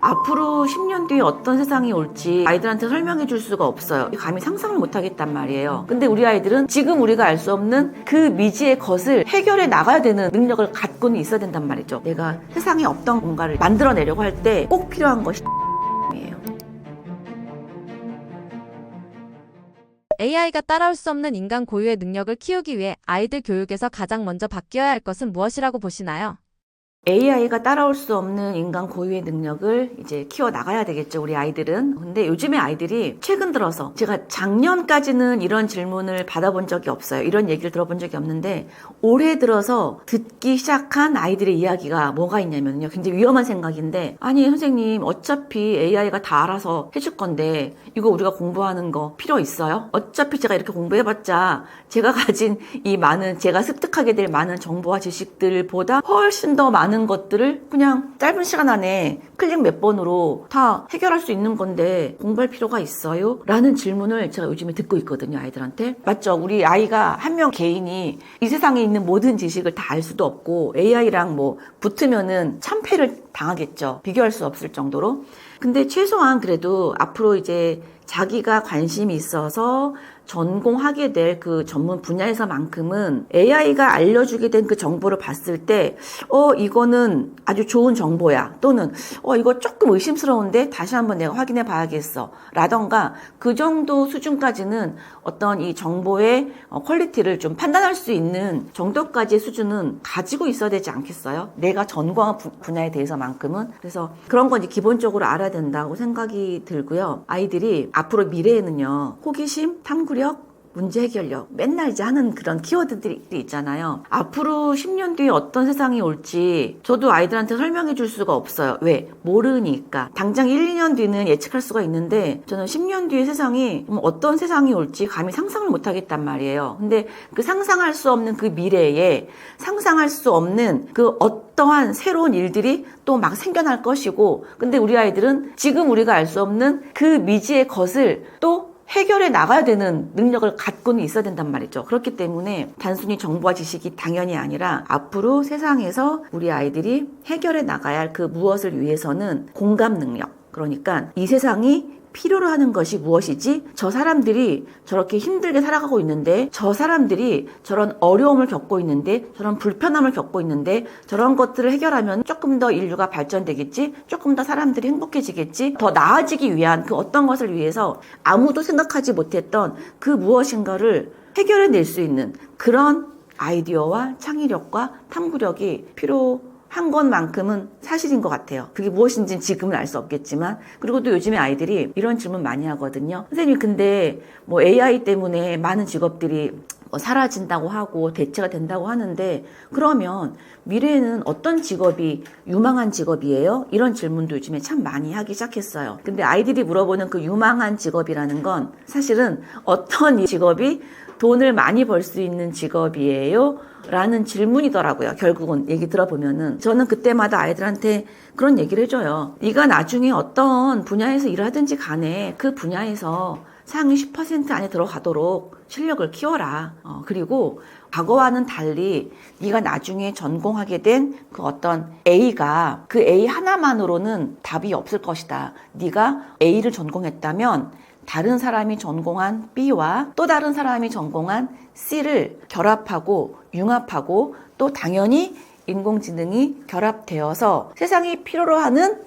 앞으로 10년 뒤에 어떤 세상이 올지 아이들한테 설명해 줄 수가 없어요. 감히 상상을 못 하겠단 말이에요. 근데 우리 아이들은 지금 우리가 알 수 없는 그 미지의 것을 해결해 나가야 되는 능력을 갖고는 있어야 된단 말이죠. 내가 세상에 없던 뭔가를 만들어내려고 할 때 꼭 필요한 것이 이에요. AI가 따라올 수 없는 인간 고유의 능력을 키우기 위해 아이들 교육에서 가장 먼저 바뀌어야 할 것은 무엇이라고 보시나요? AI가 따라올 수 없는 인간 고유의 능력을 이제 키워 나가야 되겠죠, 우리 아이들은. 근데 요즘에 아이들이 최근 들어서, 제가 작년까지는 이런 질문을 받아본 적이 없어요. 이런 얘기를 들어본 적이 없는데 올해 들어서 듣기 시작한 아이들의 이야기가 뭐가 있냐면요, 굉장히 위험한 생각인데, 아니 선생님, 어차피 AI가 다 알아서 해줄 건데 이거 우리가 공부하는 거 필요 있어요? 어차피 제가 이렇게 공부해봤자 제가 가진 이 많은, 제가 습득하게 될 많은 정보와 지식들보다 훨씬 더 많은 것들을 그냥 짧은 시간 안에 클릭 몇 번으로 다 해결할 수 있는 건데 공부할 필요가 있어요? 라는 질문을 제가 요즘에 듣고 있거든요, 아이들한테. 맞죠? 우리 아이가 한 명 개인이 이 세상에 있는 모든 지식을 다 알 수도 없고 AI랑 뭐 붙으면은 참패를 당하겠죠. 비교할 수 없을 정도로. 근데 최소한 그래도 앞으로 이제 자기가 관심이 있어서 전공하게 될 그 전문 분야에서만큼은 AI가 알려주게 된 그 정보를 봤을 때 이거는 아주 좋은 정보야, 또는 이거 조금 의심스러운데 다시 한번 내가 확인해 봐야겠어 라던가, 그 정도 수준까지는 어떤 이 정보의 퀄리티를 좀 판단할 수 있는 정도까지의 수준은 가지고 있어야 되지 않겠어요? 내가 전공한 분야에 대해서만큼은. 그래서 그런 건 이제 기본적으로 알아야 된다고 생각이 들고요. 아이들이 앞으로 미래에는요, 호기심, 탐구력, 문제 해결력, 맨날 이제 하는 그런 키워드들이 있잖아요. 앞으로 10년 뒤에 어떤 세상이 올지 저도 아이들한테 설명해 줄 수가 없어요. 왜? 모르니까. 당장 1, 2년 뒤는 예측할 수가 있는데 저는 10년 뒤의 세상이 어떤 세상이 올지 감히 상상을 못 하겠단 말이에요. 근데 그 상상할 수 없는 그 미래에 상상할 수 없는 그 어떠한 새로운 일들이 또 막 생겨날 것이고, 근데 우리 아이들은 지금 우리가 알 수 없는 그 미지의 것을 또 해결해 나가야 되는 능력을 갖고는 있어야 된단 말이죠. 그렇기 때문에 단순히 정보와 지식이 당연히 아니라 앞으로 세상에서 우리 아이들이 해결해 나가야 할 그 무엇을 위해서는 공감 능력, 그러니까 이 세상이 필요로 하는 것이 무엇이지? 저 사람들이 저렇게 힘들게 살아가고 있는데, 저 사람들이 저런 어려움을 겪고 있는데, 저런 불편함을 겪고 있는데, 저런 것들을 해결하면 조금 더 인류가 발전되겠지? 조금 더 사람들이 행복해지겠지? 더 나아지기 위한 그 어떤 것을 위해서 아무도 생각하지 못했던 그 무엇인가를 해결해낼 수 있는 그런 아이디어와 창의력과 탐구력이 필요한 것만큼은 사실인 것 같아요. 그게 무엇인지는 지금은 알 수 없겠지만. 그리고 또 요즘에 아이들이 이런 질문 많이 하거든요. 선생님, 근데 뭐 AI 때문에 많은 직업들이 사라진다고 하고 대체가 된다고 하는데, 그러면 미래에는 어떤 직업이 유망한 직업이에요? 이런 질문도 요즘에 참 많이 하기 시작했어요. 근데 아이들이 물어보는 그 유망한 직업이라는 건 사실은 어떤 직업이 돈을 많이 벌 수 있는 직업이에요? 라는 질문이더라고요. 결국은 얘기 들어보면은. 저는 그때마다 아이들한테 그런 얘기를 해줘요. 네가 나중에 어떤 분야에서 일을 하든지 간에 그 분야에서 상위 10% 안에 들어가도록 실력을 키워라. 그리고 과거와는 달리 네가 나중에 전공하게 된 그 어떤 A가, 그 A 하나만으로는 답이 없을 것이다. 네가 A를 전공했다면 다른 사람이 전공한 B와 또 다른 사람이 전공한 C를 결합하고 융합하고, 또 당연히 인공지능이 결합되어서 세상이 필요로 하는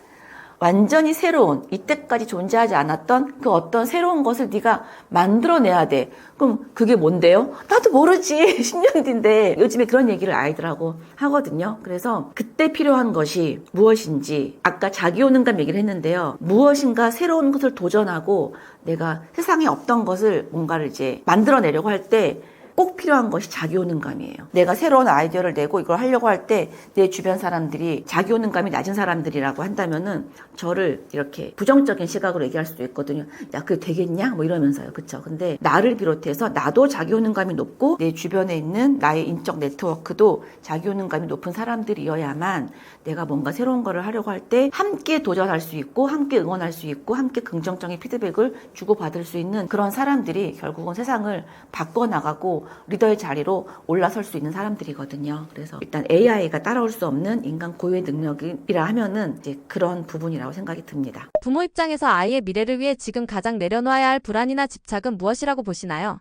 완전히 새로운, 이때까지 존재하지 않았던 그 어떤 새로운 것을 네가 만들어내야 돼. 그럼 그게 뭔데요? 나도 모르지. 10년 뒤인데. 요즘에 그런 얘기를 아이들하고 하거든요. 그래서 그때 필요한 것이 무엇인지, 아까 자기효능감 얘기를 했는데요. 무엇인가 새로운 것을 도전하고 내가 세상에 없던 것을 뭔가를 이제 만들어내려고 할 때 꼭 필요한 것이 자기효능감이에요. 내가 새로운 아이디어를 내고 이걸 하려고 할 때 내 주변 사람들이 자기효능감이 낮은 사람들이라고 한다면은 저를 이렇게 부정적인 시각으로 얘기할 수도 있거든요. 야, 그게 되겠냐? 뭐 이러면서요. 그쵸? 근데 나를 비롯해서 나도 자기효능감이 높고 내 주변에 있는 나의 인적 네트워크도 자기효능감이 높은 사람들이어야만 내가 뭔가 새로운 거를 하려고 할 때 함께 도전할 수 있고, 함께 응원할 수 있고, 함께 긍정적인 피드백을 주고받을 수 있는 그런 사람들이 결국은 세상을 바꿔나가고 리더의 자리로 올라설 수 있는 사람들이거든요. 그래서 일단 AI가 따라올 수 없는 인간 고유의 능력이라 하면은 이제 그런 부분이라고 생각이 듭니다. 부모 입장에서 아이의 미래를 위해 지금 가장 내려놓아야 할 불안이나 집착은 무엇이라고 보시나요?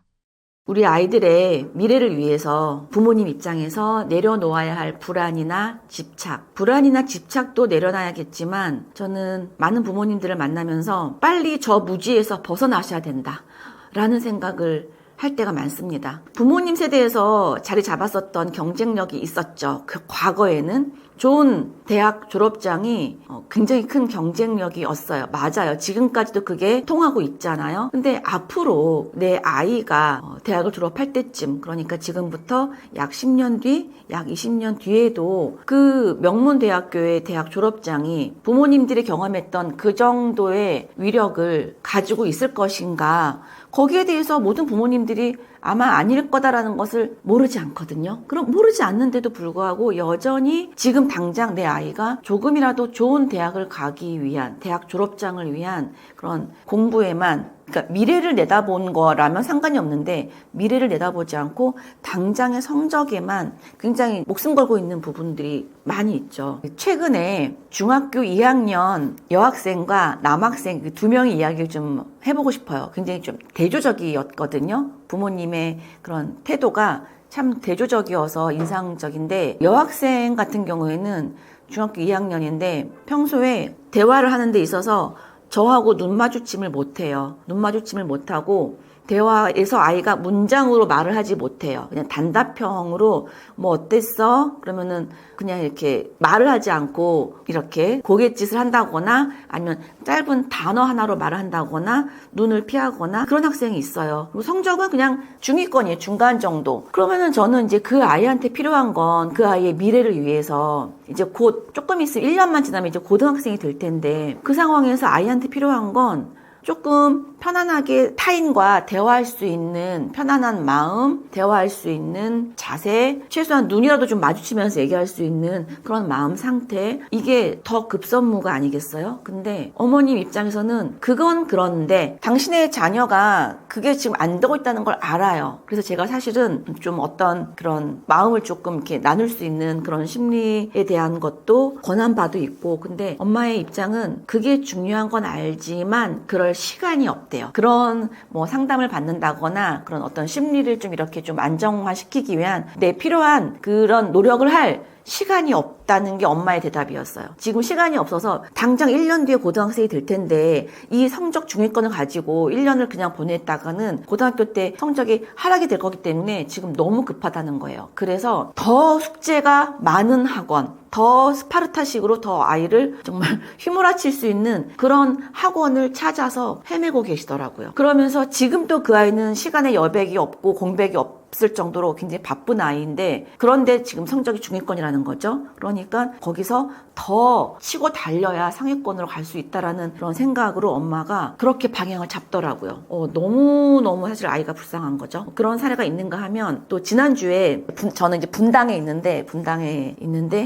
우리 아이들의 미래를 위해서 부모님 입장에서 내려놓아야 할 불안이나 집착도 내려놔야겠지만 저는 많은 부모님들을 만나면서 빨리 저 무지에서 벗어나셔야 된다라는 생각을 할 때가 많습니다. 부모님 세대에서 자리 잡았었던 경쟁력이 있었죠. 그 과거에는 좋은 대학 졸업장이 굉장히 큰 경쟁력이었어요. 맞아요. 지금까지도 그게 통하고 있잖아요. 근데 앞으로 내 아이가 대학을 졸업할 때쯤, 그러니까 지금부터 약 10년 뒤, 약 20년 뒤에도 그 명문대학교의 대학 졸업장이 부모님들이 경험했던 그 정도의 위력을 가지고 있을 것인가, 거기에 대해서 모든 부모님들이 아마 아닐 거다라는 것을 모르지 않거든요. 그럼 모르지 않는데도 불구하고 여전히 지금 당장 내 아이가 조금이라도 좋은 대학을 가기 위한, 대학 졸업장을 위한 그런 공부에만, 그러니까 미래를 내다본 거라면 상관이 없는데 미래를 내다보지 않고 당장의 성적에만 굉장히 목숨 걸고 있는 부분들이 많이 있죠. 최근에 중학교 2학년 여학생과 남학생 그 두 명의 이야기를 좀 해보고 싶어요. 굉장히 좀 대조적이었거든요. 부모님의 그런 태도가 참 대조적이어서 인상적인데, 여학생 같은 경우에는 중학교 2학년인데 평소에 대화를 하는 데 있어서 저하고 눈 마주침을 못해요. 눈 마주침을 못하고 대화에서 아이가 문장으로 말을 하지 못해요. 그냥 단답형으로 뭐 어땠어? 그러면은 그냥 이렇게 말을 하지 않고 이렇게 고갯짓을 한다거나 아니면 짧은 단어 하나로 말을 한다거나 눈을 피하거나 그런 학생이 있어요. 그리고 성적은 그냥 중위권이에요. 중간 정도. 그러면은 저는 이제 그 아이한테 필요한 건 그 아이의 미래를 위해서 이제 곧 조금 있으면 1년만 지나면 이제 고등학생이 될 텐데, 그 상황에서 아이한테 필요한 건 조금 편안하게 타인과 대화할 수 있는 편안한 마음, 대화할 수 있는 자세, 최소한 눈이라도 좀 마주치면서 얘기할 수 있는 그런 마음 상태, 이게 더 급선무가 아니겠어요? 근데 어머님 입장에서는 그건 그런데 당신의 자녀가 그게 지금 안 되고 있다는 걸 알아요. 그래서 제가 사실은 좀 어떤 그런 마음을 조금 이렇게 나눌 수 있는 그런 심리에 대한 것도 권한 바도 있고, 근데 엄마의 입장은 그게 중요한 건 알지만 그럴 시간이 없대요. 그런 뭐 상담을 받는다거나 그런 어떤 심리를 좀 이렇게 좀 안정화시키기 위한 내 필요한 그런 노력을 할 시간이 없다는 게 엄마의 대답이었어요. 지금 시간이 없어서 당장 1년 뒤에 고등학생이 될 텐데 이 성적 중위권을 가지고 1년을 그냥 보냈다가는 고등학교 때 성적이 하락이 될 거기 때문에 지금 너무 급하다는 거예요. 그래서 더 숙제가 많은 학원, 더 스파르타식으로 더 아이를 정말 휘몰아칠 수 있는 그런 학원을 찾아서 헤매고 계시더라고요. 그러면서 지금도 그 아이는 시간에 여백이 없고 공백이 없을 정도로 굉장히 바쁜 아이인데, 그런데 지금 성적이 중위권이라는 거죠. 그러니까 거기서 더 치고 달려야 상위권으로 갈 수 있다라는 그런 생각으로 엄마가 그렇게 방향을 잡더라고요. 너무너무 사실 아이가 불쌍한 거죠. 그런 사례가 있는가 하면, 또 지난주에 저는 이제 분당에 있는데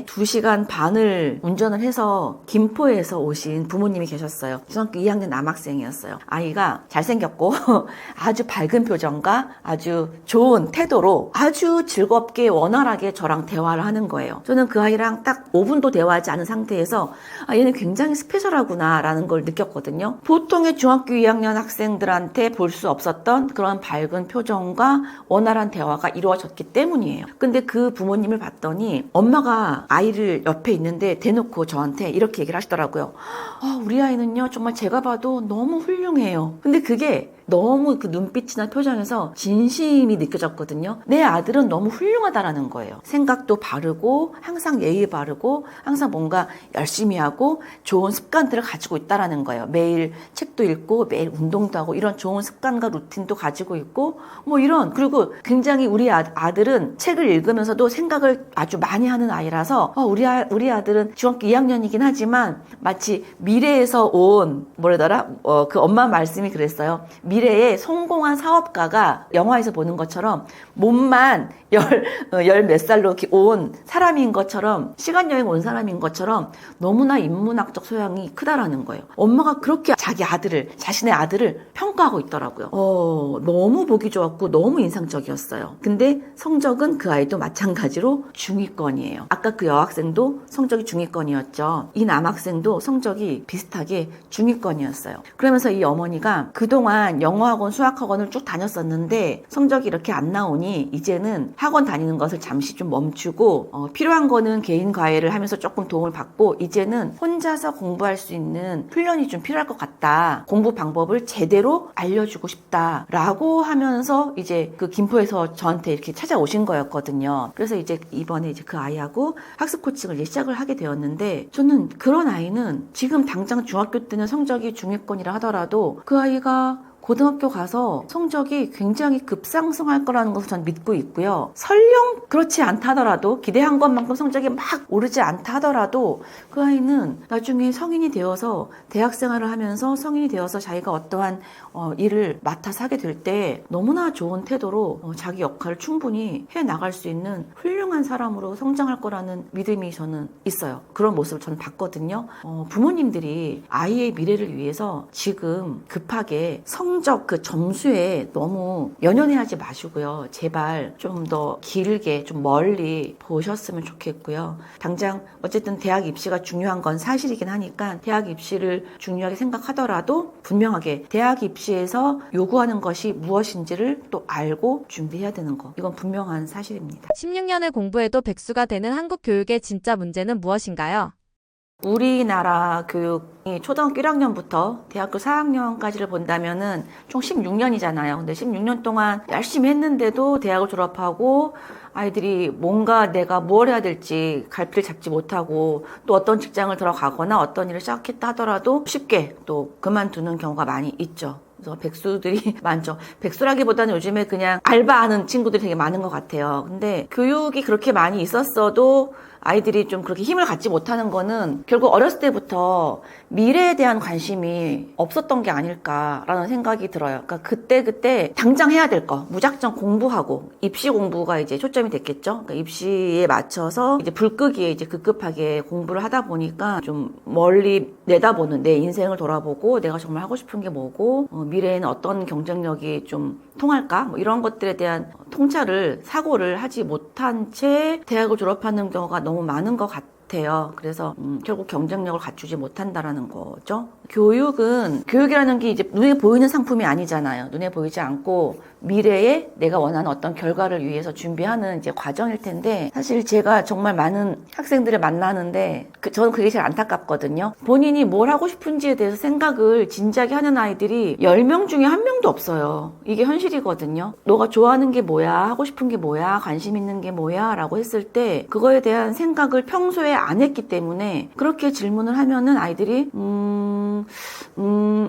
2시간 반을 운전을 해서 김포에서 오신 부모님이 계셨어요. 중학교 2학년 남학생이었어요. 아이가 잘생겼고 아주 밝은 표정과 아주 좋은 태도로 아주 즐겁게 원활하게 저랑 대화를 하는 거예요. 저는 그 아이랑 딱 5분도 대화하지 않은 상태에서 얘는 굉장히 스페셜하구나 라는 걸 느꼈거든요. 보통의 중학교 2학년 학생들한테 볼 수 없었던 그런 밝은 표정과 원활한 대화가 이루어졌기 때문이에요. 근데 그 부모님을 봤더니 엄마가 아이를 옆에 있는데 대놓고 저한테 이렇게 얘기를 하시더라고요. 우리 아이는요 정말 제가 봐도 너무 훌륭해요. 근데 그게 너무 그 눈빛이나 표정에서 진심이 느껴졌거든요. 내 아들은 너무 훌륭하다라는 거예요. 생각도 바르고 항상 예의 바르고 항상 뭔가 열심히 하고 좋은 습관들을 가지고 있다라는 거예요. 매일 책도 읽고 매일 운동도 하고 이런 좋은 습관과 루틴도 가지고 있고 뭐 이런, 그리고 굉장히 우리 아들은 책을 읽으면서도 생각을 아주 많이 하는 아이라서 우리 아들은 중학교 2학년이긴 하지만 마치 미래에서 온 그 엄마 말씀이 그랬어요. 미래의 성공한 사업가가 영화에서 보는 것처럼 몸만 열 몇 살로 이렇게 온 사람인 것처럼, 시간여행 온 사람인 것처럼 너무나 인문학적 소양이 크다라는 거예요. 엄마가 그렇게 자신의 아들을 평가하고 있더라고요. 너무 보기 좋았고 너무 인상적이었어요. 근데 성적은 그 아이도 마찬가지로 중위권이에요. 아까 그 여학생도 성적이 중위권이었죠. 이 남학생도 성적이 비슷하게 중위권이었어요. 그러면서 이 어머니가 그동안 영어학원, 수학학원을 쭉 다녔었는데 성적이 이렇게 안 나오니 이제는 학원 다니는 것을 잠시 좀 멈추고 필요한 거는 개인 과외를 하면서 조금 도움을 받고 이제는 혼자서 공부할 수 있는 훈련이 좀 필요할 것 같다. 공부 방법을 제대로 알려주고 싶다라고 하면서 이제 그 김포에서 저한테 이렇게 찾아오신 거였거든요. 그래서 이제 이번에 이제 그 아이하고 학습 코칭을 이제 시작을 하게 되었는데, 저는 그런 아이는 지금 당장 중학교 때는 성적이 중위권이라 하더라도 그 아이가 고등학교 가서 성적이 굉장히 급상승할 거라는 것을 저는 믿고 있고요. 설령 그렇지 않다 하더라도, 기대한 것만큼 성적이 막 오르지 않다 하더라도 그 아이는 나중에 성인이 되어서 대학 생활을 하면서 성인이 되어서 자기가 어떠한 일을 맡아서 하게 될 때 너무나 좋은 태도로 자기 역할을 충분히 해나갈 수 있는 훌륭한 사람으로 성장할 거라는 믿음이 저는 있어요. 그런 모습을 저는 봤거든요. 부모님들이 아이의 미래를 위해서 지금 급하게 성적 그 점수에 너무 연연해하지 마시고요. 제발 좀 더 길게 좀 멀리 보셨으면 좋겠고요. 당장 어쨌든 대학 입시가 중요한 건 사실이긴 하니까 대학 입시를 중요하게 생각하더라도 분명하게 대학 입시에서 요구하는 것이 무엇인지를 또 알고 준비해야 되는 거, 이건 분명한 사실입니다. 16년을 공부해도 백수가 되는 한국 교육의 진짜 문제는 무엇인가요? 우리나라 교육이 초등학교 1학년부터 대학교 4학년까지를 본다면은 총 16년이잖아요. 근데 16년 동안 열심히 했는데도 대학을 졸업하고 아이들이 뭔가 내가 뭘 해야 될지 갈피를 잡지 못하고 또 어떤 직장을 들어가거나 어떤 일을 시작했다 하더라도 쉽게 또 그만두는 경우가 많이 있죠. 그래서 백수들이 많죠. 백수라기보다는 요즘에 그냥 알바하는 친구들이 되게 많은 것 같아요. 근데 교육이 그렇게 많이 있었어도 아이들이 좀 그렇게 힘을 갖지 못하는 거는 결국 어렸을 때부터 미래에 대한 관심이 없었던 게 아닐까라는 생각이 들어요. 그러니까 그때 당장 해야 될 거 무작정 공부하고, 입시 공부가 이제 초점이 됐겠죠. 그러니까 입시에 맞춰서 이제 불 끄기에 이제 급급하게 공부를 하다 보니까 좀 멀리 내다보는, 내 인생을 돌아보고 내가 정말 하고 싶은 게 뭐고 미래에는 어떤 경쟁력이 좀 통할까? 뭐 이런 것들에 대한 사고를 하지 못한 채 대학을 졸업하는 경우가 너무 많은 것 같아요. 그래서 결국 경쟁력을 갖추지 못한다라는 거죠. 교육이라는 게 이제 눈에 보이는 상품이 아니잖아요. 눈에 보이지 않고 미래에 내가 원하는 어떤 결과를 위해서 준비하는 이제 과정일 텐데, 사실 제가 정말 많은 학생들을 만나는데 저는 그게 제일 안타깝거든요. 본인이 뭘 하고 싶은지에 대해서 생각을 진지하게 하는 아이들이 10명 중에 1명도 없어요. 이게 현실이거든요. 너가 좋아하는 게 뭐야? 하고 싶은 게 뭐야? 관심 있는 게 뭐야? 라고 했을 때 그거에 대한 생각을 평소에 안 했기 때문에 그렇게 질문을 하면은 아이들이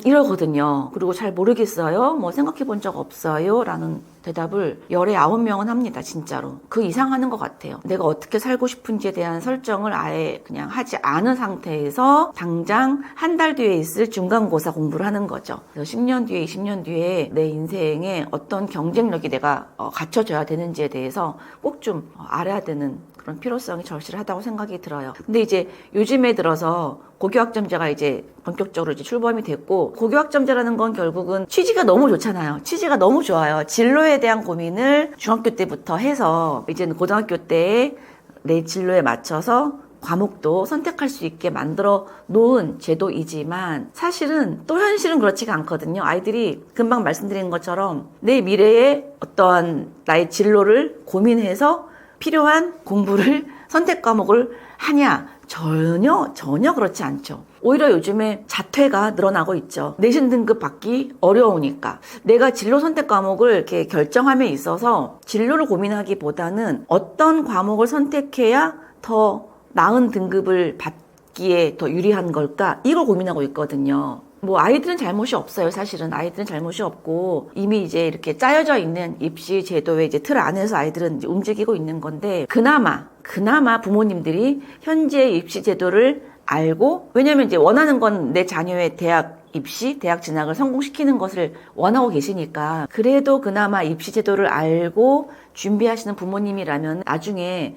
이러거든요. 그리고 잘 모르겠어요. 뭐 생각해 본 적 없어요. 라는 대답을 열에 9명은 합니다. 진짜로. 그 이상 하는 것 같아요. 내가 어떻게 살고 싶은지에 대한 설정을 아예 그냥 하지 않은 상태에서 당장 한 달 뒤에 있을 중간고사 공부를 하는 거죠. 그래서 10년 뒤에 20년 뒤에 내 인생에 어떤 경쟁력이 내가 갖춰져야 되는지에 대해서 꼭 좀 알아야 되는 그런 필요성이 절실하다고 생각이 들어요. 근데 이제 요즘에 들어서 고교학점제가 이제 본격적으로 이제 출범이 됐고, 고교학점제라는 건 결국은 취지가 너무 좋잖아요. 취지가 너무 좋아요. 진로에 대한 고민을 중학교 때부터 해서 이제는 고등학교 때 내 진로에 맞춰서 과목도 선택할 수 있게 만들어 놓은 제도이지만 사실은 또 현실은 그렇지가 않거든요. 아이들이 금방 말씀드린 것처럼 내 미래에 어떠한 나의 진로를 고민해서 필요한 공부를 선택 과목을 하냐? 전혀 그렇지 않죠. 오히려 요즘에 자퇴가 늘어나고 있죠. 내신 등급 받기 어려우니까. 내가 진로 선택 과목을 이렇게 결정함에 있어서 진로를 고민하기보다는 어떤 과목을 선택해야 더 나은 등급을 받기에 더 유리한 걸까? 이걸 고민하고 있거든요. 뭐 아이들은 잘못이 없어요. 사실은 아이들은 잘못이 없고 이미 이제 이렇게 짜여져 있는 입시 제도의 이제 틀 안에서 아이들은 이제 움직이고 있는 건데, 그나마 부모님들이 현재 입시 제도를 알고, 왜냐면 이제 원하는 건 내 자녀의 대학 입시, 대학 진학을 성공시키는 것을 원하고 계시니까 그래도 그나마 입시 제도를 알고 준비하시는 부모님이라면 나중에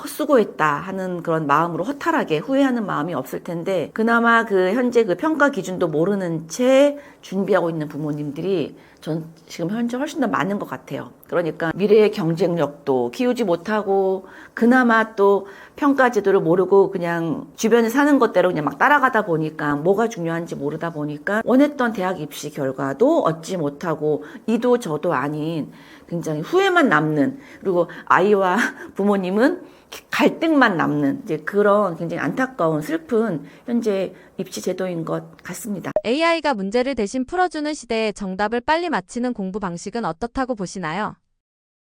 헛수고했다 하는 그런 마음으로 허탈하게 후회하는 마음이 없을 텐데 그나마 그 현재 그 평가 기준도 모르는 채 준비하고 있는 부모님들이 전 지금 현재 훨씬 더 많은 것 같아요. 그러니까 미래의 경쟁력도 키우지 못하고 그나마 또 평가 제도를 모르고 그냥 주변에 사는 것대로 그냥 막 따라가다 보니까 뭐가 중요한지 모르다 보니까 원했던 대학 입시 결과도 얻지 못하고 이도 저도 아닌 굉장히 후회만 남는, 그리고 아이와 부모님은 갈등만 남는 이제 그런 굉장히 안타까운 슬픈 현재 입시 제도인 것 같습니다. AI가 문제를 대신 풀어주는 시대에 정답을 빨리 맞히는 공부 방식은 어떻다고 보시나요?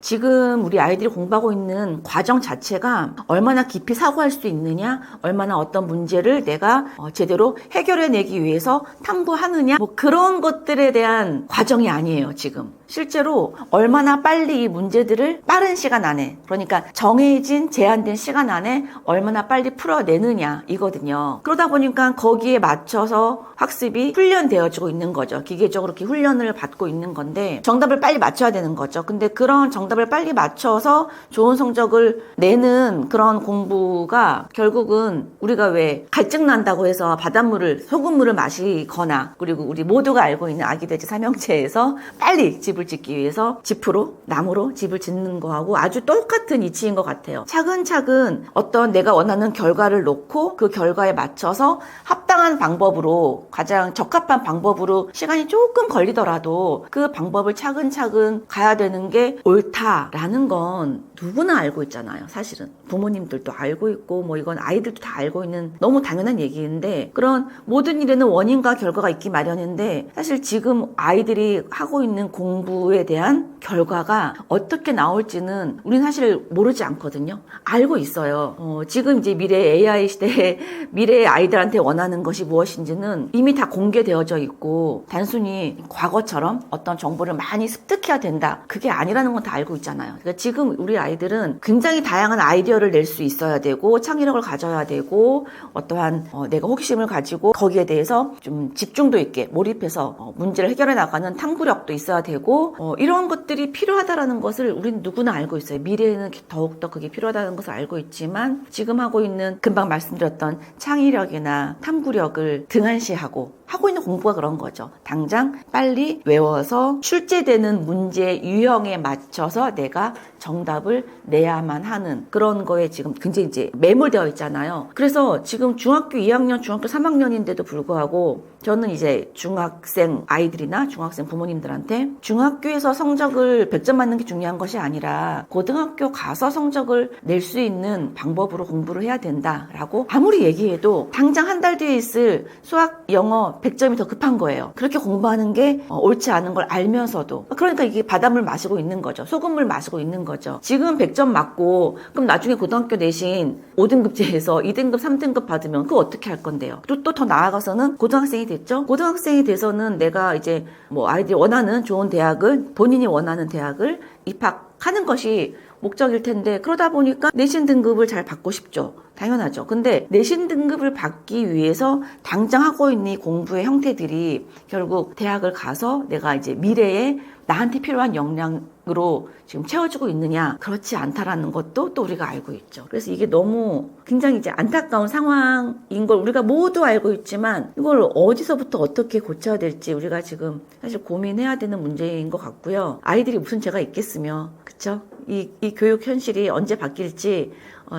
지금 우리 아이들이 공부하고 있는 과정 자체가 얼마나 깊이 사고할 수 있느냐, 얼마나 어떤 문제를 내가 제대로 해결해내기 위해서 탐구하느냐, 뭐 그런 것들에 대한 과정이 아니에요, 지금. 실제로 얼마나 빨리 이 문제들을 빠른 시간 안에, 그러니까 정해진 제한된 시간 안에 얼마나 빨리 풀어내느냐 이거든요. 그러다 보니까 거기에 맞춰서 학습이 훈련되어지고 있는 거죠. 기계적으로 이렇게 훈련을 받고 있는 건데 정답을 빨리 맞춰야 되는 거죠. 근데 그런 정답을 빨리 맞춰서 좋은 성적을 내는 그런 공부가 결국은 우리가 왜 갈증 난다고 해서 바닷물을, 소금물을 마시거나, 그리고 우리 모두가 알고 있는 아기돼지 삼형제에서 빨리 집을 짓기 위해서 지프로, 나무로 집을 짓는 거하고 아주 똑같은 이치인 것 같아요. 차근차근 어떤 내가 원하는 결과를 놓고 그 결과에 맞춰서 합당한 방법으로, 가장 적합한 방법으로 시간이 조금 걸리더라도 그 방법을 차근차근 가야 되는 게 옳다라는 건 누구나 알고 있잖아요. 사실은 부모님들도 알고 있고 뭐 이건 아이들도 다 알고 있는 너무 당연한 얘기인데, 그런 모든 일에는 원인과 결과가 있기 마련인데 사실 지금 아이들이 하고 있는 공부에 대한 결과가 어떻게 나올지는 우리는 사실 모르지 않거든요. 알고 있어요. 지금 이제 미래 AI 시대에 미래의 아이들한테 원하는 것이 무엇인지는 이미 다 공개되어져 있고, 단순히 과거처럼 어떤 정보를 많이 습득해야 된다, 그게 아니라는 건 다 알고 있잖아요. 그러니까 지금 우리 아이들은 굉장히 다양한 아이디어를 낼 수 있어야 되고 창의력을 가져야 되고 어떠한 내가 호기심을 가지고 거기에 대해서 좀 집중도 있게 몰입해서 문제를 해결해 나가는 탐구력도 있어야 되고 이런 것들이 필요하다라는 것을 우리는 누구나 알고 있어요. 미래에는 더욱더 그게 필요하다는 것을 알고 있지만 지금 하고 있는, 금방 말씀드렸던 창의력이나 탐구력을 등한시하고 하고 있는 공부가 그런 거죠. 당장 빨리 외워서 출제되는 문제 유형에 맞춰서 내가 정답을 내야만 하는 그런 거에 지금 굉장히 이제 매몰되어 있잖아요. 그래서 지금 중학교 2학년, 중학교 3학년인데도 불구하고 저는 이제 중학생 아이들이나 중학생 부모님들한테 중학교에서 성적을 100점 맞는 게 중요한 것이 아니라 고등학교 가서 성적을 낼 수 있는 방법으로 공부를 해야 된다라고 아무리 얘기해도 당장 한 달 뒤에 있을 수학, 영어 100점이 더 급한 거예요. 그렇게 공부하는 게 옳지 않은 걸 알면서도. 그러니까 이게 바닷물 마시고 있는 거죠. 소금물 마시고 있는 거죠. 지금 100점 맞고 그럼 나중에 고등학교 내신 5등급제에서 2등급, 3등급 받으면 그거 어떻게 할 건데요? 그리고 또 더 나아가서는 고등학생이 됐죠? 고등학생이 돼서는 내가 이제 뭐 아이들이 원하는 좋은 대학을, 본인이 원하는 대학을 입학하는 것이 목적일 텐데, 그러다 보니까 내신 등급을 잘 받고 싶죠. 당연하죠. 근데 내신 등급을 받기 위해서 당장 하고 있는 이 공부의 형태들이 결국 대학을 가서 내가 이제 미래에 나한테 필요한 역량으로 지금 채워지고 있느냐, 그렇지 않다라는 것도 또 우리가 알고 있죠. 그래서 이게 너무 굉장히 이제 안타까운 상황인 걸 우리가 모두 알고 있지만 이걸 어디서부터 어떻게 고쳐야 될지 우리가 지금 사실 고민해야 되는 문제인 것 같고요. 아이들이 무슨 죄가 있겠으며, 그쵸? 이 교육 현실이 언제 바뀔지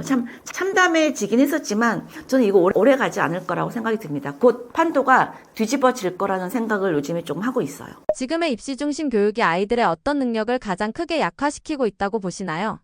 참 참담해지긴 했었지만 저는 이거 오래 가지 않을 거라고 생각이 듭니다. 곧 판도가 뒤집어질 거라는 생각을 요즘에 조금 하고 있어요. 지금의 입시 중심 교육이 아이들의 어떤 능력을 가장 크게 약화시키고 있다고 보시나요?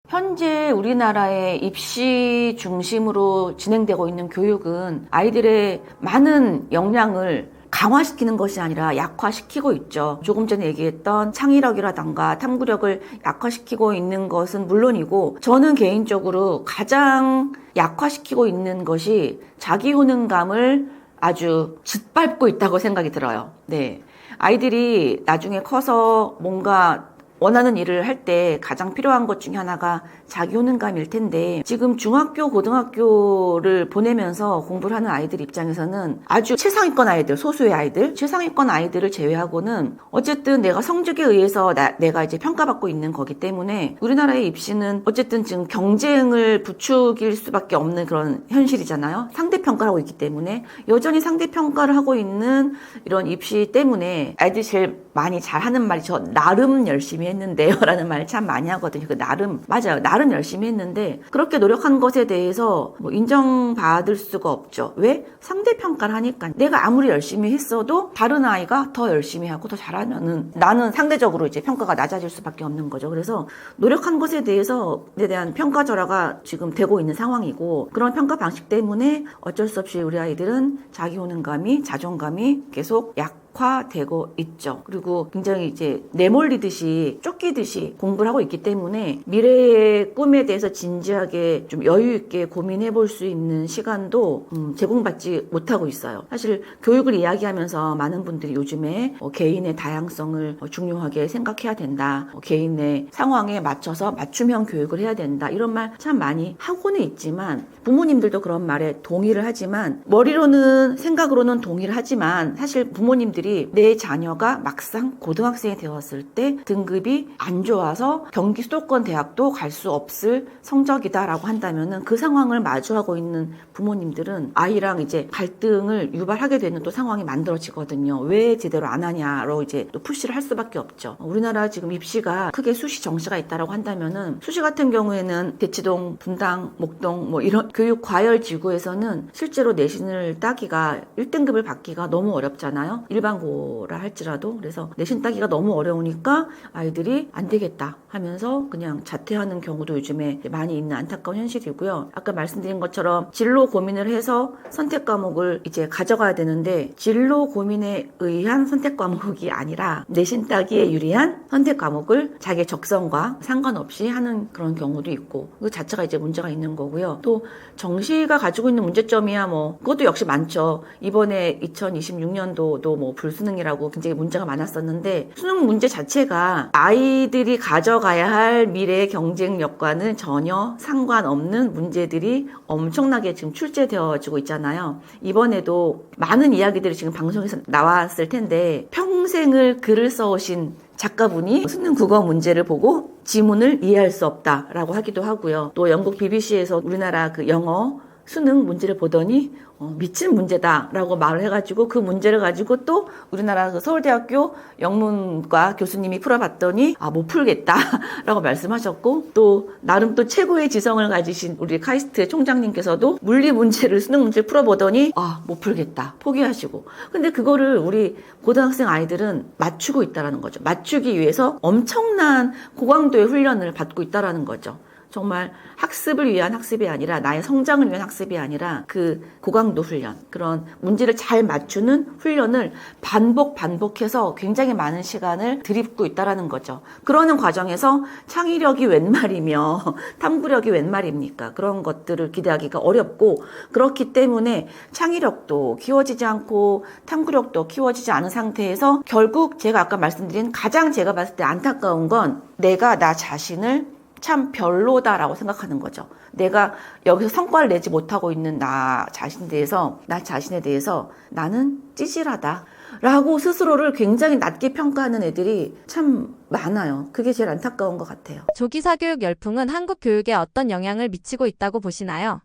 현재 우리나라의 입시 중심으로 진행되고 있는 교육은 아이들의 많은 역량을 강화시키는 것이 아니라 약화시키고 있죠. 조금 전에 얘기했던 창의력이라던가 탐구력을 약화시키고 있는 것은 물론이고, 저는 개인적으로 가장 약화시키고 있는 것이 자기 효능감을 아주 짓밟고 있다고 생각이 들어요. 네. 아이들이 나중에 커서 뭔가 원하는 일을 할 때 가장 필요한 것 중에 하나가 자기효능감일 텐데 지금 중학교, 고등학교를 보내면서 공부를 하는 아이들 입장에서는 아주 최상위권 아이들, 소수의 아이들, 최상위권 아이들을 제외하고는 어쨌든 내가 성적에 의해서 내가 이제 평가받고 있는 거기 때문에 우리나라의 입시는 어쨌든 지금 경쟁을 부추길 수밖에 없는 그런 현실이잖아요. 상대평가를 하고 있기 때문에 여전히 상대평가를 하고 있는 이런 입시 때문에 아이들이 제일 많이 잘하는 말이 저 나름 열심히 했는데요 라는 말을 참 많이 하거든요. 그 나름, 맞아요. 나름 열심히 했는데 그렇게 노력한 것에 대해서 뭐 인정받을 수가 없죠. 왜? 상대평가를 하니까 내가 아무리 열심히 했어도 다른 아이가 더 열심히 하고 더 잘하면은 나는 상대적으로 이제 평가가 낮아질 수밖에 없는 거죠. 그래서 노력한 것에 대한 평가절하가 지금 되고 있는 상황이고 그런 평가 방식 때문에 어쩔 수 없이 우리 아이들은 자기효능감이, 자존감이 계속 약화되고 있죠. 그리고 굉장히 이제 내몰리듯이 쫓기듯이 공부를 하고 있기 때문에 미래의 꿈에 대해서 진지하게 좀 여유 있게 고민해 볼 수 있는 시간도 제공받지 못하고 있어요. 사실 교육을 이야기하면서 많은 분들이 요즘에 개인의 다양성을 중요하게 생각해야 된다. 개인의 상황에 맞춰서 맞춤형 교육을 해야 된다. 이런 말 참 많이 하고는 있지만 부모님들도 그런 말에 동의를 하지만 머리로는 생각으로는 동의를 하지만 사실 부모님들이 내 자녀가 막상 고등학생이 되었을 때 등급이 안 좋아서 경기 수도권 대학도 갈 수 없을 성적이다라고 한다면은 그 상황을 마주하고 있는 부모님들은 아이랑 이제 갈등을 유발하게 되는 또 상황이 만들어지거든요. 왜 제대로 안 하냐로 이제 또 푸시를 할 수밖에 없죠. 우리나라 지금 입시가 크게 수시 정시가 있다라고 한다면은 수시 같은 경우에는 대치동, 분당, 목동 뭐 이런 교육 과열 지구에서는 실제로 내신을 따기가 1등급을 받기가 너무 어렵잖아요. 일반고라 할지라도. 그래서 내신 따기가 너무 어려우니까 아이들이 안 되겠다 하면서 그냥 자퇴하는 경우도 요즘에 많이 있는 안타까운 현실이고요. 아까 말씀드린 것처럼 진로 고민을 해서 선택 과목을 이제 가져가야 되는데 진로 고민에 의한 선택 과목이 아니라 내신 따기에 유리한 선택 과목을 자기의 적성과 상관없이 하는 그런 경우도 있고 그 자체가 이제 문제가 있는 거고요. 또 정시가 가지고 있는 문제점이야 뭐 그것도 역시 많죠. 이번에 2026년도도 뭐 불수능이라고 굉장히 문제가 많았었는데 수능 문제 자체가 아이들이 가져가야 할 미래의 경쟁력과는 전혀 상관없는 문제들이 엄청나게 지금 출제되어지고 있잖아요. 이번에도 많은 이야기들이 지금 방송에서 나왔을 텐데 평생을 글을 써오신 작가분이 수능 국어 문제를 보고 지문을 이해할 수 없다라고 하기도 하고요. 또 영국 BBC에서 우리나라 그 영어 수능 문제를 보더니 미친 문제다라고 말을 해가지고 그 문제를 가지고 또 우리나라 그 서울대학교 영문과 교수님이 풀어봤더니 못 풀겠다라고 말씀하셨고 또 나름 또 최고의 지성을 가지신 우리 카이스트 총장님께서도 물리 문제를 수능 문제를 풀어보더니 못 풀겠다 포기하시고 근데 그거를 우리 고등학생 아이들은 맞추고 있다라는 거죠. 맞추기 위해서 엄청난 고강도의 훈련을 받고 있다라는 거죠. 정말 학습을 위한 학습이 아니라 나의 성장을 위한 학습이 아니라 그 고강도 훈련 그런 문제를 잘 맞추는 훈련을 반복해서 굉장히 많은 시간을 들이붓고 있다라는 거죠. 그러는 과정에서 창의력이 웬 말이며 탐구력이 웬 말입니까? 그런 것들을 기대하기가 어렵고 그렇기 때문에 창의력도 키워지지 않고 탐구력도 키워지지 않은 상태에서 결국 제가 아까 말씀드린 가장 제가 봤을 때 안타까운 건 내가 나 자신을 참 별로다라고 생각하는 거죠. 내가 여기서 성과를 내지 못하고 있는 나 자신에 대해서 나는 찌질하다 라고 스스로를 굉장히 낮게 평가하는 애들이 참 많아요. 그게 제일 안타까운 것 같아요. 조기 사교육 열풍은 한국 교육에 어떤 영향을 미치고 있다고 보시나요?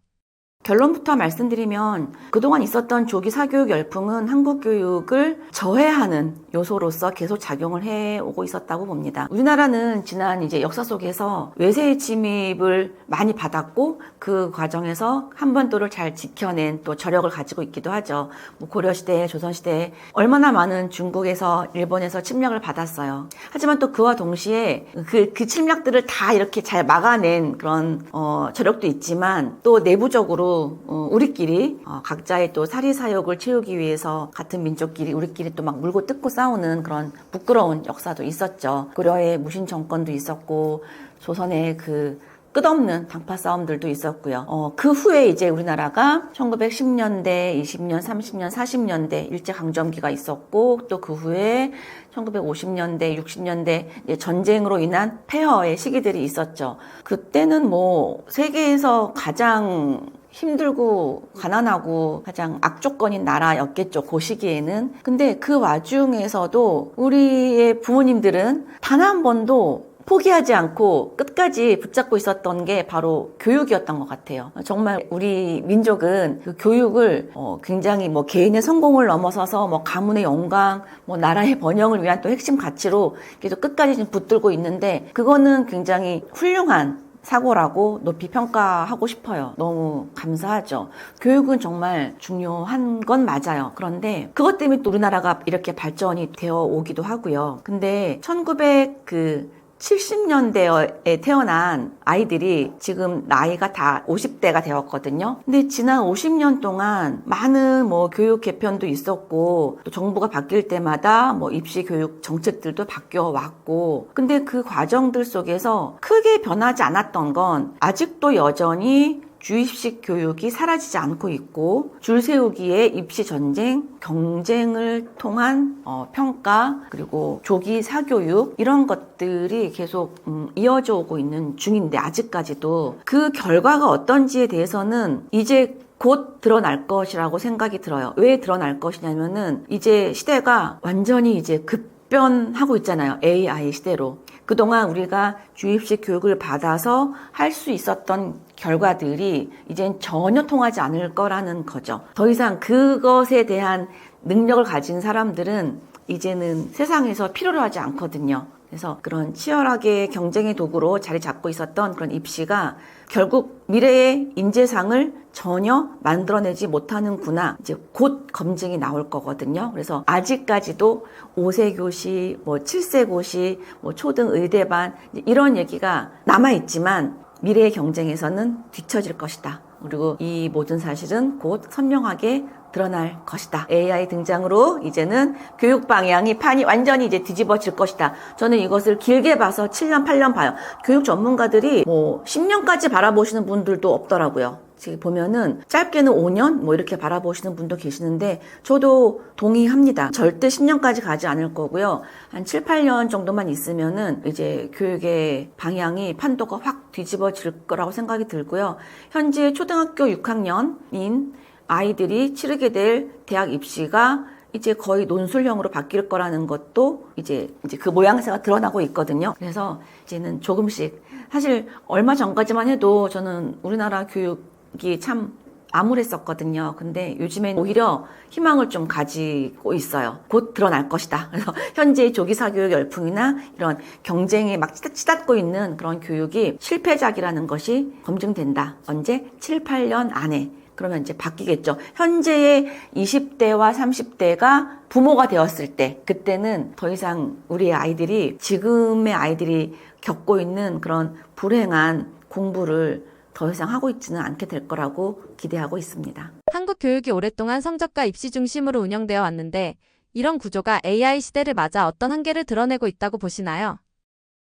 결론부터 말씀드리면 그동안 있었던 조기 사교육 열풍은 한국 교육을 저해하는 요소로서 계속 작용을 해오고 있었다고 봅니다. 우리나라는 지난 이제 역사 속에서 외세의 침입을 많이 받았고 그 과정에서 한반도를 잘 지켜낸 또 저력을 가지고 있기도 하죠. 뭐 고려시대, 조선시대 얼마나 많은 중국에서 일본에서 침략을 받았어요. 하지만 또 그와 동시에 그 침략들을 다 이렇게 잘 막아낸 그런 저력도 있지만 또 내부적으로 우리끼리 각자의 또 사리사욕을 채우기 위해서 같은 민족끼리 우리끼리 또 막 물고 뜯고 싸우는 그런 부끄러운 역사도 있었죠. 고려의 무신 정권도 있었고 조선의 그 끝없는 당파 싸움들도 있었고요. 그 후에 이제 우리나라가 1910년대, 20년, 30년, 40년대 일제강점기가 있었고 또 그 후에 1950년대, 60년대 전쟁으로 인한 폐허의 시기들이 있었죠. 그때는 뭐 세계에서 가장 힘들고 가난하고 가장 악조건인 나라였겠죠. 그 시기에는. 근데 그 와중에서도 우리의 부모님들은 단 한 번도 포기하지 않고 끝까지 붙잡고 있었던 게 바로 교육이었던 것 같아요. 정말 우리 민족은 그 교육을 굉장히 뭐 개인의 성공을 넘어서서 뭐 가문의 영광, 뭐 나라의 번영을 위한 또 핵심 가치로 계속 끝까지 지금 붙들고 있는데 그거는 굉장히 훌륭한 사고라고 높이 평가하고 싶어요. 너무 감사하죠. 교육은 정말 중요한 건 맞아요. 그런데 그것 때문에 또 우리나라가 이렇게 발전이 되어 오기도 하고요. 근데 1970년대에 태어난 아이들이 지금 나이가 다 50대가 되었거든요. 근데 지난 50년 동안 많은 뭐 교육 개편도 있었고 또 정부가 바뀔 때마다 뭐 입시 교육 정책들도 바뀌어 왔고 근데 그 과정들 속에서 크게 변하지 않았던 건 아직도 여전히 주입식 교육이 사라지지 않고 있고 줄 세우기에 입시 전쟁, 경쟁을 통한 평가 그리고 조기 사교육 이런 것들이 계속 이어져 오고 있는 중인데 아직까지도 그 결과가 어떤지에 대해서는 이제 곧 드러날 것이라고 생각이 들어요. 왜 드러날 것이냐면은 이제 시대가 완전히 이제 급변하고 있잖아요. AI 시대로. 그동안 우리가 주입식 교육을 받아서 할 수 있었던 결과들이 이젠 전혀 통하지 않을 거라는 거죠. 더 이상 그것에 대한 능력을 가진 사람들은 이제는 세상에서 필요로 하지 않거든요. 그래서 그런 치열하게 경쟁의 도구로 자리 잡고 있었던 그런 입시가 결국 미래의 인재상을 전혀 만들어내지 못하는구나. 이제 곧 검증이 나올 거거든요. 그래서 아직까지도 5세 교시, 뭐 7세 고시, 뭐 초등 의대반 이런 얘기가 남아있지만 미래의 경쟁에서는 뒤처질 것이다. 그리고 이 모든 사실은 곧 선명하게 드러날 것이다. AI 등장으로 이제는 교육 방향이 판이 완전히 이제 뒤집어질 것이다. 저는 이것을 길게 봐서 7년, 8년 봐요. 교육 전문가들이 뭐 10년까지 바라보시는 분들도 없더라고요. 지금 보면은 짧게는 5년 뭐 이렇게 바라보시는 분도 계시는데 저도 동의합니다. 절대 10년까지 가지 않을 거고요. 한 7, 8년 정도만 있으면은 이제 교육의 방향이 판도가 확 뒤집어질 거라고 생각이 들고요. 현재 초등학교 6학년인 아이들이 치르게 될 대학 입시가 이제 거의 논술형으로 바뀔 거라는 것도 이제 그 모양새가 드러나고 있거든요. 그래서 이제는 조금씩 사실 얼마 전까지만 해도 저는 우리나라 교육이 참 암울했었거든요. 근데 요즘엔 오히려 희망을 좀 가지고 있어요. 곧 드러날 것이다. 그래서 현재 조기 사교육 열풍이나 이런 경쟁에 막 치닫고 있는 그런 교육이 실패작이라는 것이 검증된다. 언제? 7, 8년 안에. 그러면 이제 바뀌겠죠. 현재의 20대와 30대가 부모가 되었을 때 그때는 더 이상 우리 아이들이 지금의 아이들이 겪고 있는 그런 불행한 공부를 더 이상 하고 있지는 않게 될 거라고 기대하고 있습니다. 한국 교육이 오랫동안 성적과 입시 중심으로 운영되어 왔는데 이런 구조가 AI 시대를 맞아 어떤 한계를 드러내고 있다고 보시나요?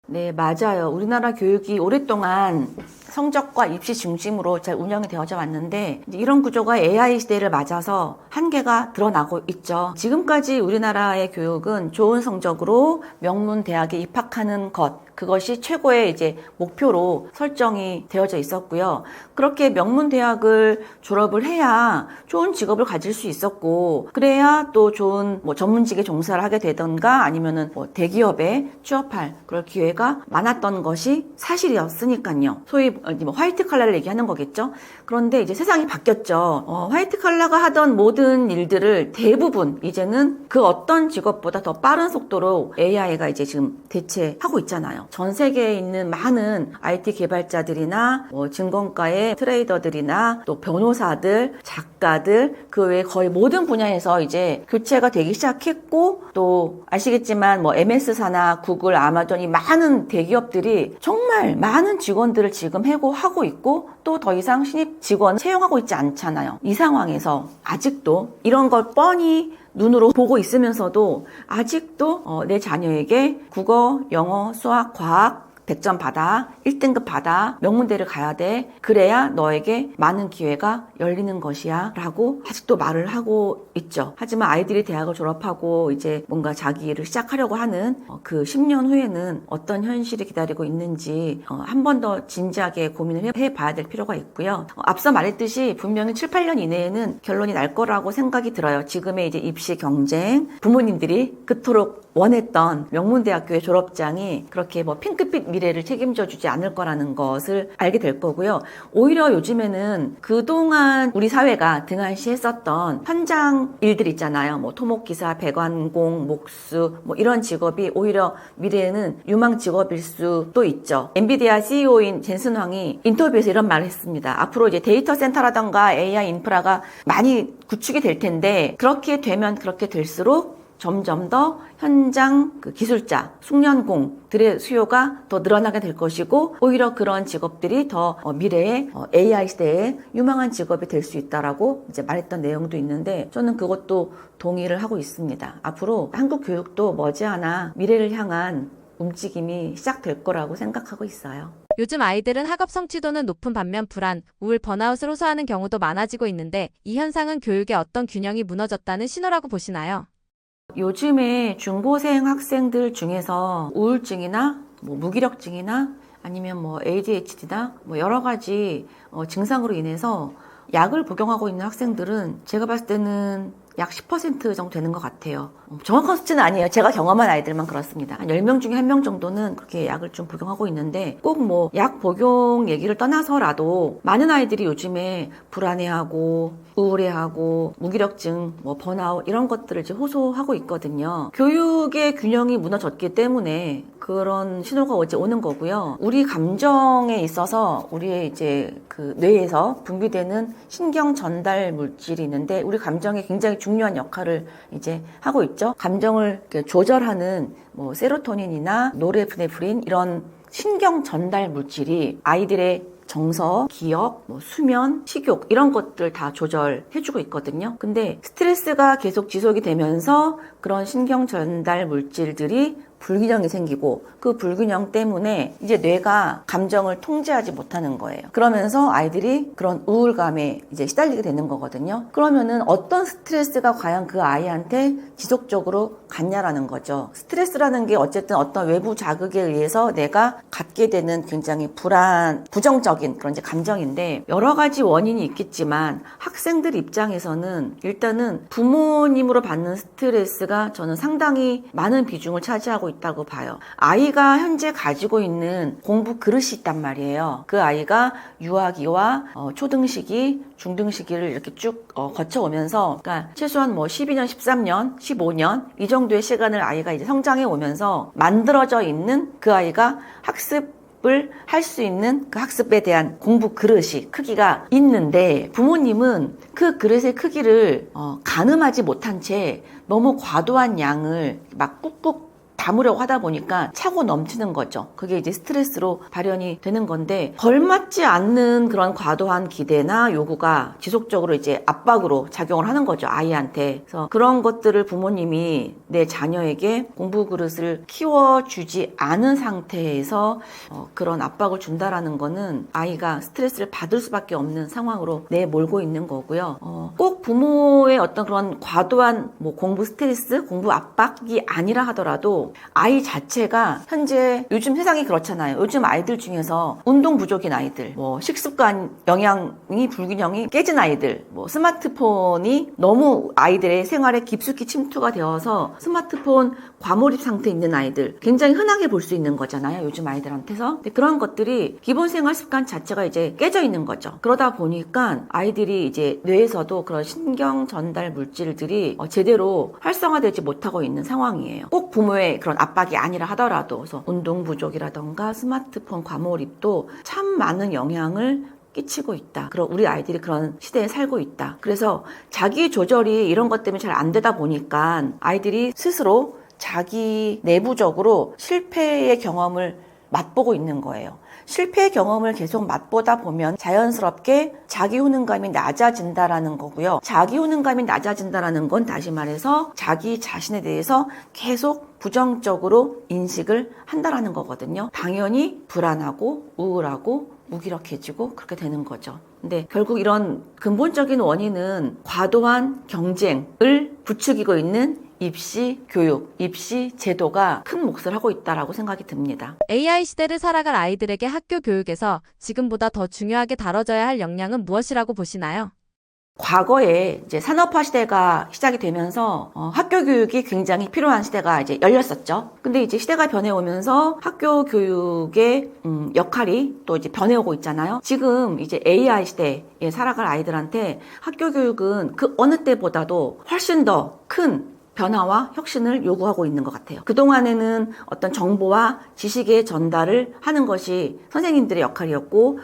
네, 맞아요. 우리나라 교육이 오랫동안 성적과 입시 중심으로 잘 운영이 되어져 왔는데 이런 구조가 AI 시대를 맞아서 한계가 드러나고 있죠. 지금까지 우리나라의 교육은 좋은 성적으로 명문 대학에 입학하는 것 그것이 최고의 이제 목표로 설정이 되어져 있었고요. 그렇게 명문 대학을 졸업을 해야 좋은 직업을 가질 수 있었고, 그래야 또 좋은 뭐 전문직에 종사를 하게 되던가 아니면은 뭐 대기업에 취업할 그럴 기회가 많았던 것이 사실이었으니까요. 소위 뭐 화이트 칼라를 얘기하는 거겠죠. 그런데 이제 세상이 바뀌었죠. 화이트 칼라가 하던 모든 일들을 대부분 이제는 그 어떤 직업보다 더 빠른 속도로 AI가 이제 지금 대체하고 있잖아요. 전 세계에 있는 많은 IT 개발자들이나 뭐 증권가의 트레이더들이나 또 변호사들, 작가들 그 외에 거의 모든 분야에서 이제 교체가 되기 시작했고 또 아시겠지만 뭐 MS사나 구글, 아마존 이 많은 대기업들이 정말 많은 직원들을 지금 해고하고 있고 또 더 이상 신입 직원 채용하고 있지 않잖아요. 이 상황에서 아직도 이런 걸 뻔히 눈으로 보고 있으면서도 아직도 내 자녀에게 국어, 영어, 수학, 과학 100점 받아, 1등급 받아, 명문대를 가야 돼. 그래야 너에게 많은 기회가 열리는 것이야 라고 아직도 말을 하고 있죠. 하지만 아이들이 대학을 졸업하고 이제 뭔가 자기 일을 시작하려고 하는 그 10년 후에는 어떤 현실이 기다리고 있는지 한 번 더 진지하게 고민을 해봐야 될 필요가 있고요. 앞서 말했듯이 분명히 7, 8년 이내에는 결론이 날 거라고 생각이 들어요. 지금의 이제 입시 경쟁, 부모님들이 그토록 원했던 명문대학교의 졸업장이 그렇게 뭐 핑크빛 미래를 책임져 주지 않을 거라는 것을 알게 될 거고요. 오히려 요즘에는 그동안 우리 사회가 등한시했었던 현장 일들 있잖아요. 뭐 토목기사, 배관공, 목수 뭐 이런 직업이 오히려 미래에는 유망 직업일 수도 있죠. 엔비디아 CEO인 젠슨 황이 인터뷰에서 이런 말을 했습니다. 앞으로 이제 데이터 센터라던가 AI 인프라가 많이 구축이 될 텐데 그렇게 되면 그렇게 될수록 점점 더 현장 기술자, 숙련공들의 수요가 더 늘어나게 될 것이고 오히려 그런 직업들이 더 미래의 AI 시대에 유망한 직업이 될 수 있다라고 이제 말했던 내용도 있는데 저는 그것도 동의를 하고 있습니다. 앞으로 한국 교육도 머지않아 미래를 향한 움직임이 시작될 거라고 생각하고 있어요. 요즘 아이들은 학업 성취도는 높은 반면 불안, 우울, 번아웃을 호소하는 경우도 많아지고 있는데 이 현상은 교육의 어떤 균형이 무너졌다는 신호라고 보시나요? 요즘에 중고생 학생들 중에서 우울증이나 뭐 무기력증이나 아니면 뭐 ADHD나 뭐 여러 가지 증상으로 인해서 약을 복용하고 있는 학생들은 제가 봤을 때는 약 10% 정도 되는 것 같아요. 정확한 수치는 아니에요. 제가 경험한 아이들만 그렇습니다. 한 10명 중에 1명 정도는 그렇게 약을 좀 복용하고 있는데 꼭 뭐 약 복용 얘기를 떠나서라도 많은 아이들이 요즘에 불안해하고 우울해하고 무기력증, 뭐 번아웃 이런 것들을 이제 호소하고 있거든요. 교육의 균형이 무너졌기 때문에 그런 신호가 이제 오는 거고요. 우리 감정에 있어서 우리의 이제 그 뇌에서 분비되는 신경 전달 물질이 있는데 우리 감정에 굉장히 중요한 역할을 이제 하고 있죠. 감정을 조절하는 뭐 세로토닌이나 노르에프네프린 이런 신경 전달 물질이 아이들의 정서, 기억, 뭐 수면, 식욕 이런 것들 다 조절해주고 있거든요. 근데 스트레스가 계속 지속이 되면서 그런 신경 전달 물질들이 불균형이 생기고 그 불균형 때문에 이제 뇌가 감정을 통제하지 못하는 거예요. 그러면서 아이들이 그런 우울감에 이제 시달리게 되는 거거든요. 그러면은 어떤 스트레스가 과연 그 아이한테 지속적으로 갔냐라는 거죠. 스트레스라는 게 어쨌든 어떤 외부 자극에 의해서 내가 갖게 되는 굉장히 부정적인 그런 이제 감정인데 여러 가지 원인이 있겠지만 학생들 입장에서는 일단은 부모님으로 받는 스트레스가 저는 상당히 많은 비중을 차지하고 있다고 봐요. 아이가 현재 가지고 있는 공부 그릇이 있단 말이에요. 그 아이가 유아기와 초등시기, 중등시기를 이렇게 쭉 거쳐오면서 그러니까 최소한 뭐 12년, 13년, 15년 이 정도의 시간을 아이가 이제 성장해 오면서 만들어져 있는 그 아이가 학습을 할 수 있는 그 학습에 대한 공부 그릇이 크기가 있는데 부모님은 그 그릇의 크기를 가늠하지 못한 채 너무 과도한 양을 막 꾹꾹 담으려고 하다 보니까 차고 넘치는 거죠. 그게 이제 스트레스로 발현이 되는 건데 걸맞지 않는 그런 과도한 기대나 요구가 지속적으로 이제 압박으로 작용을 하는 거죠. 아이한테. 그래서 그런 것들을 부모님이 내 자녀에게 공부 그릇을 키워주지 않은 상태에서 그런 압박을 준다라는 거는 아이가 스트레스를 받을 수밖에 없는 상황으로 내몰고 있는 거고요. 꼭 부모의 어떤 그런 과도한 뭐 공부 스트레스, 공부 압박이 아니라 하더라도 아이 자체가 현재 요즘 세상이 그렇잖아요. 요즘 아이들 중에서 운동 부족인 아이들, 뭐 식습관 영양이 불균형이 깨진 아이들, 뭐 스마트폰이 너무 아이들의 생활에 깊숙이 침투가 되어서 스마트폰 과몰입 상태에 있는 아이들 굉장히 흔하게 볼 수 있는 거잖아요. 요즘 아이들한테서. 근데 그런 것들이 기본 생활 습관 자체가 이제 깨져 있는 거죠. 그러다 보니까 아이들이 이제 뇌에서도 그런 신경 전달 물질들이 제대로 활성화되지 못하고 있는 상황이에요. 꼭 부모의 그런 압박이 아니라 하더라도 그래서 운동 부족이라던가 스마트폰 과몰입도 참 많은 영향을 끼치고 있다. 그럼 우리 아이들이 그런 시대에 살고 있다. 그래서 자기 조절이 이런 것 때문에 잘 안 되다 보니까 아이들이 스스로 자기 내부적으로 실패의 경험을 맛보고 있는 거예요. 실패 경험을 계속 맛보다 보면 자연스럽게 자기 효능감이 낮아진다라는 거고요. 자기 효능감이 낮아진다라는 건 다시 말해서 자기 자신에 대해서 계속 부정적으로 인식을 한다라는 거거든요. 당연히 불안하고 우울하고 무기력해지고 그렇게 되는 거죠. 근데 결국 이런 근본적인 원인은 과도한 경쟁을 부추기고 있는 입시 교육, 입시 제도가 큰 몫을 하고 있다라고 생각이 듭니다. AI 시대를 살아갈 아이들에게 학교 교육에서 지금보다 더 중요하게 다뤄져야 할 역량은 무엇이라고 보시나요? 과거에 이제 산업화 시대가 시작이 되면서 학교 교육이 굉장히 필요한 시대가 이제 열렸었죠. 근데 이제 시대가 변해오면서 학교 교육의 역할이 또 이제 변해오고 있잖아요. 지금 이제 AI 시대에 살아갈 아이들한테 학교 교육은 그 어느 때보다도 훨씬 더 큰 변화와 혁신을 요구하고 있는 것 같아요. 그동안에는 어떤 정보와 지식의 전달을 하는 것이 선생님들의 역할이었고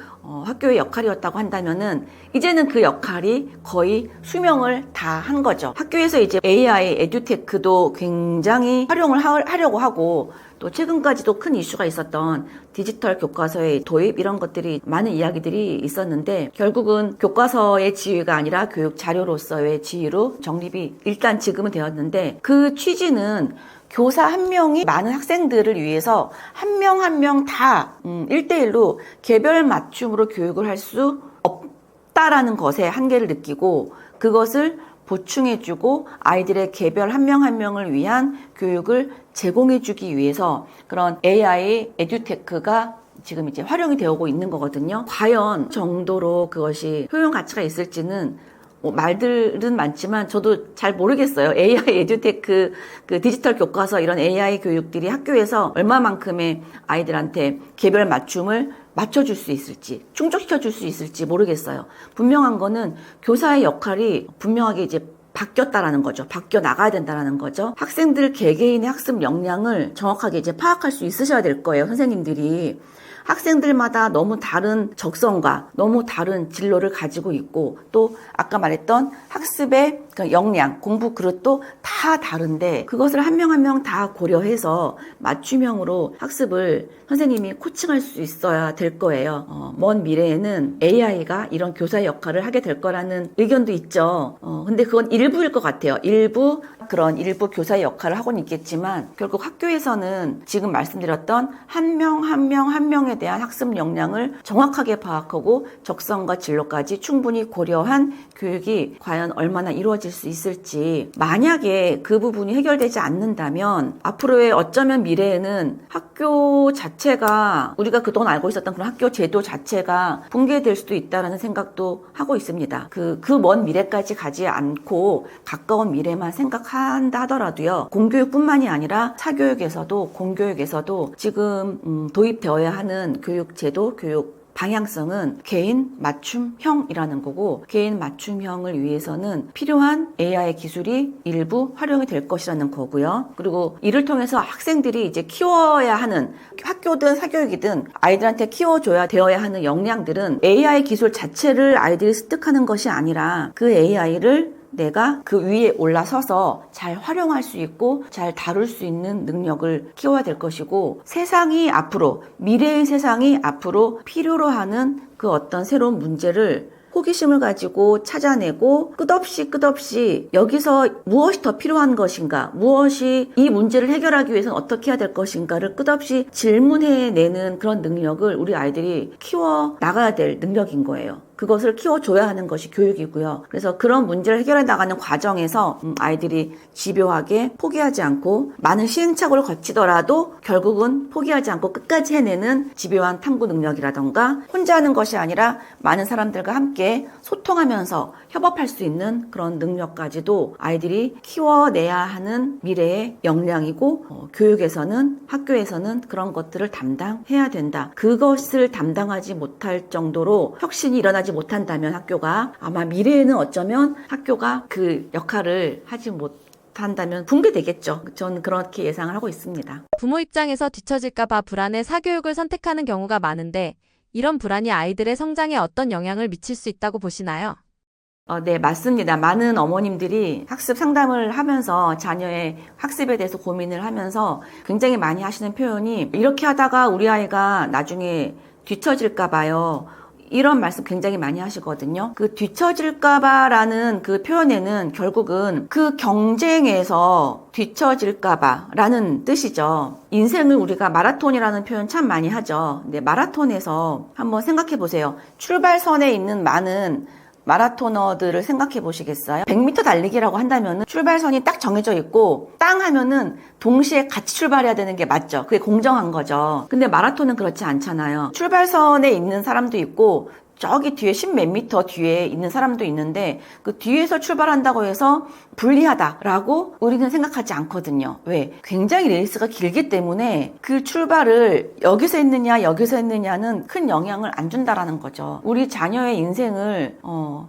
학교의 역할이었다고 한다면은 이제는 그 역할이 거의 수명을 다 한 거죠. 학교에서 이제 AI, 에듀테크도 굉장히 활용을 하려고 하고 또 최근까지도 큰 이슈가 있었던 디지털 교과서의 도입 이런 것들이 많은 이야기들이 있었는데 결국은 교과서의 지위가 아니라 교육 자료로서의 지위로 정립이 일단 지금은 되었는데 그 취지는 교사 한 명이 많은 학생들을 위해서 한 명 한 명 다 1대1로 개별 맞춤으로 교육을 할 수 없다라는 것에 한계를 느끼고 그것을 보충해주고 아이들의 개별 한 명 한 명을 위한 교육을 제공해주기 위해서 그런 AI, 에듀테크가 지금 이제 활용이 되고 있는 거거든요. 과연 정도로 그것이 효용 가치가 있을지는 말들은 많지만 저도 잘 모르겠어요. AI, 에듀테크, 그 디지털 교과서 이런 AI 교육들이 학교에서 얼마만큼의 아이들한테 개별 맞춤을 맞춰줄 수 있을지, 충족시켜줄 수 있을지 모르겠어요. 분명한 거는 교사의 역할이 분명하게 이제 바뀌었다라는 거죠. 바뀌어 나가야 된다라는 거죠. 학생들 개개인의 학습 역량을 정확하게 이제 파악할 수 있으셔야 될 거예요. 선생님들이. 학생들마다 너무 다른 적성과 너무 다른 진로를 가지고 있고 또 아까 말했던 학습의 역량, 공부 그릇도 다 다른데 그것을 한 명 한 명 다 고려해서 맞춤형으로 학습을 선생님이 코칭할 수 있어야 될 거예요. 먼 미래에는 AI가 이런 교사의 역할을 하게 될 거라는 의견도 있죠. 근데 그건 일부일 것 같아요. 일부 교사의 역할을 하고는 있겠지만 결국 학교에서는 지금 말씀드렸던 한 명 한 명에 대한 학습 역량을 정확하게 파악하고 적성과 진로까지 충분히 고려한 교육이 과연 얼마나 이루어질 수 있을지 만약에 그 부분이 해결되지 않는다면 앞으로의 어쩌면 미래에는 학교 자체가 우리가 그동안 알고 있었던 그런 학교 제도 자체가 붕괴될 수도 있다는 생각도 하고 있습니다. 그 먼 미래까지 가지 않고 가까운 미래만 생각한다 하더라도요. 공교육뿐만이 아니라 사교육에서도 공교육에서도 지금 도입되어야 하는 교육 제도, 교육 방향성은 개인 맞춤형이라는 거고 개인 맞춤형을 위해서는 필요한 AI 기술이 일부 활용이 될 것이라는 거고요. 그리고 이를 통해서 학생들이 이제 키워야 하는 학교든 사교육이든 아이들한테 키워줘야 되어야 하는 역량들은 AI 기술 자체를 아이들이 습득하는 것이 아니라 그 AI를 내가 그 위에 올라서서 잘 활용할 수 있고 잘 다룰 수 있는 능력을 키워야 될 것이고 세상이 앞으로 미래의 세상이 앞으로 필요로 하는 그 어떤 새로운 문제를 호기심을 가지고 찾아내고 끝없이 여기서 무엇이 더 필요한 것인가, 무엇이 이 문제를 해결하기 위해서는 어떻게 해야 될 것인가를 끝없이 질문해내는 그런 능력을 우리 아이들이 키워 나가야 될 능력인 거예요. 그것을 키워줘야 하는 것이 교육이고요. 그래서 그런 문제를 해결해 나가는 과정에서 아이들이 집요하게 포기하지 않고 많은 시행착오를 거치더라도 결국은 포기하지 않고 끝까지 해내는 집요한 탐구 능력이라던가 혼자 하는 것이 아니라 많은 사람들과 함께 소통하면서 협업할 수 있는 그런 능력까지도 아이들이 키워내야 하는 미래의 역량이고 교육에서는 학교에서는 그런 것들을 담당해야 된다. 그것을 담당하지 못할 정도로 혁신이 일어나지 못한다면 학교가 아마 미래에는 어쩌면 학교가 그 역할을 하지 못한다면 붕괴되겠죠. 저는 그렇게 예상을 하고 있습니다. 부모 입장에서 뒤처질까봐 불안해 사교육을 선택하는 경우가 많은데 이런 불안이 아이들의 성장에 어떤 영향을 미칠 수 있다고 보시나요? 네, 맞습니다. 많은 어머님들이 학습 상담을 하면서 자녀의 학습에 대해서 고민을 하면서 굉장히 많이 하시는 표현이 이렇게 하다가 우리 아이가 나중에 뒤처질까 봐요. 이런 말씀 굉장히 많이 하시거든요. 그 뒤처질까봐라는 그 표현에는 결국은 그 경쟁에서 뒤처질까봐라는 뜻이죠. 인생을 우리가 마라톤이라는 표현 참 많이 하죠. 근데 마라톤에서 한번 생각해 보세요. 출발선에 있는 많은 마라토너들을 생각해 보시겠어요? 100m 달리기라고 한다면은 출발선이 딱 정해져 있고 땅 하면은 동시에 같이 출발해야 되는 게 맞죠. 그게 공정한 거죠. 근데 마라톤은 그렇지 않잖아요. 출발선에 있는 사람도 있고 저기 뒤에 10몇 미터 뒤에 있는 사람도 있는데 그 뒤에서 출발한다고 해서 불리하다라고 우리는 생각하지 않거든요. 왜? 굉장히 레이스가 길기 때문에 그 출발을 여기서 했느냐 여기서 했느냐는 큰 영향을 안 준다라는 거죠. 우리 자녀의 인생을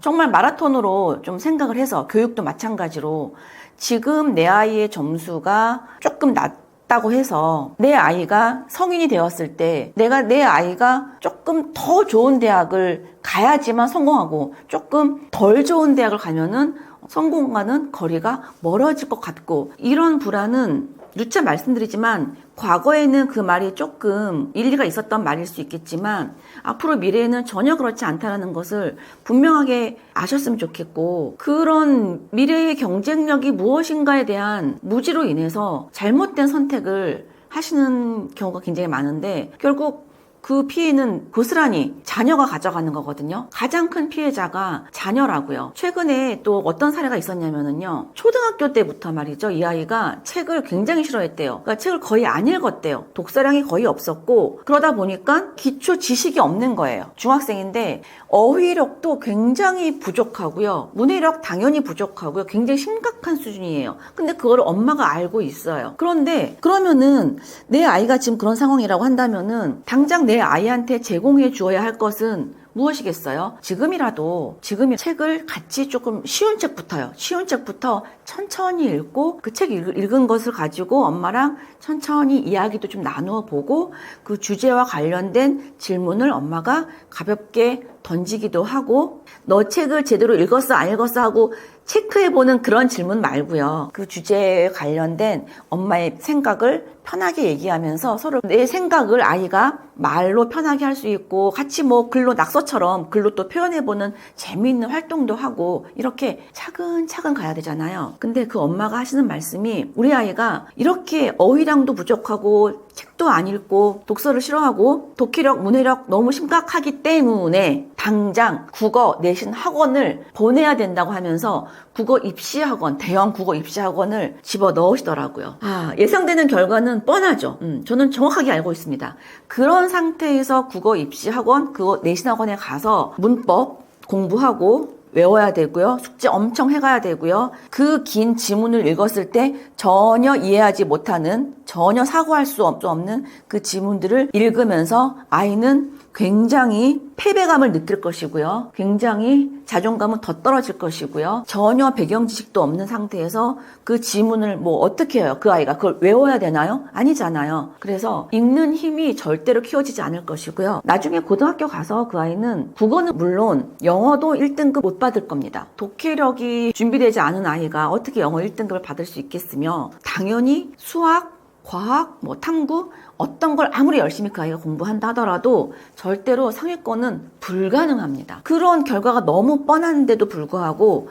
정말 마라톤으로 좀 생각을 해서 교육도 마찬가지로 지금 내 아이의 점수가 조금 낮다고 해서 내 아이가 성인이 되었을 때 내 아이가 조금 더 좋은 대학을 가야지만 성공하고 조금 덜 좋은 대학을 가면은 성공과는 거리가 멀어질 것 같고 이런 불안은 누차 말씀드리지만 과거에는 그 말이 조금 일리가 있었던 말일 수 있겠지만 앞으로 미래에는 전혀 그렇지 않다는 것을 분명하게 아셨으면 좋겠고 그런 미래의 경쟁력이 무엇인가에 대한 무지로 인해서 잘못된 선택을 하시는 경우가 굉장히 많은데 결국 그 피해는 고스란히 자녀가 가져가는 거거든요. 가장 큰 피해자가 자녀라고요. 최근에 또 어떤 사례가 있었냐면요. 초등학교 때부터 말이죠. 이 아이가 책을 굉장히 싫어했대요. 그러니까 책을 거의 안 읽었대요. 독서량이 거의 없었고 그러다 보니까 기초 지식이 없는 거예요. 중학생인데 어휘력도 굉장히 부족하고요. 문해력 당연히 부족하고요. 굉장히 심각한 수준이에요. 근데 그걸 엄마가 알고 있어요. 그런데 그러면은 내 아이가 지금 그런 상황이라고 한다면은 당장 내 아이한테 제공해 주어야 할 것은 무엇이겠어요? 지금이 책을 같이 조금 쉬운 책부터요. 쉬운 책부터 천천히 읽고 그 책 읽은 것을 가지고 엄마랑 천천히 이야기도 좀 나누어 보고 그 주제와 관련된 질문을 엄마가 가볍게 던지기도 하고 너 책을 제대로 읽었어 안 읽었어 하고 체크해보는 그런 질문 말고요. 그 주제에 관련된 엄마의 생각을 편하게 얘기하면서 서로 내 생각을 아이가 말로 편하게 할 수 있고 같이 뭐 글로 낙서처럼 글로 또 표현해보는 재미있는 활동도 하고 이렇게 차근차근 가야 되잖아요. 근데 그 엄마가 하시는 말씀이 우리 아이가 이렇게 어휘량도 부족하고 책도 안 읽고 독서를 싫어하고 독해력, 문해력 너무 심각하기 때문에 당장 국어 내신 학원을 보내야 된다고 하면서 국어 입시학원, 대형 국어 입시학원을 집어 넣으시더라고요. 예상되는 결과는 뻔하죠. 저는 정확하게 알고 있습니다. 그런 상태에서 국어 입시학원, 그거 내신학원에 가서 문법 공부하고 외워야 되고요. 숙제 엄청 해가야 되고요. 그 긴 지문을 읽었을 때 전혀 이해하지 못하는, 전혀 사고할 수 없는 그 지문들을 읽으면서 아이는 굉장히 패배감을 느낄 것이고요. 굉장히 자존감은 더 떨어질 것이고요. 전혀 배경 지식도 없는 상태에서 그 지문을 뭐 어떻게 해요? 그 아이가 그걸 외워야 되나요? 아니잖아요. 그래서 읽는 힘이 절대로 키워지지 않을 것이고요. 나중에 고등학교 가서 그 아이는 국어는 물론 영어도 1등급 못 받을 겁니다. 독해력이 준비되지 않은 아이가 어떻게 영어 1등급을 받을 수 있겠으며 당연히 수학, 과학, 탐구 어떤 걸 아무리 열심히 그 아이가 공부한다 하더라도 절대로 상위권은 불가능합니다. 그런 결과가 너무 뻔한데도 불구하고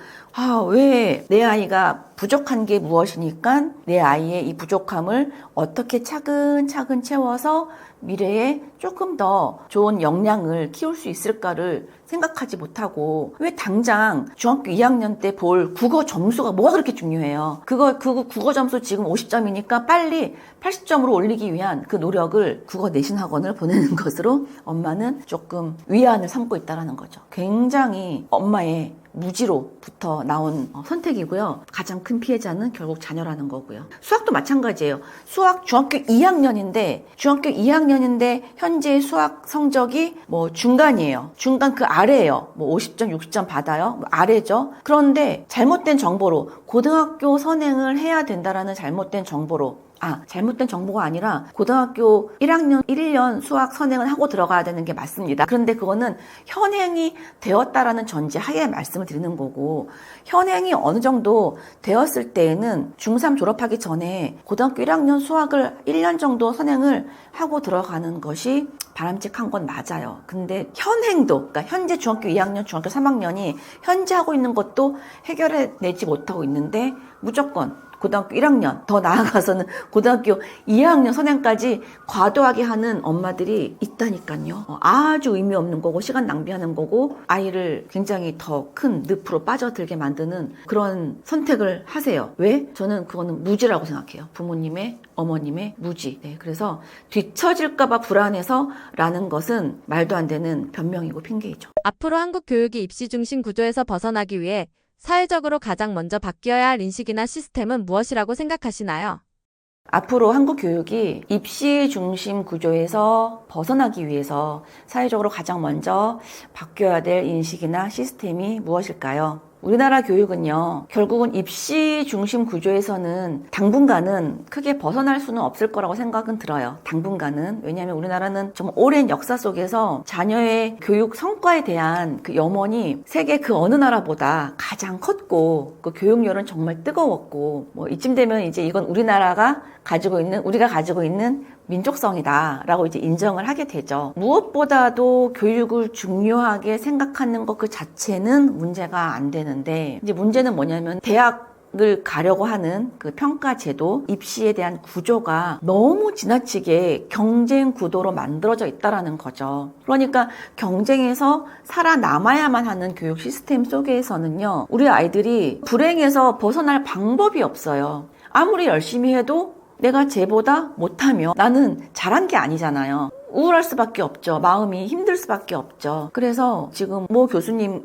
왜 내 아이가 부족한 게 무엇이니까 내 아이의 이 부족함을 어떻게 차근차근 채워서 미래에 조금 더 좋은 역량을 키울 수 있을까를 생각하지 못하고 왜 당장 중학교 2학년 때 볼 국어 점수가 뭐가 그렇게 중요해요. 그거 국어 점수 지금 50점이니까 빨리 80점으로 올리기 위한 그 노력을 국어 내신 학원을 보내는 것으로 엄마는 조금 위안을 삼고 있다는 거죠. 굉장히 엄마의 무지로부터 나온 선택이고요. 가장 큰 피해자는 결국 자녀라는 거고요. 수학도 마찬가지예요. 수학 중학교 2학년인데 현재 수학 성적이 중간이에요. 중간 그 아래예요. 50점, 60점 받아요. 아래죠. 그런데 잘못된 정보로 고등학교 선행을 해야 된다라는 잘못된 정보로 잘못된 정보가 아니라 고등학교 1학년 1년 수학 선행을 하고 들어가야 되는 게 맞습니다. 그런데 그거는 현행이 되었다라는 전제 하에 말씀을 말씀을 드리는 거고, 현행이 어느 정도 되었을 때에는 중3 졸업하기 전에 고등학교 1학년 수학을 1년 정도 선행을 하고 들어가는 것이 바람직한 건 맞아요. 근데 현행도, 그러니까 현재 중학교 2학년, 중학교 3학년이 현재 하고 있는 것도 해결해내지 못하고 있는데 무조건 고등학교 1학년, 더 나아가서는 고등학교 2학년 선행까지 과도하게 하는 엄마들이 있다니까요. 아주 의미 없는 거고 시간 낭비하는 거고 아이를 굉장히 더 큰 늪으로 빠져들게 만드는 그런 선택을 하세요. 왜? 저는 그거는 무지라고 생각해요. 부모님의, 어머님의 무지. 네, 그래서 뒤처질까봐 불안해서 라는 것은 말도 안 되는 변명이고 핑계이죠. 앞으로 한국 교육이 입시 중심 구조에서 벗어나기 위해 사회적으로 가장 먼저 바뀌어야 할 인식이나 시스템은 무엇이라고 생각하시나요? 앞으로 한국 교육이 입시 중심 구조에서 벗어나기 위해서 사회적으로 가장 먼저 바뀌어야 될 인식이나 시스템이 무엇일까요? 우리나라 교육은요, 결국은 입시 중심 구조에서는 당분간은 크게 벗어날 수는 없을 거라고 생각은 들어요. 당분간은. 왜냐하면 우리나라는 좀 오랜 역사 속에서 자녀의 교육 성과에 대한 그 염원이 세계 그 어느 나라보다 가장 컸고, 그 교육열은 정말 뜨거웠고, 뭐 이쯤 되면 이제 이건 우리가 가지고 있는 민족성이다라고 이제 인정을 하게 되죠. 무엇보다도 교육을 중요하게 생각하는 것 그 자체는 문제가 안 되는데, 이제 문제는 뭐냐면 대학을 가려고 하는 그 평가 제도, 입시에 대한 구조가 너무 지나치게 경쟁 구도로 만들어져 있다라는 거죠. 그러니까 경쟁에서 살아남아야만 하는 교육 시스템 속에서는요, 우리 아이들이 불행에서 벗어날 방법이 없어요. 아무리 열심히 해도 내가 쟤보다 못하면 나는 잘한 게 아니잖아요. 우울할 수밖에 없죠. 마음이 힘들 수밖에 없죠. 그래서 지금 모 교수님은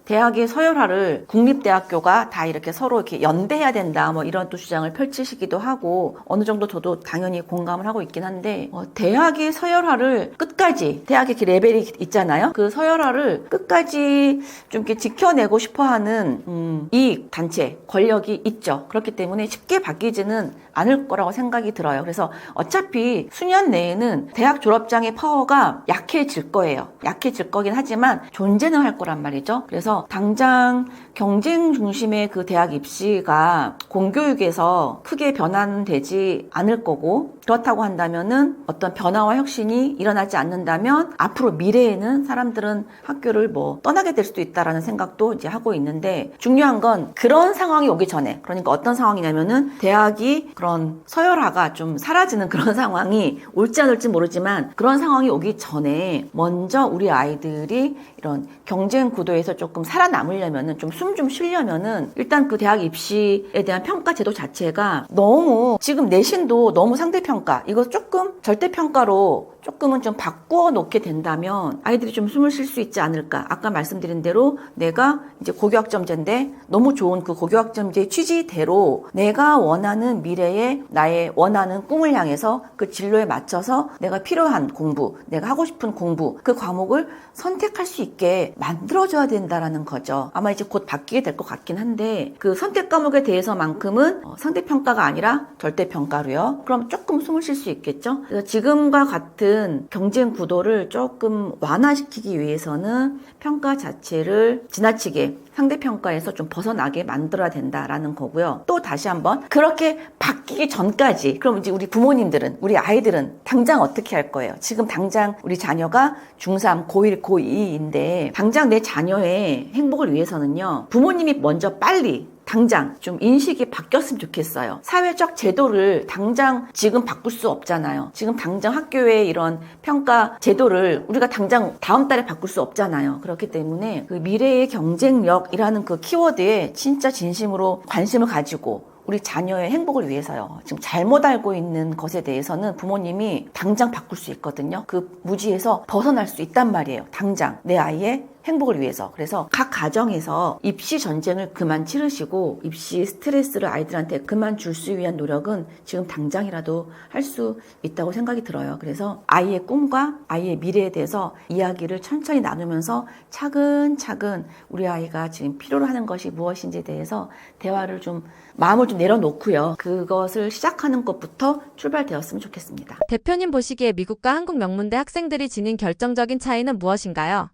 대학의 서열화를 국립대학교가 다 이렇게 서로 이렇게 연대해야 된다, 뭐 이런 또 주장을 펼치시기도 하고, 어느 정도 저도 당연히 공감을 하고 있긴 한데, 대학의 서열화를 끝까지, 대학의 그 레벨이 있잖아요. 그 서열화를 끝까지 좀 이렇게 지켜내고 싶어 하는, 이익, 단체, 권력이 있죠. 그렇기 때문에 쉽게 바뀌지는 않을 거라고 생각이 들어요. 그래서 어차피 수년 내에는 대학 졸업장의 파워가 약해질 거예요. 약해질 거긴 하지만 존재는 할 거란 말이죠. 그래서 당장 경쟁 중심의 그 대학 입시가 공교육에서 크게 변환되지 않을 거고, 그렇다고 한다면은 어떤 변화와 혁신이 일어나지 않는다면 앞으로 미래에는 사람들은 학교를 뭐 떠나게 될 수도 있다라는 생각도 이제 하고 있는데, 중요한 건 그런 상황이 오기 전에, 그러니까 어떤 상황이냐면은 대학이 그런 서열화가 좀 사라지는 그런 상황이 올지 안 올지 모르지만, 그런 상황이 오기 전에 먼저 우리 아이들이 이런 경쟁 구도에서 조금 살아남으려면은, 좀 숨 좀 쉬려면은, 일단 그 대학 입시에 대한 평가 제도 자체가 너무, 지금 내신도 너무 상대평가, 이거 조금 절대평가로 조금은 좀 바꾸어 놓게 된다면 아이들이 좀 숨을 쉴 수 있지 않을까. 아까 말씀드린 대로 내가 이제 고교학점제인데 너무 좋은 그 고교학점제의 취지대로 내가 원하는 미래에 나의 원하는 꿈을 향해서 그 진로에 맞춰서 내가 필요한 공부, 내가 하고 싶은 공부, 그 과목을 선택할 수 있게 만들어줘야 된다라는 거죠. 아마 이제 곧 바뀌게 될 것 같긴 한데, 그 선택 과목에 대해서만큼은 상대평가가 아니라 절대평가로요. 그럼 조금 숨을 쉴 수 있겠죠. 그래서 지금과 같은 경쟁 구도를 조금 완화시키기 위해서는 평가 자체를 지나치게 상대평가에서 좀 벗어나게 만들어야 된다라는 거고요. 또 다시 한번 그렇게 바뀌기 전까지, 그럼 이제 우리 부모님들은, 우리 아이들은 당장 어떻게 할 거예요? 지금 당장 우리 자녀가 중3, 고1, 고2인데 당장 내 자녀의 행복을 위해서는요, 부모님이 먼저 빨리 당장 좀 인식이 바뀌었으면 좋겠어요. 사회적 제도를 당장 지금 바꿀 수 없잖아요. 지금 당장 학교의 이런 평가 제도를 우리가 당장 다음 달에 바꿀 수 없잖아요. 그렇기 때문에 그 미래의 경쟁력이라는 그 키워드에 진짜 진심으로 관심을 가지고 우리 자녀의 행복을 위해서요. 지금 잘못 알고 있는 것에 대해서는 부모님이 당장 바꿀 수 있거든요. 그 무지에서 벗어날 수 있단 말이에요. 당장 내 아이의 행복을 위해서. 그래서 각 가정에서 입시 전쟁을 그만 치르시고 입시 스트레스를 아이들한테 그만 줄 수 위한 노력은 지금 당장이라도 할 수 있다고 생각이 들어요. 그래서 아이의 꿈과 아이의 미래에 대해서 이야기를 천천히 나누면서 차근차근 우리 아이가 지금 필요로 하는 것이 무엇인지에 대해서 대화를 좀, 마음을 좀 내려놓고요. 그것을 시작하는 것부터 출발되었으면 좋겠습니다. 대표님 보시기에 미국과 한국 명문대 학생들이 지닌 결정적인 차이는 무엇인가요?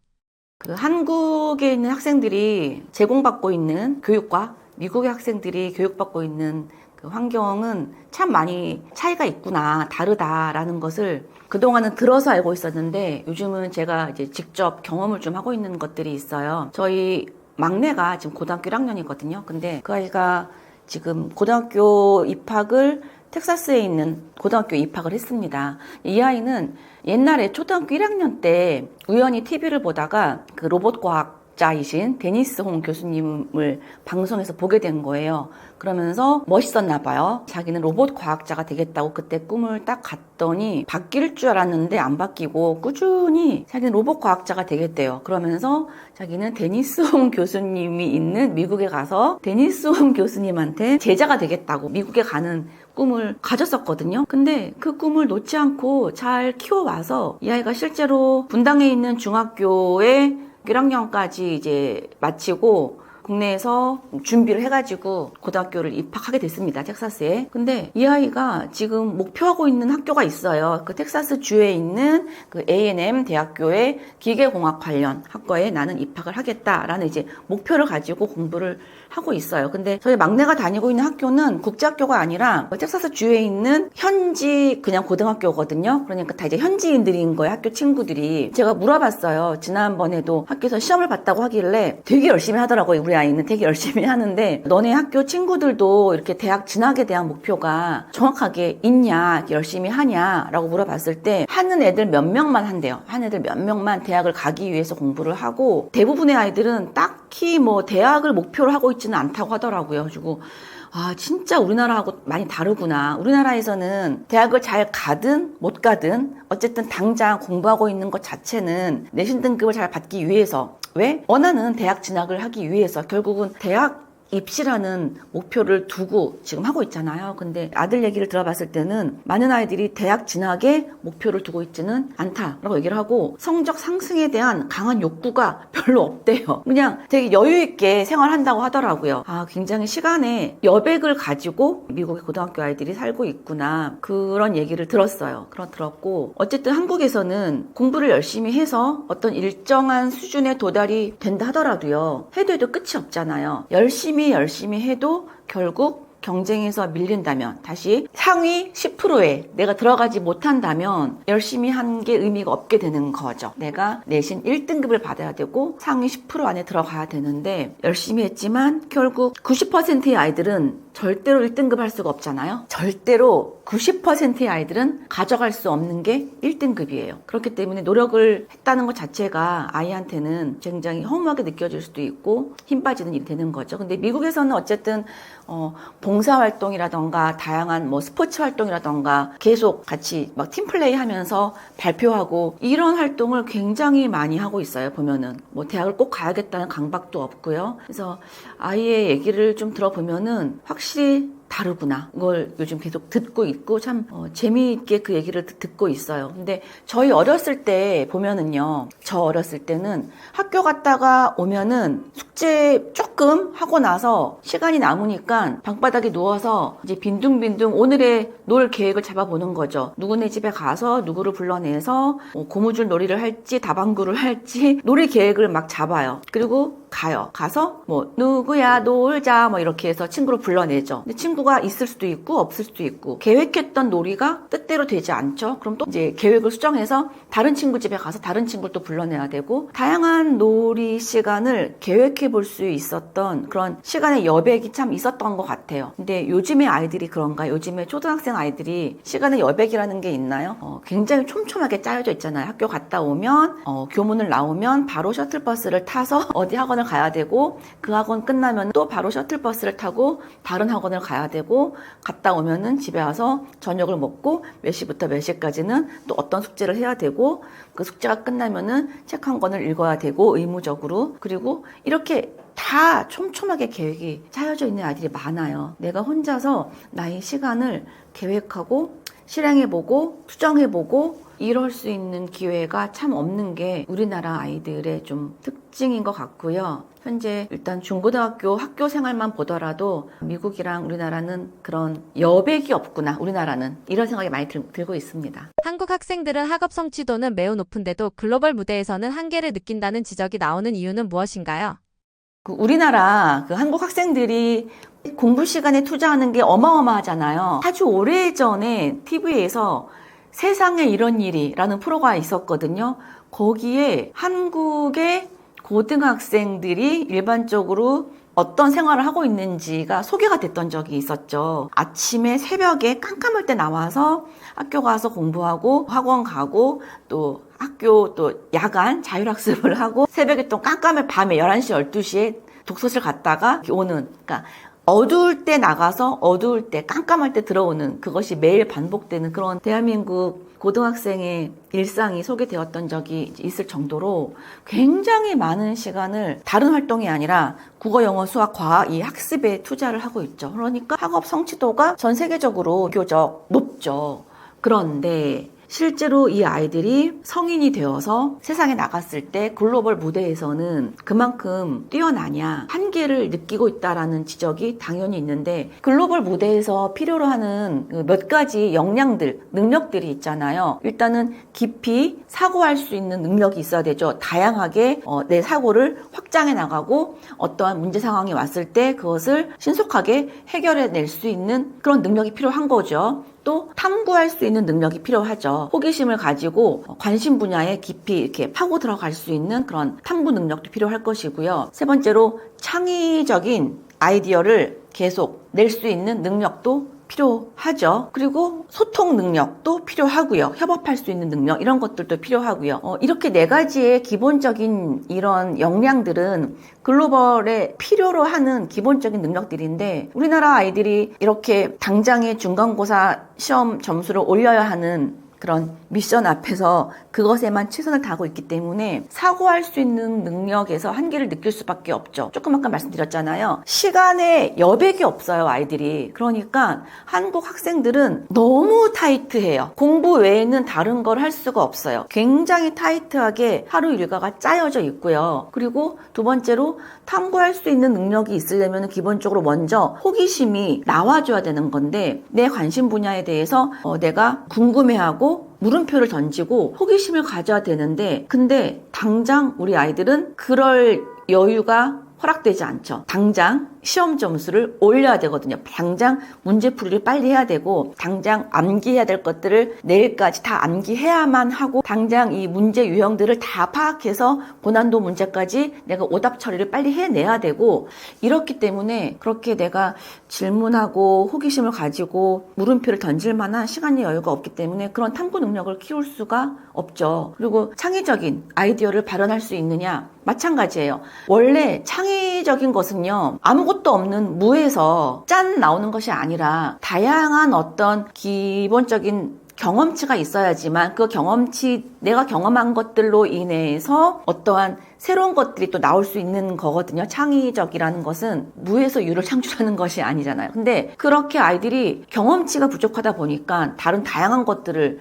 그 한국에 있는 학생들이 제공받고 있는 교육과 미국의 학생들이 교육받고 있는 그 환경은 참 많이 차이가 있구나, 다르다라는 것을 그동안은 들어서 알고 있었는데 요즘은 제가 이제 직접 경험을 좀 하고 있는 것들이 있어요. 저희 막내가 지금 고등학교 1학년이거든요. 근데 그 아이가 지금 고등학교 입학을 텍사스에 있는 고등학교에 입학을 했습니다. 이 아이는 옛날에 초등학교 1학년 때 우연히 TV를 보다가 그 로봇 과학자이신 데니스 홍 교수님을 방송에서 보게 된 거예요. 그러면서 멋있었나 봐요. 자기는 로봇 과학자가 되겠다고 그때 꿈을 딱 갔더니 바뀔 줄 알았는데 안 바뀌고 꾸준히 자기는 로봇 과학자가 되겠대요. 그러면서 자기는 데니스 홍 교수님이 있는 미국에 가서 데니스 홍 교수님한테 제자가 되겠다고 미국에 가는 꿈을 가졌었거든요. 근데 그 꿈을 놓지 않고 잘 키워와서 이 아이가 실제로 분당에 있는 중학교에 1학년까지 이제 마치고 국내에서 준비를 해가지고 고등학교를 입학하게 됐습니다. 텍사스에. 근데 이 아이가 지금 목표하고 있는 학교가 있어요. 그 텍사스 주에 있는 그 A&M 대학교의 기계공학 관련 학과에 나는 입학을 하겠다라는 이제 목표를 가지고 공부를 하고 있어요. 근데 저희 막내가 다니고 있는 학교는 국제학교가 아니라 텍사스 주에 있는 현지 그냥 고등학교거든요. 그러니까 다 이제 현지인들인 거예요. 학교 친구들이. 제가 물어봤어요. 지난번에도 학교에서 시험을 봤다고 하길래 되게 열심히 하더라고요. 우리 아이는 되게 열심히 하는데 너네 학교 친구들도 이렇게 대학 진학에 대한 목표가 정확하게 있냐, 열심히 하냐라고 물어봤을 때 하는 애들 몇 명만 한대요. 하는 애들 몇 명만 대학을 가기 위해서 공부를 하고 대부분의 아이들은 딱히 뭐 대학을 목표로 하고 있지는 않다고 하더라고요. 그리고 아, 진짜 우리나라하고 많이 다르구나. 우리나라에서는 대학을 잘 가든 못 가든 어쨌든 당장 공부하고 있는 것 자체는 내신 등급을 잘 받기 위해서 왜? 원하는 대학 진학을 하기 위해서 결국은 대학 입시라는 목표를 두고 지금 하고 있잖아요. 근데 아들 얘기를 들어봤을 때는 많은 아이들이 대학 진학에 목표를 두고 있지는 않다라고 얘기를 하고 성적 상승에 대한 강한 욕구가 별로 없대요. 그냥 되게 여유 있게 생활한다고 하더라고요. 아, 굉장히 시간에 여백을 가지고 미국의 고등학교 아이들이 살고 있구나. 그런 얘기를 들었어요. 들었고 어쨌든 한국에서는 공부를 열심히 해서 어떤 일정한 수준에 도달이 된다 하더라도요. 해도 끝이 없잖아요. 열심히 해도 결국 경쟁에서 밀린다면 다시 상위 10%에 내가 들어가지 못한다면 열심히 한 게 의미가 없게 되는 거죠. 내가 내신 1등급을 받아야 되고 상위 10% 안에 들어가야 되는데 열심히 했지만 결국 90%의 아이들은 절대로 1등급 할 수가 없잖아요. 절대로 90%의 아이들은 가져갈 수 없는 게 1등급이에요. 그렇기 때문에 노력을 했다는 것 자체가 아이한테는 굉장히 허무하게 느껴질 수도 있고 힘 빠지는 일이 되는 거죠. 근데 미국에서는 어쨌든 봉사활동이라던가 다양한 뭐 스포츠 활동이라던가 계속 같이 막 팀플레이 하면서 발표하고 이런 활동을 굉장히 많이 하고 있어요. 보면은 뭐 대학을 꼭 가야겠다는 강박도 없고요. 그래서 아이의 얘기를 좀 들어보면은 확실히 다르구나. 이걸 요즘 계속 듣고 있고 참 재미있게 그 얘기를 듣고 있어요. 근데 저희 어렸을 때 보면은요. 저 어렸을 때는 학교 갔다가 오면은 숙제 조금 하고 나서 시간이 남으니까 방바닥에 누워서 이제 빈둥빈둥 오늘의 놀 계획을 잡아보는 거죠. 누구네 집에 가서 누구를 불러내서 고무줄 놀이를 할지 다방구를 할지 놀이 계획을 막 잡아요. 그리고 가요. 가서 뭐 누구야 놀자 뭐 이렇게 해서 친구를 불러내죠. 근데 친구가 있을 수도 있고 없을 수도 있고 계획했던 놀이가 뜻대로 되지 않죠. 그럼 또 이제 계획을 수정해서 다른 친구 집에 가서 다른 친구를 또 불러내야 되고 다양한 놀이 시간을 계획해 볼 수 있었던 그런 시간의 여백이 참 있었던 것 같아요. 근데 요즘의 아이들이 그런가? 요즘에 초등학생 아이들이 시간의 여백이라는 게 있나요? 굉장히 촘촘하게 짜여져 있잖아요. 학교 갔다 오면 교문을 나오면 바로 셔틀버스를 타서 어디 학원을 가야 되고 그 학원 끝나면 또 바로 셔틀버스를 타고 다른 학원을 가야 되고 갔다 오면은 집에 와서 저녁을 먹고 몇 시부터 몇 시까지는 또 어떤 숙제를 해야 되고 그 숙제가 끝나면은 책 한 권을 읽어야 되고 의무적으로 그리고 이렇게 다 촘촘하게 계획이 짜여져 있는 아이들이 많아요. 내가 혼자서 나의 시간을 계획하고 실행해보고 수정해보고 이럴 수 있는 기회가 참 없는 게 우리나라 아이들의 좀 특징인 것 같고요. 현재 일단 중고등학교 학교 생활만 보더라도 미국이랑 우리나라는 그런 여백이 없구나, 우리나라는. 이런 생각이 많이 들고 있습니다. 한국 학생들은 학업 성취도는 매우 높은데도 글로벌 무대에서는 한계를 느낀다는 지적이 나오는 이유는 무엇인가요? 우리나라 한국 학생들이 공부 시간에 투자하는 게 어마어마하잖아요. 아주 오래전에 TV에서 세상에 이런 일이라는 프로가 있었거든요. 거기에 한국의 고등학생들이 일반적으로 어떤 생활을 하고 있는지가 소개가 됐던 적이 있었죠. 아침에 새벽에 깜깜할 때 나와서 학교 가서 공부하고 학원 가고 또 학교 또 야간 자율학습을 하고 새벽에 또 깜깜할 밤에 11시, 12시에 독서실 갔다가 오는, 그러니까 어두울 때 나가서 어두울 때 깜깜할 때 들어오는, 그것이 매일 반복되는 그런 대한민국 고등학생의 일상이 소개되었던 적이 있을 정도로 굉장히 많은 시간을 다른 활동이 아니라 국어, 영어, 수학, 과학 이 학습에 투자를 하고 있죠. 그러니까 학업 성취도가 전 세계적으로 비교적 높죠. 그런데 실제로 이 아이들이 성인이 되어서 세상에 나갔을 때 글로벌 무대에서는 그만큼 뛰어나냐, 한계를 느끼고 있다라는 지적이 당연히 있는데, 글로벌 무대에서 필요로 하는 몇 가지 역량들, 능력들이 있잖아요. 일단은 깊이 사고할 수 있는 능력이 있어야 되죠. 다양하게 내 사고를 확장해 나가고 어떠한 문제 상황이 왔을 때 그것을 신속하게 해결해 낼 수 있는 그런 능력이 필요한 거죠. 또 탐구할 수 있는 능력이 필요하죠. 호기심을 가지고 관심 분야에 깊이 이렇게 파고 들어갈 수 있는 그런 탐구 능력도 필요할 것이고요. 세 번째로 창의적인 아이디어를 계속 낼 수 있는 능력도 필요하죠. 그리고 소통 능력도 필요하고요. 협업할 수 있는 능력, 이런 것들도 필요하고요. 이렇게 네 가지의 기본적인 이런 역량들은 글로벌에 필요로 하는 기본적인 능력들인데, 우리나라 아이들이 이렇게 당장의 중간고사 시험 점수를 올려야 하는 그런 미션 앞에서 그것에만 최선을 다하고 있기 때문에 사고할 수 있는 능력에서 한계를 느낄 수밖에 없죠. 조금 아까 말씀드렸잖아요. 시간에 여백이 없어요, 아이들이. 그러니까 한국 학생들은 너무 타이트해요. 공부 외에는 다른 걸 할 수가 없어요. 굉장히 타이트하게 하루 일과가 짜여져 있고요. 그리고 두 번째로 탐구할 수 있는 능력이 있으려면 기본적으로 먼저 호기심이 나와줘야 되는 건데, 내 관심 분야에 대해서 내가 궁금해하고 물음표를 던지고 호기심을 가져야 되는데, 근데 당장 우리 아이들은 그럴 여유가 허락되지 않죠. 당장 시험 점수를 올려야 되거든요. 당장 문제풀이를 빨리 해야 되고, 당장 암기해야 될 것들을 내일까지 다 암기해야만 하고, 당장 이 문제 유형들을 다 파악해서 고난도 문제까지 내가 오답 처리를 빨리 해내야 되고, 이렇기 때문에 그렇게 내가 질문하고 호기심을 가지고 물음표를 던질 만한 시간의 여유가 없기 때문에 그런 탐구 능력을 키울 수가 없죠. 그리고 창의적인 아이디어를 발현할 수 있느냐? 마찬가지예요. 원래 창의적인 것은요, 아무것도 없는 무에서 짠 나오는 것이 아니라 다양한 어떤 기본적인 경험치가 있어야지만 그 경험치, 내가 경험한 것들로 인해서 어떠한 새로운 것들이 또 나올 수 있는 거거든요. 창의적이라는 것은 무에서 유를 창출하는 것이 아니잖아요. 근데 그렇게 아이들이 경험치가 부족하다 보니까, 다른 다양한 것들을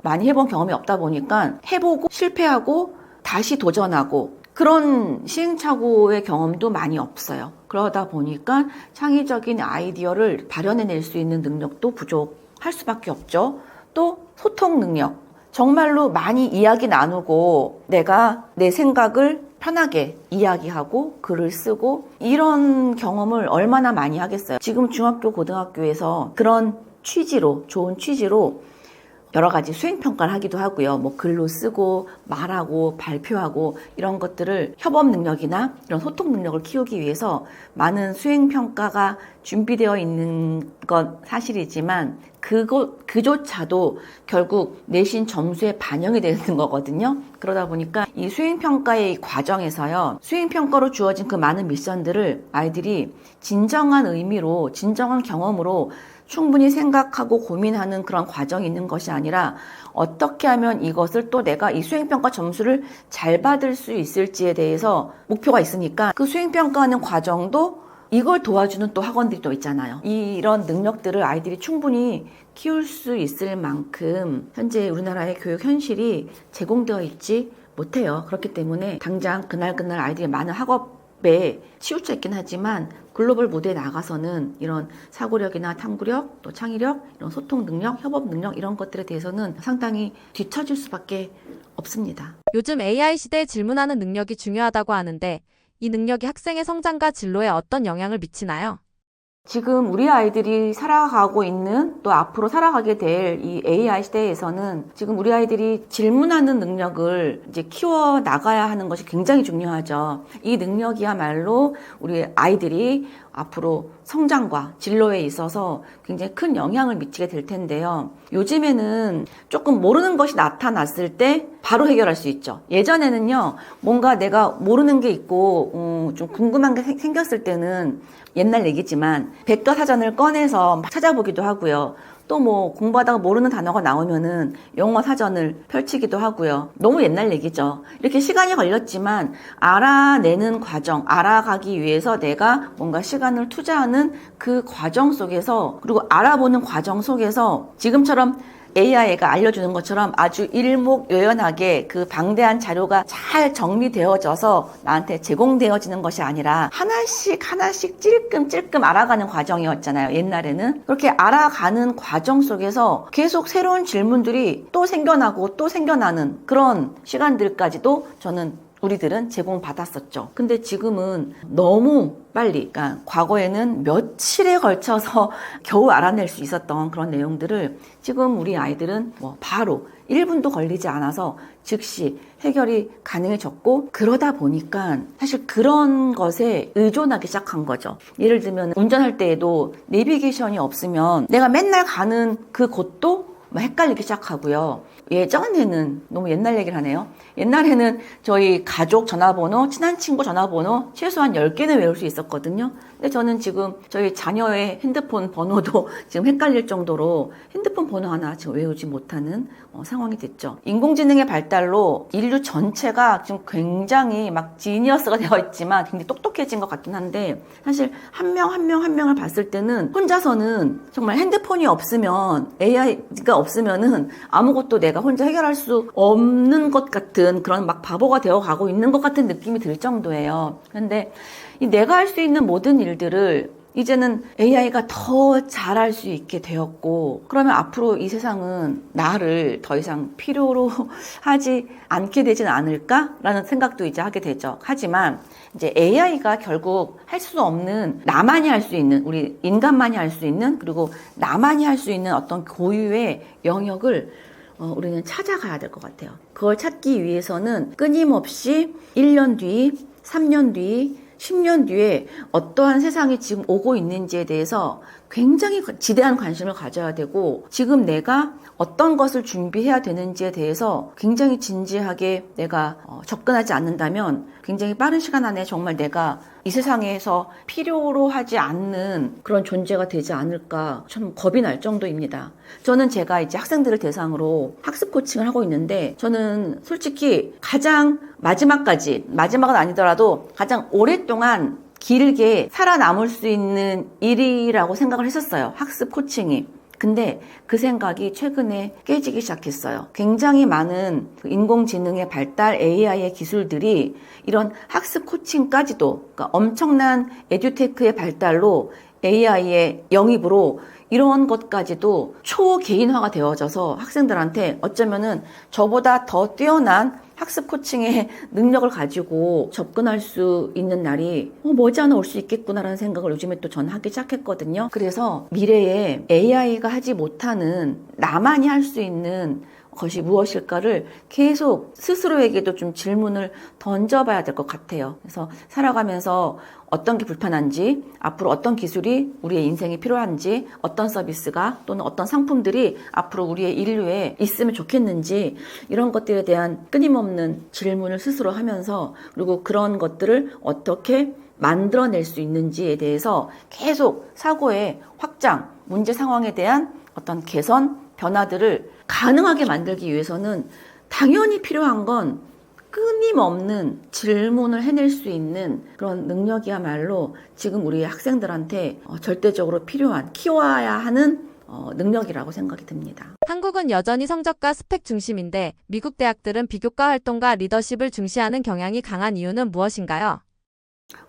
많이 해본 경험이 없다 보니까 해보고 실패하고 다시 도전하고 그런 시행착오의 경험도 많이 없어요. 그러다 보니까 창의적인 아이디어를 발현해낼 수 있는 능력도 부족할 수밖에 없죠. 또 소통 능력. 정말로 많이 이야기 나누고 내가 내 생각을 편하게 이야기하고 글을 쓰고, 이런 경험을 얼마나 많이 하겠어요. 지금 중학교, 고등학교에서 그런 취지로, 좋은 취지로 여러 가지 수행평가를 하기도 하고요. 뭐 글로 쓰고 말하고 발표하고 이런 것들을 협업 능력이나 이런 소통 능력을 키우기 위해서 많은 수행평가가 준비되어 있는 건 사실이지만, 그조차도 결국 내신 점수에 반영이 되는 거거든요. 그러다 보니까 이 수행평가의 과정에서요, 수행평가로 주어진 그 많은 미션들을 아이들이 진정한 의미로, 진정한 경험으로 충분히 생각하고 고민하는 그런 과정이 있는 것이 아니라, 어떻게 하면 이것을 또 내가 이 수행평가 점수를 잘 받을 수 있을지에 대해서 목표가 있으니까 그 수행평가하는 과정도 이걸 도와주는 또 학원들이 또 있잖아요. 이런 능력들을 아이들이 충분히 키울 수 있을 만큼 현재 우리나라의 교육 현실이 제공되어 있지 못해요. 그렇기 때문에 당장 그날 아이들이 많은 학업에 치우쳐 있긴 하지만 글로벌 무대에 나가서는 이런 사고력이나 탐구력, 또 창의력, 이런 소통 능력, 협업 능력 이런 것들에 대해서는 상당히 뒤처질 수밖에 없습니다. 요즘 AI 시대에 질문하는 능력이 중요하다고 하는데 이 능력이 학생의 성장과 진로에 어떤 영향을 미치나요? 지금 우리 아이들이 살아가고 있는 또 앞으로 살아가게 될 이 AI 시대에서는 지금 우리 아이들이 질문하는 능력을 이제 키워 나가야 하는 것이 굉장히 중요하죠. 이 능력이야말로 우리 아이들이 앞으로 성장과 진로에 있어서 굉장히 큰 영향을 미치게 될 텐데요. 요즘에는 조금 모르는 것이 나타났을 때 바로 해결할 수 있죠. 예전에는요, 뭔가 내가 모르는 게 있고 좀 궁금한 게 생겼을 때는 옛날 얘기지만 백과사전을 꺼내서 막 찾아보기도 하고요. 또 뭐 공부하다가 모르는 단어가 나오면은 영어 사전을 펼치기도 하고요. 너무 옛날 얘기죠. 이렇게 시간이 걸렸지만 알아내는 과정, 알아가기 위해서 내가 뭔가 시간을 투자하는 그 과정 속에서, 그리고 알아보는 과정 속에서 지금처럼 AI가 알려주는 것처럼 아주 일목요연하게 그 방대한 자료가 잘 정리되어져서 나한테 제공되어지는 것이 아니라 하나씩 찔끔찔끔 알아가는 과정이었잖아요. 옛날에는. 그렇게 알아가는 과정 속에서 계속 새로운 질문들이 또 생겨나고 또 생겨나는 그런 시간들까지도 저는 우리들은 제공받았었죠. 근데 지금은 너무 빨리, 그러니까 과거에는 며칠에 걸쳐서 겨우 알아낼 수 있었던 그런 내용들을 지금 우리 아이들은 뭐 바로 1분도 걸리지 않아서 즉시 해결이 가능해졌고, 그러다 보니까 사실 그런 것에 의존하기 시작한 거죠. 예를 들면 운전할 때에도 내비게이션이 없으면 내가 맨날 가는 그 곳도 헷갈리기 시작하고요. 예전에는, 너무 옛날 얘기를 하네요. 옛날에는 저희 가족 전화번호, 친한 친구 전화번호 최소한 10개는 외울 수 있었거든요. 근데 저는 지금 저희 자녀의 핸드폰 번호도 지금 헷갈릴 정도로 핸드폰 번호 하나 지금 외우지 못하는 상황이 됐죠. 인공지능의 발달로 인류 전체가 지금 굉장히 막 지니어스가 되어 있지만 굉장히 똑똑해진 것 같긴 한데, 사실 한 명을 봤을 때는 혼자서는 정말 핸드폰이 없으면, AI가 없으면은 아무것도 내가 혼자 해결할 수 없는 것 같은 그런 막 바보가 되어 가고 있는 것 같은 느낌이 들 정도예요. 그런데 이 내가 할 수 있는 모든 일들을 이제는 AI가 더 잘할 수 있게 되었고, 그러면 앞으로 이 세상은 나를 더 이상 필요로 하지 않게 되진 않을까라는 생각도 이제 하게 되죠. 하지만 이제 AI가 결국 할 수 없는, 나만이 할 수 있는, 우리 인간만이 할 수 있는, 그리고 나만이 할 수 있는 어떤 고유의 영역을 우리는 찾아가야 될 것 같아요. 그걸 찾기 위해서는 끊임없이 1년 뒤, 3년 뒤, 10년 뒤에 어떠한 세상이 지금 오고 있는지에 대해서 굉장히 지대한 관심을 가져야 되고, 지금 내가 어떤 것을 준비해야 되는지에 대해서 굉장히 진지하게 내가 접근하지 않는다면 굉장히 빠른 시간 안에 정말 내가 이 세상에서 필요로 하지 않는 그런 존재가 되지 않을까 참 겁이 날 정도입니다. 저는 제가 이제 학생들을 대상으로 학습 코칭을 하고 있는데, 저는 솔직히 가장 마지막은 아니더라도 가장 오랫동안 길게 살아남을 수 있는 일이라고 생각을 했었어요. 학습 코칭이. 근데 그 생각이 최근에 깨지기 시작했어요. 굉장히 많은 인공지능의 발달, AI의 기술들이 이런 학습 코칭까지도, 그러니까 엄청난 에듀테크의 발달로 AI의 영입으로 이런 것까지도 초개인화가 되어져서 학생들한테 어쩌면은 저보다 더 뛰어난 학습 코칭의 능력을 가지고 접근할 수 있는 날이 머지않아 올 수 있겠구나라는 생각을 요즘에 또 전 하기 시작했거든요. 그래서 미래에 AI가 하지 못하는, 나만이 할 수 있는 것이 무엇일까를 계속 스스로에게도 좀 질문을 던져봐야 될 것 같아요. 그래서 살아가면서 어떤 게 불편한지, 앞으로 어떤 기술이 우리의 인생에 필요한지, 어떤 서비스가 또는 어떤 상품들이 앞으로 우리의 인류에 있으면 좋겠는지, 이런 것들에 대한 끊임없는 질문을 스스로 하면서, 그리고 그런 것들을 어떻게 만들어낼 수 있는지에 대해서 계속 사고의 확장, 문제 상황에 대한 어떤 개선, 변화들을 가능하게 만들기 위해서는 당연히 필요한 건 끊임없는 질문을 해낼 수 있는 그런 능력이야말로 지금 우리 학생들한테 절대적으로 필요한, 키워야 하는 능력이라고 생각이 듭니다. 한국은 여전히 성적과 스펙 중심인데 미국 대학들은 비교과 활동과 리더십을 중시하는 경향이 강한 이유는 무엇인가요?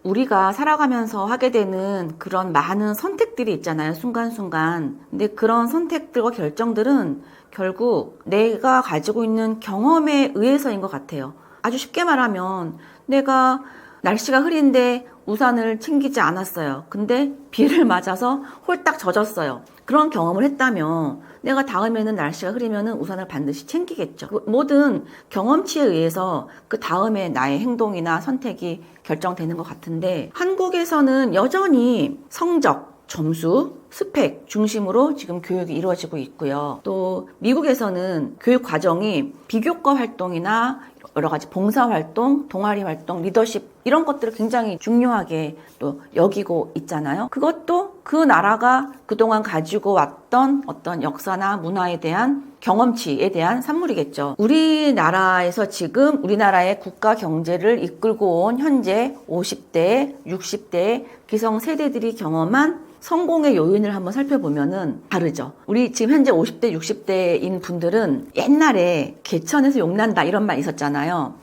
우리가 살아가면서 하게 되는 그런 많은 선택들이 있잖아요. 순간순간. 근데 그런 선택들과 결정들은 결국 내가 가지고 있는 경험에 의해서인 것 같아요. 아주 쉽게 말하면 내가 날씨가 흐린데 우산을 챙기지 않았어요. 근데 비를 맞아서 홀딱 젖었어요. 그런 경험을 했다면 내가 다음에는 날씨가 흐리면 우산을 반드시 챙기겠죠. 모든 경험치에 의해서 그 다음에 나의 행동이나 선택이 결정되는 것 같은데, 한국에서는 여전히 성적, 점수, 스펙 중심으로 지금 교육이 이루어지고 있고요. 또 미국에서는 교육 과정이 비교과 활동이나 여러 가지 봉사활동, 동아리활동, 리더십 이런 것들을 굉장히 중요하게 또 여기고 있잖아요. 그것도 그 나라가 그동안 가지고 왔던 어떤 역사나 문화에 대한 경험치에 대한 산물이겠죠. 우리나라에서 지금 우리나라의 국가 경제를 이끌고 온 현재 50대, 60대 기성 세대들이 경험한 성공의 요인을 한번 살펴보면은 다르죠. 우리 지금 현재 50대, 60대인 분들은 옛날에 개천에서 용난다 이런 말 있었잖아요.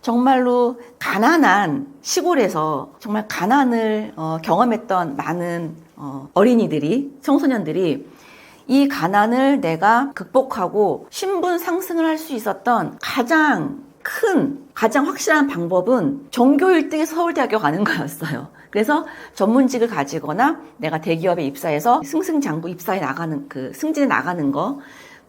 정말로 가난한 시골에서 정말 가난을 경험했던 많은 어린이들이, 청소년들이 이 가난을 내가 극복하고 신분 상승을 할 수 있었던 가장 확실한 방법은 전교 1등에서 서울대학교 가는 거였어요. 그래서 전문직을 가지거나 내가 대기업에 입사해서 승승장구 입사해 나가는, 승진해 나가는 거,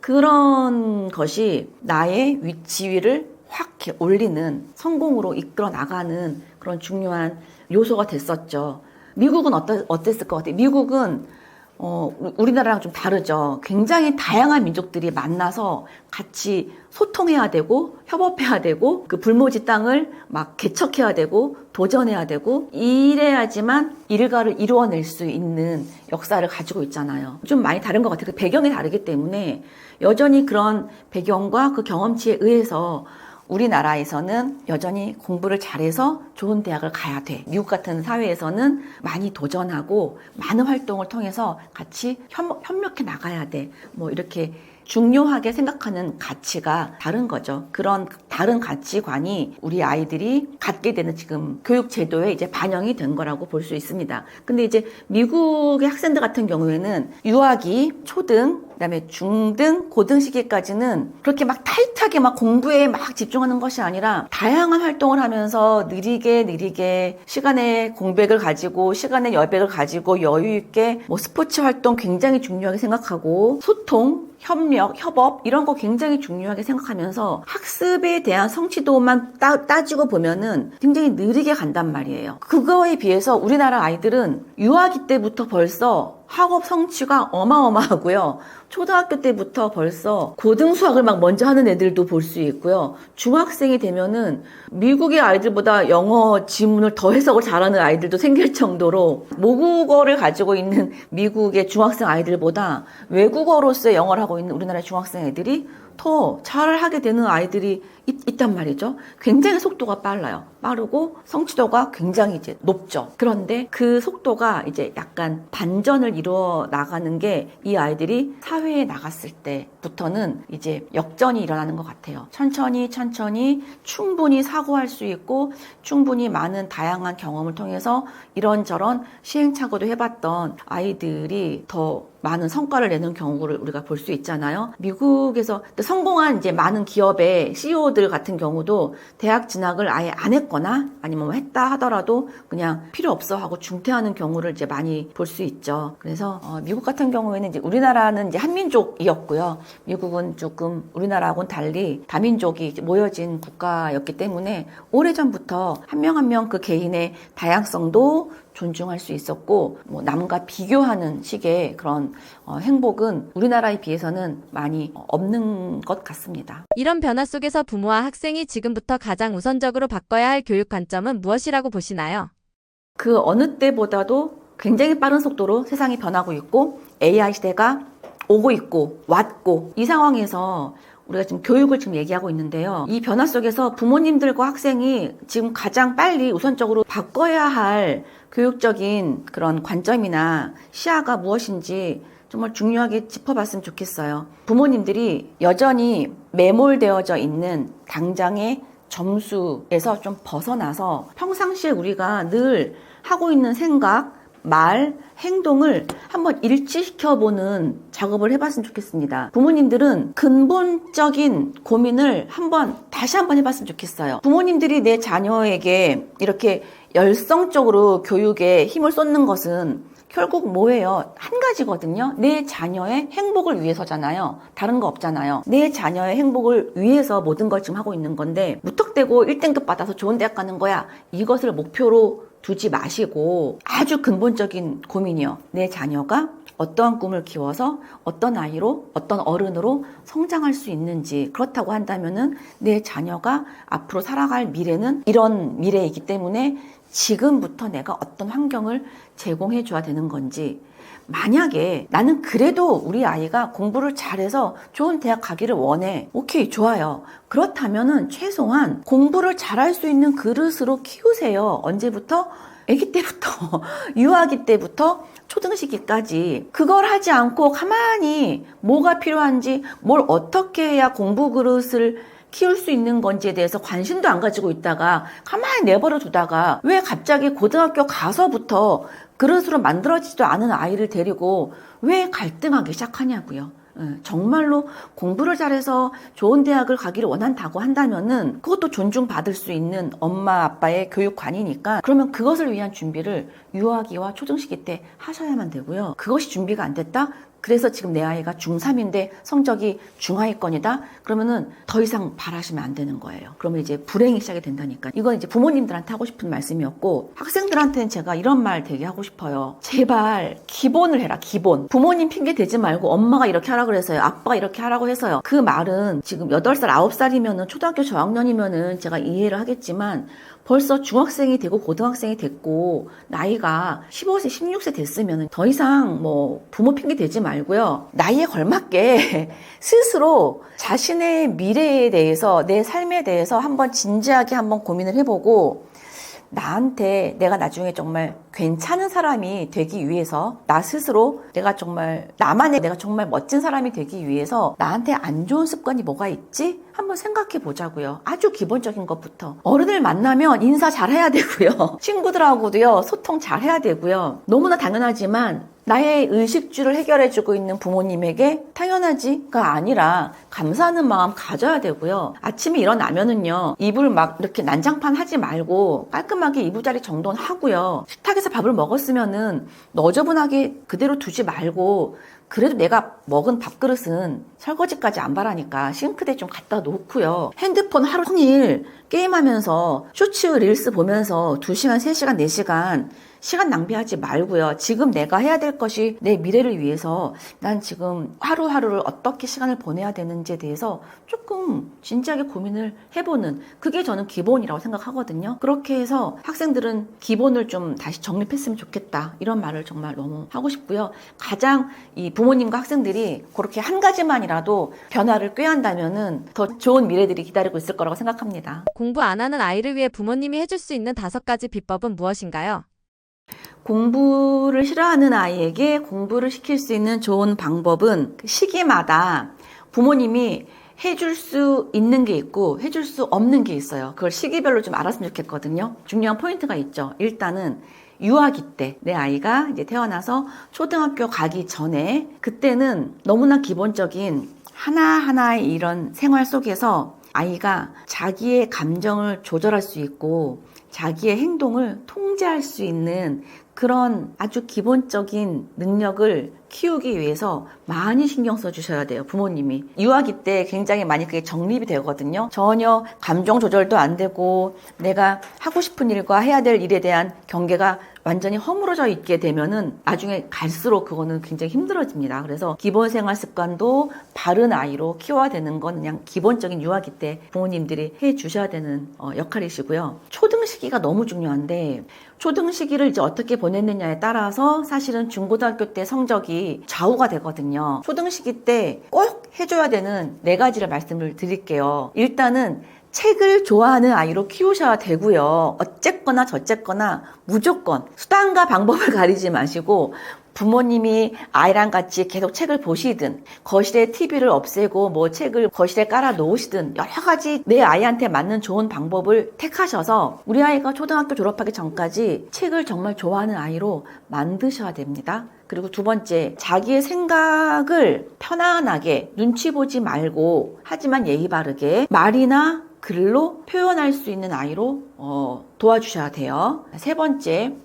그런 것이 나의 지위를 확 올리는, 성공으로 이끌어 나가는 그런 중요한 요소가 됐었죠. 미국은 어땠을 것 같아요? 미국은 우리나라랑 좀 다르죠. 굉장히 다양한 민족들이 만나서 같이 소통해야 되고 협업해야 되고 그 불모지 땅을 막 개척해야 되고 도전해야 되고 이래야지만 일가를 이루어낼 수 있는 역사를 가지고 있잖아요. 좀 많이 다른 것 같아요. 그 배경이 다르기 때문에 여전히 그런 배경과 그 경험치에 의해서 우리나라에서는 여전히 공부를 잘해서 좋은 대학을 가야 돼. 미국 같은 사회에서는 많이 도전하고 많은 활동을 통해서 같이 협력해 나가야 돼. 뭐 이렇게 중요하게 생각하는 가치가 다른 거죠. 그런 다른 가치관이 우리 아이들이 갖게 되는 지금 교육 제도에 이제 반영이 된 거라고 볼 수 있습니다. 근데 이제 미국의 학생들 같은 경우에는 유아기, 초등, 그다음에 중등, 고등 시기까지는 그렇게 막 타이트하게 막 공부에 막 집중하는 것이 아니라 다양한 활동을 하면서 느리게 시간의 공백을 가지고 시간의 여백을 가지고 여유 있게 뭐 스포츠 활동 굉장히 중요하게 생각하고 소통, 협력, 협업 이런 거 굉장히 중요하게 생각하면서 학습에 대한 성취도만 따지고 보면은 굉장히 느리게 간단 말이에요. 그거에 비해서 우리나라 아이들은 유아기 때부터 벌써 학업 성취가 어마어마하고요. 초등학교 때부터 벌써 고등 수학을 막 먼저 하는 애들도 볼 수 있고요. 중학생이 되면은 미국의 아이들보다 영어 지문을 더 해석을 잘하는 아이들도 생길 정도로 모국어를 가지고 있는 미국의 중학생 아이들보다 외국어로서의 영어를 하고 있는 우리나라의 중학생 애들이 더 잘하게 되는 아이들이 있단 말이죠. 굉장히 속도가 빠르고 성취도가 굉장히 이제 높죠. 그런데 그 속도가 이제 약간 반전을 이루어 나가는 게 이 아이들이 사회에 나갔을 때부터는 이제 역전이 일어나는 것 같아요. 천천히 충분히 사고할 수 있고 충분히 많은 다양한 경험을 통해서 이런저런 시행착오도 해봤던 아이들이 더 많은 성과를 내는 경우를 우리가 볼 수 있잖아요. 미국에서 성공한 이제 많은 기업의 CEO들 같은 경우도 대학 진학을 아예 안 했거나 아니면 뭐 했다 하더라도 그냥 필요 없어 하고 중퇴하는 경우를 이제 많이 볼 수 있죠. 그래서 미국 같은 경우에는 이제 우리나라는 이제 한민족이었고요. 미국은 조금 우리나라하고는 달리 다민족이 모여진 국가였기 때문에 오래전부터 한 명 한 명 그 개인의 다양성도 존중할 수 있었고 뭐 남과 비교하는 식의 그런 행복은 우리나라에 비해서는 많이 없는 것 같습니다. 이런 변화 속에서 부모와 학생이 지금부터 가장 우선적으로 바꿔야 할 교육 관점은 무엇이라고 보시나요? 그 어느 때보다도 굉장히 빠른 속도로 세상이 변하고 있고 AI 시대가 오고 있고 왔고 이 상황에서 우리가 지금 교육을 지금 얘기하고 있는데요. 이 변화 속에서 부모님들과 학생이 지금 가장 빨리 우선적으로 바꿔야 할 교육적인 그런 관점이나 시야가 무엇인지 정말 중요하게 짚어봤으면 좋겠어요. 부모님들이 여전히 매몰되어져 있는 당장의 점수에서 좀 벗어나서 평상시에 우리가 늘 하고 있는 생각, 말, 행동을 한번 일치시켜보는 작업을 해봤으면 좋겠습니다. 부모님들은 근본적인 고민을 다시 한번 해봤으면 좋겠어요. 부모님들이 내 자녀에게 이렇게 열성적으로 교육에 힘을 쏟는 것은 결국 뭐예요? 한 가지거든요. 내 자녀의 행복을 위해서잖아요. 다른 거 없잖아요. 내 자녀의 행복을 위해서 모든 걸 지금 하고 있는 건데 무턱대고 1등급 받아서 좋은 대학 가는 거야. 이것을 목표로 두지 마시고 아주 근본적인 고민이요. 내 자녀가 어떠한 꿈을 키워서 어떤 아이로 어떤 어른으로 성장할 수 있는지, 그렇다고 한다면은 내 자녀가 앞으로 살아갈 미래는 이런 미래이기 때문에 지금부터 내가 어떤 환경을 제공해 줘야 되는 건지, 만약에 나는 그래도 우리 아이가 공부를 잘해서 좋은 대학 가기를 원해. 오케이, 좋아요. 그렇다면은 최소한 공부를 잘할 수 있는 그릇으로 키우세요. 언제부터? 아기 때부터, 유아기 때부터 초등시기까지. 그걸 하지 않고 가만히 뭐가 필요한지, 뭘 어떻게 해야 공부 그릇을 키울 수 있는 건지에 대해서 관심도 안 가지고 있다가 가만히 내버려 두다가 왜 갑자기 고등학교 가서부터 그릇으로 만들어지지도 않은 아이를 데리고 왜 갈등하기 시작하냐고요. 정말로 공부를 잘해서 좋은 대학을 가기를 원한다고 한다면은 그것도 존중받을 수 있는 엄마 아빠의 교육관이니까, 그러면 그것을 위한 준비를 유아기와 초등시기 때 하셔야만 되고요. 그것이 준비가 안 됐다? 그래서 지금 내 아이가 중3인데 성적이 중하위권이다? 그러면은 더 이상 바라시면 안 되는 거예요. 그러면 이제 불행이 시작이 된다니까. 이건 이제 부모님들한테 하고 싶은 말씀이었고, 학생들한테는 제가 이런 말 되게 하고 싶어요. 제발 기본을 해라, 기본. 부모님 핑계 대지 말고 엄마가 이렇게 하라 그래서요, 아빠가 이렇게 하라고 해서요. 그 말은 지금 8살, 9살이면은 초등학교 저학년이면은 제가 이해를 하겠지만 벌써 중학생이 되고 고등학생이 됐고 나이가 15세, 16세 됐으면 더 이상 뭐 부모 핑계 대지 말고요. 나이에 걸맞게 스스로 자신의 미래에 대해서, 내 삶에 대해서 한번 진지하게 한번 고민을 해보고, 나한테 내가 나중에 정말 괜찮은 사람이 되기 위해서, 나 스스로 내가 정말 내가 정말 멋진 사람이 되기 위해서 나한테 안 좋은 습관이 뭐가 있지? 한번 생각해 보자고요. 아주 기본적인 것부터. 어른을 만나면 인사 잘 해야 되고요. 친구들하고도요, 소통 잘 해야 되고요. 너무나 당연하지만 나의 의식주를 해결해주고 있는 부모님에게 당연하지가 아니라 감사하는 마음 가져야 되고요. 아침에 일어나면은요, 이불 막 이렇게 난장판 하지 말고 깔끔하게 이부자리 정돈하고요. 식탁에서 밥을 먹었으면은 너저분하게 그대로 두지 말고, 그래도 내가 먹은 밥그릇은 설거지까지 안 바라니까 싱크대에 좀 갖다 놓고요. 핸드폰 하루 종일 게임하면서 쇼츠 릴스 보면서 2시간, 3시간, 4시간 시간 낭비하지 말고요. 지금 내가 해야 될 것이 내 미래를 위해서 난 지금 하루하루를 어떻게 시간을 보내야 되는지에 대해서 조금 진지하게 고민을 해보는, 그게 저는 기본이라고 생각하거든요. 그렇게 해서 학생들은 기본을 좀 다시 정립했으면 좋겠다, 이런 말을 정말 너무 하고 싶고요. 가장 이 부모님과 학생들이 그렇게 한 가지만이라도 변화를 꾀한다면은 더 좋은 미래들이 기다리고 있을 거라고 생각합니다. 공부 안 하는 아이를 위해 부모님이 해줄 수 있는 5가지 비법은 무엇인가요? 공부를 싫어하는 아이에게 공부를 시킬 수 있는 좋은 방법은 시기마다 부모님이 해줄 수 있는 게 있고 해줄 수 없는 게 있어요. 그걸 시기별로 좀 알았으면 좋겠거든요. 중요한 포인트가 있죠. 일단은 유아기 때, 내 아이가 이제 태어나서 초등학교 가기 전에, 그때는 너무나 기본적인 하나하나의 이런 생활 속에서 아이가 자기의 감정을 조절할 수 있고 자기의 행동을 통제할 수 있는 그런 아주 기본적인 능력을 키우기 위해서 많이 신경 써주셔야 돼요, 부모님이. 유아기 때 굉장히 많이 그게 정립이 되거든요. 전혀 감정 조절도 안 되고 내가 하고 싶은 일과 해야 될 일에 대한 경계가 완전히 허물어져 있게 되면은 나중에 갈수록 그거는 굉장히 힘들어집니다. 그래서 기본 생활 습관도 바른 아이로 키워야 되는 건 그냥 기본적인 유아기 때 부모님들이 해 주셔야 되는 역할이시고요. 초등 시기가 너무 중요한데, 초등 시기를 이제 어떻게 보냈느냐에 따라서 사실은 중고등학교 때 성적이 좌우가 되거든요. 초등 시기 때 꼭 해줘야 되는 4가지를 말씀을 드릴게요. 일단은 책을 좋아하는 아이로 키우셔야 되고요. 어쨌거나 저쨌거나 무조건 수단과 방법을 가리지 마시고 부모님이 아이랑 같이 계속 책을 보시든 거실에 TV를 없애고 뭐 책을 거실에 깔아 놓으시든 여러 가지 내 아이한테 맞는 좋은 방법을 택하셔서 우리 아이가 초등학교 졸업하기 전까지 책을 정말 좋아하는 아이로 만드셔야 됩니다. 그리고 2번째, 자기의 생각을 편안하게 눈치 보지 말고 하지만 예의 바르게 말이나 글로 표현할 수 있는 아이로 도와주셔야 돼요. 3번째,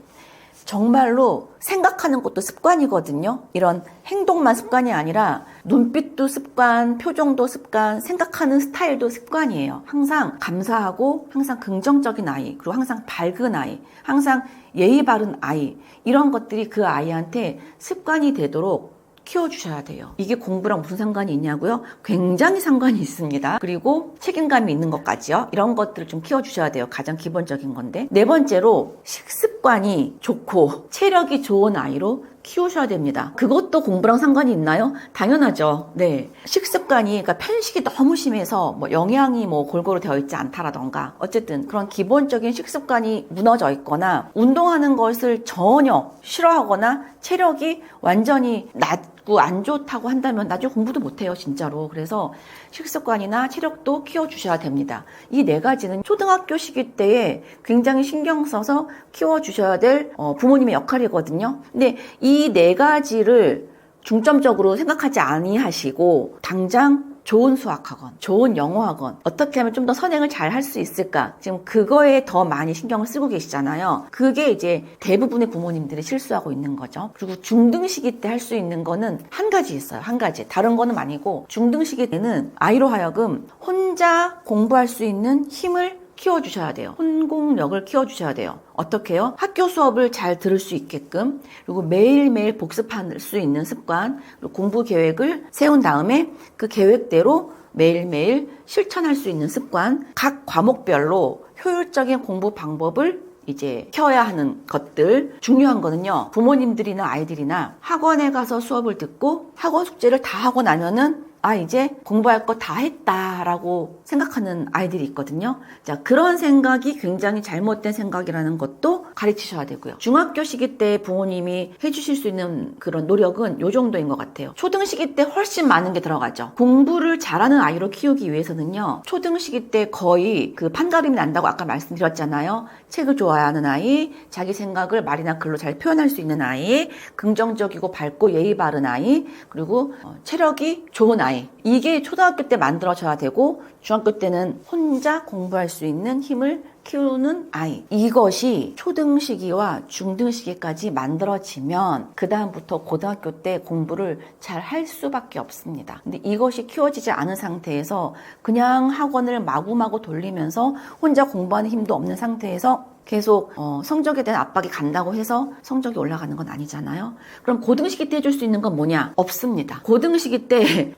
정말로 생각하는 것도 습관이거든요. 이런 행동만 습관이 아니라 눈빛도 습관, 표정도 습관, 생각하는 스타일도 습관이에요. 항상 감사하고 항상 긍정적인 아이, 그리고 항상 밝은 아이, 항상 예의 바른 아이, 이런 것들이 그 아이한테 습관이 되도록 키워주셔야 돼요. 이게 공부랑 무슨 상관이 있냐고요? 굉장히 상관이 있습니다. 그리고 책임감이 있는 것까지요. 이런 것들을 좀 키워주셔야 돼요. 가장 기본적인 건데. 4번째로 식습관이 좋고 체력이 좋은 아이로 키우셔야 됩니다. 그것도 공부랑 상관이 있나요? 당연하죠. 네. 식습관이, 그러니까 편식이 너무 심해서 뭐 영양이 뭐 골고루 되어 있지 않다라던가 어쨌든 그런 기본적인 식습관이 무너져 있거나 운동하는 것을 전혀 싫어하거나 체력이 완전히 낮고 안 좋다고 한다면 나중에 공부도 못해요, 진짜로. 그래서 식습관이나 체력도 키워주셔야 됩니다. 이 4가지는 초등학교 시기 때에 굉장히 신경 써서 키워주셔야 될 부모님의 역할이거든요. 근데 이 4가지를 중점적으로 생각하지 아니하시고 당장 좋은 수학학원, 좋은 영어학원, 어떻게 하면 좀 더 선행을 잘 할 수 있을까? 지금 그거에 더 많이 신경을 쓰고 계시잖아요. 그게 이제 대부분의 부모님들이 실수하고 있는 거죠. 그리고 중등시기 때 할 수 있는 거는 한 가지 있어요. 한 가지. 다른 거는 아니고 중등시기 때는 아이로 하여금 혼자 공부할 수 있는 힘을 키워주셔야 돼요. 혼공력을 키워주셔야 돼요. 어떻게 해요? 학교 수업을 잘 들을 수 있게끔, 그리고 매일매일 복습할 수 있는 습관, 그리고 공부 계획을 세운 다음에 그 계획대로 매일매일 실천할 수 있는 습관, 각 과목별로 효율적인 공부 방법을 이제 켜야 하는 것들. 중요한 거는요, 부모님들이나 아이들이나 학원에 가서 수업을 듣고 학원 숙제를 다 하고 나면은 이제 공부할 거 다 했다라고 생각하는 아이들이 있거든요. 자, 그런 생각이 굉장히 잘못된 생각이라는 것도 가르치셔야 되고요. 중학교 시기 때 부모님이 해주실 수 있는 그런 노력은 요 정도인 것 같아요. 초등 시기 때 훨씬 많은 게 들어가죠. 공부를 잘하는 아이로 키우기 위해서는요, 초등 시기 때 거의 그 판가름이 난다고 아까 말씀드렸잖아요. 책을 좋아하는 아이, 자기 생각을 말이나 글로 잘 표현할 수 있는 아이, 긍정적이고 밝고 예의 바른 아이, 그리고 체력이 좋은 아이. 이게 초등학교 때 만들어져야 되고 중학교 때는 혼자 공부할 수 있는 힘을 키우는 아이. 이것이 초등 시기와 중등 시기까지 만들어지면 그 다음부터 고등학교 때 공부를 잘 할 수밖에 없습니다. 근데 이것이 키워지지 않은 상태에서 그냥 학원을 마구마구 돌리면서 혼자 공부하는 힘도 없는 상태에서 계속 성적에 대한 압박이 간다고 해서 성적이 올라가는 건 아니잖아요. 그럼 고등시기 때 해줄 수 있는 건 뭐냐? 없습니다. 고등시기 때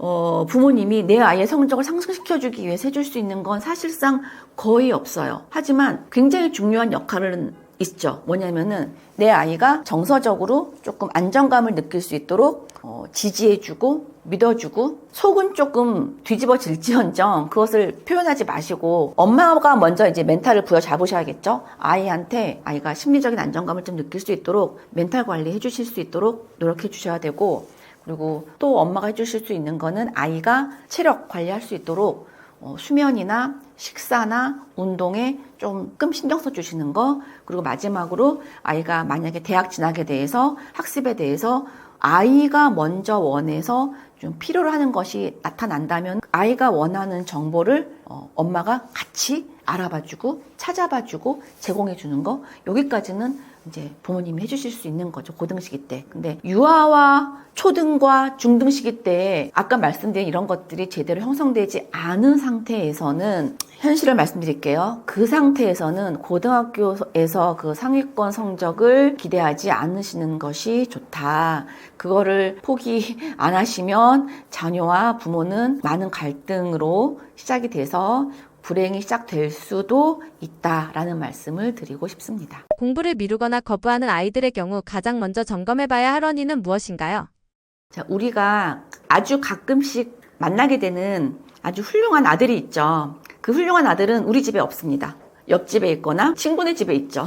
부모님이 내 아이의 성적을 상승시켜주기 위해서 해줄 수 있는 건 사실상 거의 없어요. 하지만 굉장히 중요한 역할은 있죠. 뭐냐면은 내 아이가 정서적으로 조금 안정감을 느낄 수 있도록 지지해주고 믿어주고 속은 조금 뒤집어질지언정 그것을 표현하지 마시고 엄마가 먼저 이제 멘탈을 부여잡으셔야겠죠. 아이한테 아이가 심리적인 안정감을 좀 느낄 수 있도록 멘탈 관리 해주실 수 있도록 노력해 주셔야 되고, 그리고 또 엄마가 해주실 수 있는 거는 아이가 체력 관리할 수 있도록 수면이나 식사나 운동에 조금 신경 써주시는 거, 그리고 마지막으로 아이가 만약에 대학 진학에 대해서 학습에 대해서 아이가 먼저 원해서 좀 필요로 하는 것이 나타난다면 아이가 원하는 정보를 엄마가 같이 알아봐주고 찾아봐주고 제공해주는 거, 여기까지는 이제 부모님이 해주실 수 있는 거죠. 고등시기 때. 근데 유아와 초등과 중등시기 때 아까 말씀드린 이런 것들이 제대로 형성되지 않은 상태에서는 현실을 말씀드릴게요. 그 상태에서는 고등학교에서 그 상위권 성적을 기대하지 않으시는 것이 좋다. 그거를 포기 안 하시면 자녀와 부모는 많은 갈등으로 시작이 돼서 불행이 시작될 수도 있다라는 말씀을 드리고 싶습니다. 공부를 미루거나 거부하는 아이들의 경우 가장 먼저 점검해봐야 할 원인은 무엇인가요? 자, 우리가 아주 가끔씩 만나게 되는 아주 훌륭한 아들이 있죠. 그 훌륭한 아들은 우리 집에 없습니다. 옆집에 있거나 친구네 집에 있죠.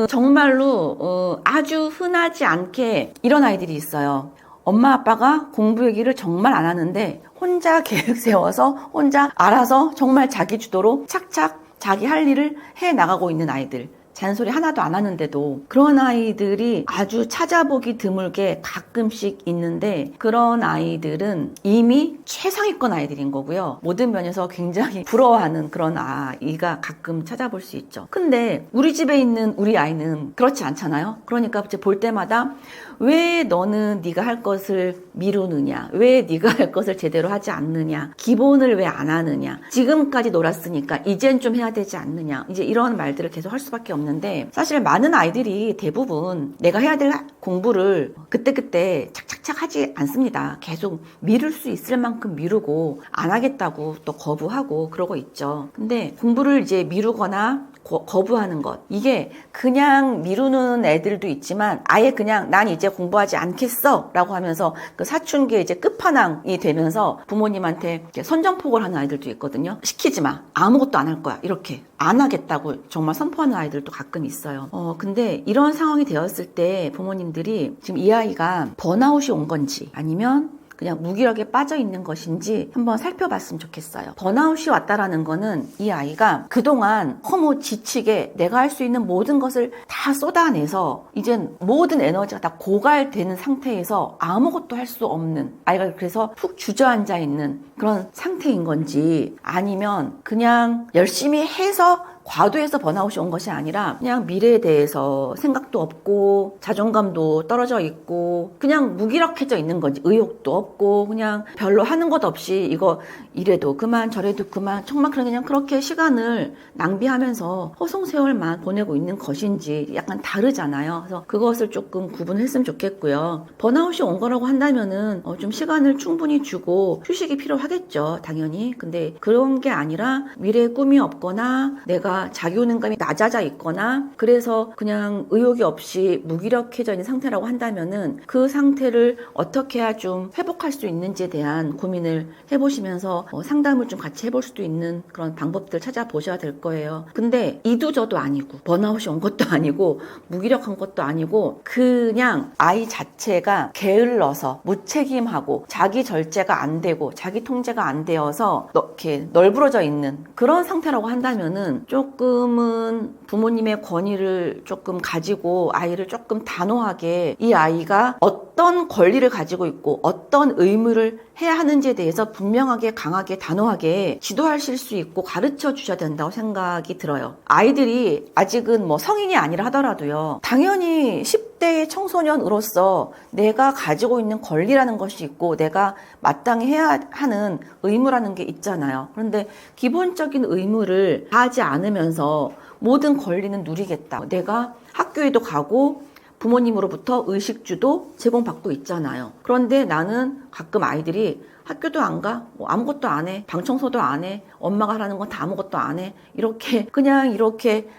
정말로 아주 흔하지 않게 이런 아이들이 있어요. 엄마 아빠가 공부 얘기를 정말 안 하는데 혼자 계획 세워서 혼자 알아서 정말 자기 주도로 착착 자기 할 일을 해 나가고 있는 아이들. 잔소리 하나도 안 하는데도 그런 아이들이 아주 찾아보기 드물게 가끔씩 있는데 그런 아이들은 이미 최상위권 아이들인 거고요. 모든 면에서 굉장히 부러워하는 그런 아이가 가끔 찾아볼 수 있죠. 근데 우리 집에 있는 우리 아이는 그렇지 않잖아요. 그러니까 이제 볼 때마다 왜 너는 네가 할 것을 미루느냐? 왜 네가 할 것을 제대로 하지 않느냐? 기본을 왜 안 하느냐? 지금까지 놀았으니까 이젠 좀 해야 되지 않느냐? 이제 이런 말들을 계속 할 수밖에 없는데 사실 많은 아이들이 대부분 내가 해야 될 공부를 그때그때 착착착 하지 않습니다. 계속 미룰 수 있을 만큼 미루고 안 하겠다고 또 거부하고 그러고 있죠. 근데 공부를 이제 미루거나 거부하는 것 이게 그냥 미루는 애들도 있지만 아예 그냥 난 이제 공부하지 않겠어 라고 하면서 그 사춘기에 이제 끝판왕이 되면서 부모님한테 선전포고를 하는 아이들도 있거든요. 시키지 마 아무것도 안 할 거야 이렇게 안 하겠다고 정말 선포하는 아이들도 가끔 있어요. 근데 이런 상황이 되었을 때 부모님들이 지금 이 아이가 번아웃이 온 건지 아니면 그냥 무기력에 빠져 있는 것인지 한번 살펴봤으면 좋겠어요. 번아웃이 왔다라는 거는 이 아이가 그동안 너무 지치게 내가 할 수 있는 모든 것을 다 쏟아내서 이젠 모든 에너지가 다 고갈되는 상태에서 아무것도 할 수 없는 아이가 그래서 푹 주저앉아 있는 그런 상태인 건지 아니면 그냥 열심히 해서 과도해서 번아웃이 온 것이 아니라 그냥 미래에 대해서 생각도 없고 자존감도 떨어져 있고 그냥 무기력해져 있는 건지 의욕도 없고 그냥 별로 하는 것 없이 이거 이래도 그만 저래도 그만 정말 그냥 그렇게 시간을 낭비하면서 허송세월만 보내고 있는 것인지 약간 다르잖아요. 그래서 그것을 조금 구분했으면 좋겠고요. 번아웃이 온 거라고 한다면은 좀 시간을 충분히 주고 휴식이 필요하겠죠. 당연히. 근데 그런 게 아니라 미래에 꿈이 없거나 내가 자기효능감이 낮아져 있거나 그래서 그냥 의욕이 없이 무기력해져 있는 상태라고 한다면은 그 상태를 어떻게 해야 좀 회복할 수 있는지에 대한 고민을 해보시면서 상담을 좀 같이 해볼 수도 있는 그런 방법들 찾아보셔야 될 거예요. 근데 이두저도 아니고 번아웃이 온 것도 아니고 무기력한 것도 아니고 그냥 아이 자체가 게을러서 무책임하고 자기 절제가 안 되고 자기 통제가 안 되어서 이렇게 널브러져 있는 그런 상태라고 한다면은 조금은 부모님의 권위를 조금 가지고 아이를 조금 단호하게 이 아이가 어떤 권리를 가지고 있고 어떤 의무를 해야 하는지에 대해서 분명하게 강하게 단호하게 지도하실 수 있고 가르쳐 주셔야 된다고 생각이 들어요. 아이들이 아직은 뭐 성인이 아니라 하더라도요. 당연히 10대의 청소년으로서 내가 가지고 있는 권리라는 것이 있고 내가 마땅히 해야 하는 의무라는 게 있잖아요. 그런데 기본적인 의무를 하지 않으면서 모든 권리는 누리겠다. 내가 학교에도 가고 부모님으로부터 의식주도 제공받고 있잖아요. 그런데 나는 가끔 아이들이 학교도 안 가, 뭐 아무것도 안 해, 방 청소도 안 해, 엄마가 하라는 건 다 아무것도 안 해. 이렇게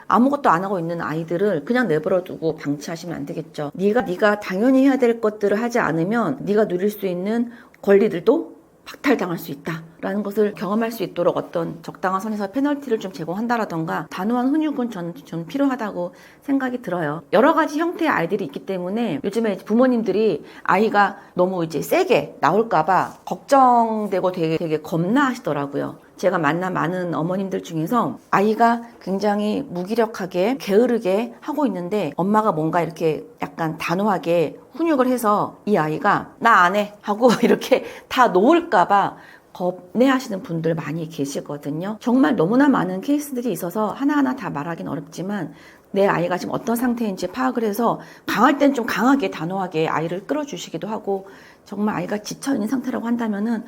아무것도 안 하고 있는 아이들을 그냥 내버려 두고 방치하시면 안 되겠죠. 네가 당연히 해야 될 것들을 하지 않으면 네가 누릴 수 있는 권리들도 박탈당할 수 있다라는 것을 경험할 수 있도록 어떤 적당한 선에서 페널티를 좀 제공한다라던가 단호한 훈육은 저는 좀 필요하다고 생각이 들어요. 여러 가지 형태의 아이들이 있기 때문에 요즘에 부모님들이 아이가 너무 이제 세게 나올까봐 걱정되고 되게 겁나하시더라고요. 제가 만난 많은 어머님들 중에서 아이가 굉장히 무기력하게 게으르게 하고 있는데 엄마가 뭔가 이렇게 약간 단호하게 훈육을 해서 이 아이가 나 안 해 하고 이렇게 다 놓을까봐 겁내하시는 분들 많이 계시거든요. 정말 너무나 많은 케이스들이 있어서 하나하나 다 말하기는 어렵지만 내 아이가 지금 어떤 상태인지 파악을 해서 강할 땐 좀 강하게 단호하게 아이를 끌어주시기도 하고 정말 아이가 지쳐있는 상태라고 한다면은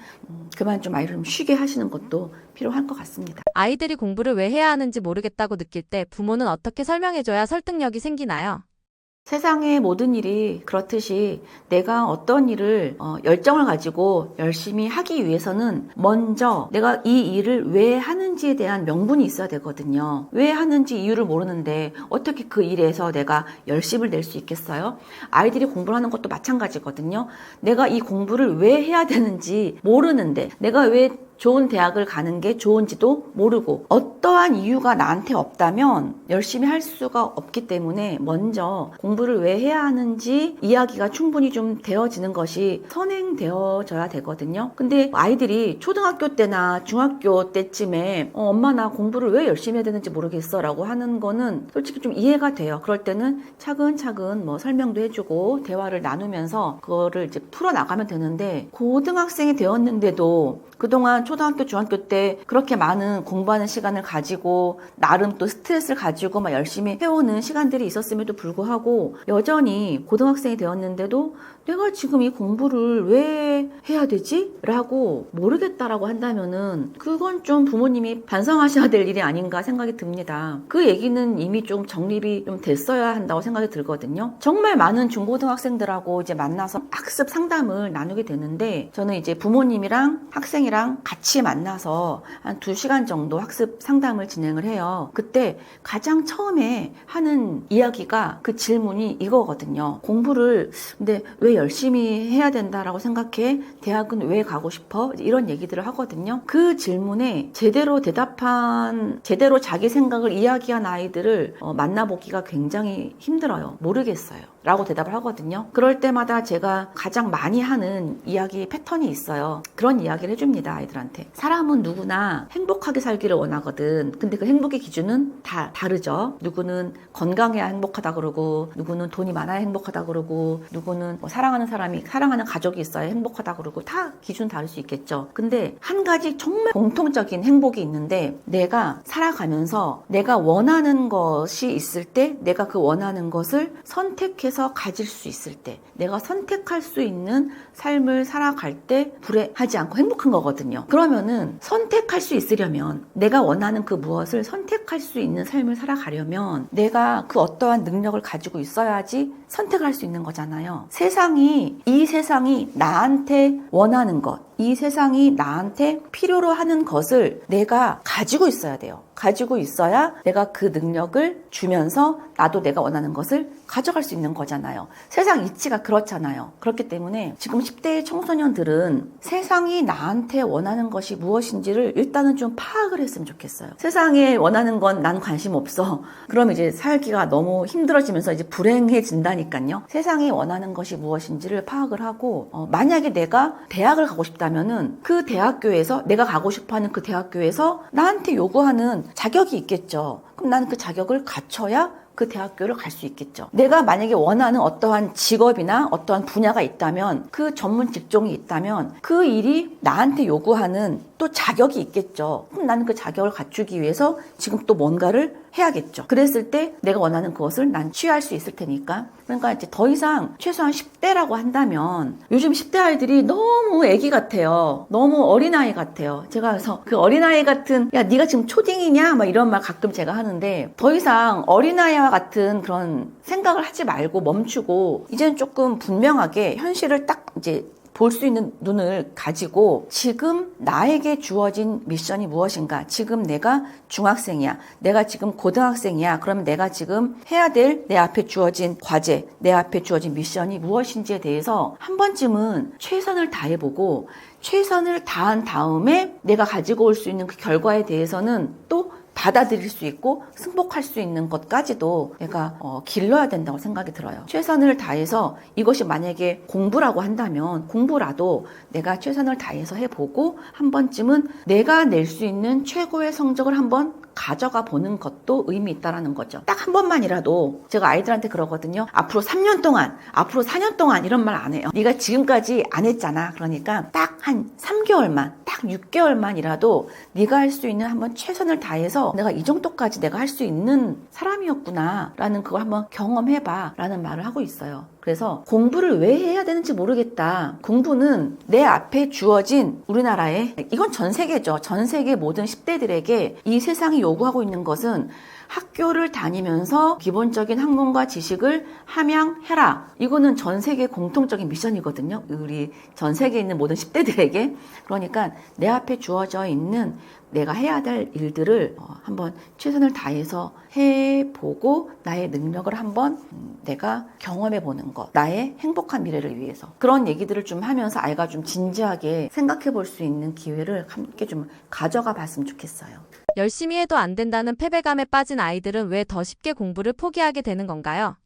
그만 좀 아이를 좀 쉬게 하시는 것도 필요할 것 같습니다. 아이들이 공부를 왜 해야 하는지 모르겠다고 느낄 때 부모는 어떻게 설명해줘야 설득력이 생기나요? 세상의 모든 일이 그렇듯이 내가 어떤 일을 열정을 가지고 열심히 하기 위해서는 먼저 내가 이 일을 왜 하는지에 대한 명분이 있어야 되거든요. 왜 하는지 이유를 모르는데 어떻게 그 일에서 내가 열심을 낼 수 있겠어요? 아이들이 공부를 하는 것도 마찬가지거든요. 내가 이 공부를 왜 해야 되는지 모르는데 내가 왜 좋은 대학을 가는 게 좋은지도 모르고 어떠한 이유가 나한테 없다면 열심히 할 수가 없기 때문에 먼저 공부를 왜 해야 하는지 이야기가 충분히 좀 되어지는 것이 선행되어져야 되거든요. 근데 아이들이 초등학교 때나 중학교 때쯤에 엄마 나 공부를 왜 열심히 해야 되는지 모르겠어 라고 하는 거는 솔직히 좀 이해가 돼요. 그럴 때는 차근차근 뭐 설명도 해주고 대화를 나누면서 그거를 이제 풀어나가면 되는데 고등학생이 되었는데도 그동안 초등학교, 중학교 때 그렇게 많은 공부하는 시간을 가지고 나름 또 스트레스를 가지고 막 열심히 해오는 시간들이 있었음에도 불구하고 여전히 고등학생이 되었는데도 내가 지금 이 공부를 왜 해야 되지? 라고 모르겠다라고 한다면은 그건 좀 부모님이 반성하셔야 될 일이 아닌가 생각이 듭니다. 그 얘기는 이미 좀 정립이 좀 됐어야 한다고 생각이 들거든요. 정말 많은 중고등학생들하고 이제 만나서 학습 상담을 나누게 되는데 저는 이제 부모님이랑 학생이랑 같이 만나서 한 2시간 정도 학습 상담을 진행을 해요. 그때 가장 처음에 하는 이야기가 그 질문이 이거거든요. 공부를 근데 왜 열심히 해야 된다라고 생각해? 대학은 왜 가고 싶어? 이런 얘기들을 하거든요. 그 질문에 제대로 대답한, 제대로 자기 생각을 이야기한 아이들을 만나보기가 굉장히 힘들어요. 모르겠어요. 라고 대답을 하거든요. 그럴 때마다 제가 가장 많이 하는 이야기 패턴이 있어요. 그런 이야기를 해줍니다, 아이들한테. 사람은 누구나 행복하게 살기를 원하거든. 근데 그 행복의 기준은 다 다르죠. 누구는 건강해야 행복하다 그러고, 누구는 돈이 많아야 행복하다 그러고, 누구는 뭐 사랑하는 사람이, 사랑하는 가족이 있어야 행복하다 그러고, 다 기준 다를 수 있겠죠. 근데 한 가지 정말 공통적인 행복이 있는데, 내가 살아가면서 내가 원하는 것이 있을 때, 내가 그 원하는 것을 선택해서 가질 수 있을 때, 내가 선택할 수 있는 삶을 살아갈 때 불행하지 않고 행복한 거거든요. 그러면은 선택할 수 있으려면, 내가 원하는 그 무엇을 선택할 수 있는 삶을 살아가려면 내가 그 어떠한 능력을 가지고 있어야지 선택을 할 수 있는 거잖아요. 이 세상이 나한테 원하는 것, 이 세상이 나한테 필요로 하는 것을 내가 가지고 있어야 돼요. 가지고 있어야 내가 그 능력을 주면서 나도 내가 원하는 것을 가져갈 수 있는 거잖아요. 세상 이치가 그렇잖아요. 그렇기 때문에 지금 10대의 청소년들은 세상이 나한테 원하는 것이 무엇인지를 일단은 좀 파악을 했으면 좋겠어요. 세상에 원하는 건 난 관심 없어. 그럼 이제 살기가 너무 힘들어지면서 이제 불행해진다니까요. 세상이 원하는 것이 무엇인지를 파악을 하고 만약에 내가 대학을 가고 싶다면은 그 대학교에서 내가 가고 싶어하는 그 대학교에서 나한테 요구하는 자격이 있겠죠. 그럼 나는 그 자격을 갖춰야 그 대학교를 갈 수 있겠죠. 내가 만약에 원하는 어떠한 직업이나 어떠한 분야가 있다면, 그 전문 직종이 있다면 그 일이 나한테 요구하는 또 자격이 있겠죠. 그럼 나는 그 자격을 갖추기 위해서 지금 또 뭔가를 해야겠죠. 그랬을 때 내가 원하는 그것을 난 취할 수 있을 테니까. 그러니까 이제 더 이상 최소한 10대라고 한다면, 요즘 10대 아이들이 너무 애기 같아요. 너무 어린아이 같아요. 제가 그래서 그 어린아이 같은, 야 네가 지금 초딩이냐? 막 이런 말 가끔 제가 하는데, 더 이상 어린아이와 같은 그런 생각을 하지 말고 멈추고, 이제는 조금 분명하게 현실을 딱 이제 볼 수 있는 눈을 가지고 지금 나에게 주어진 미션이 무엇인가, 지금 내가 중학생이야, 내가 지금 고등학생이야, 그러면 내가 지금 해야 될 내 앞에 주어진 과제, 내 앞에 주어진 미션이 무엇인지에 대해서 한 번쯤은 최선을 다해보고, 최선을 다한 다음에 내가 가지고 올 수 있는 그 결과에 대해서는 또 받아들일 수 있고 승복할 수 있는 것까지도 내가 길러야 된다고 생각이 들어요. 최선을 다해서, 이것이 만약에 공부라고 한다면 공부라도 내가 최선을 다해서 해보고 한 번쯤은 내가 낼 수 있는 최고의 성적을 한번 가져가 보는 것도 의미 있다라는 거죠. 딱 한 번만이라도, 제가 아이들한테 그러거든요. 앞으로 3년 동안, 앞으로 4년 동안 이런 말 안 해요. 네가 지금까지 안 했잖아. 그러니까 딱 한 3개월만, 딱 6개월만이라도 네가 할 수 있는 한번 최선을 다해서 내가 이 정도까지 내가 할 수 있는 사람이었구나 라는 그걸 한번 경험해봐 라는 말을 하고 있어요. 그래서 공부를 왜 해야 되는지 모르겠다. 공부는 내 앞에 주어진 우리나라의, 이건 전 세계죠. 전 세계 모든 10대들에게 이 세상이 요구하고 있는 것은 학교를 다니면서 기본적인 학문과 지식을 함양해라. 이거는 전 세계 공통적인 미션이거든요. 우리 전 세계에 있는 모든 10대들에게. 그러니까 내 앞에 주어져 있는 내가 해야 될 일들을 한번 최선을 다해서 해보고 나의 능력을 한번 내가 경험해 보는 것. 나의 행복한 미래를 위해서. 그런 얘기들을 좀 하면서 아이가 좀 진지하게 생각해 볼 수 있는 기회를 함께 좀 가져가 봤으면 좋겠어요. 열심히 해도 안 된다는 패배감에 빠진 아이들은 왜 더 쉽게 공부를 포기하게 되는 건가요?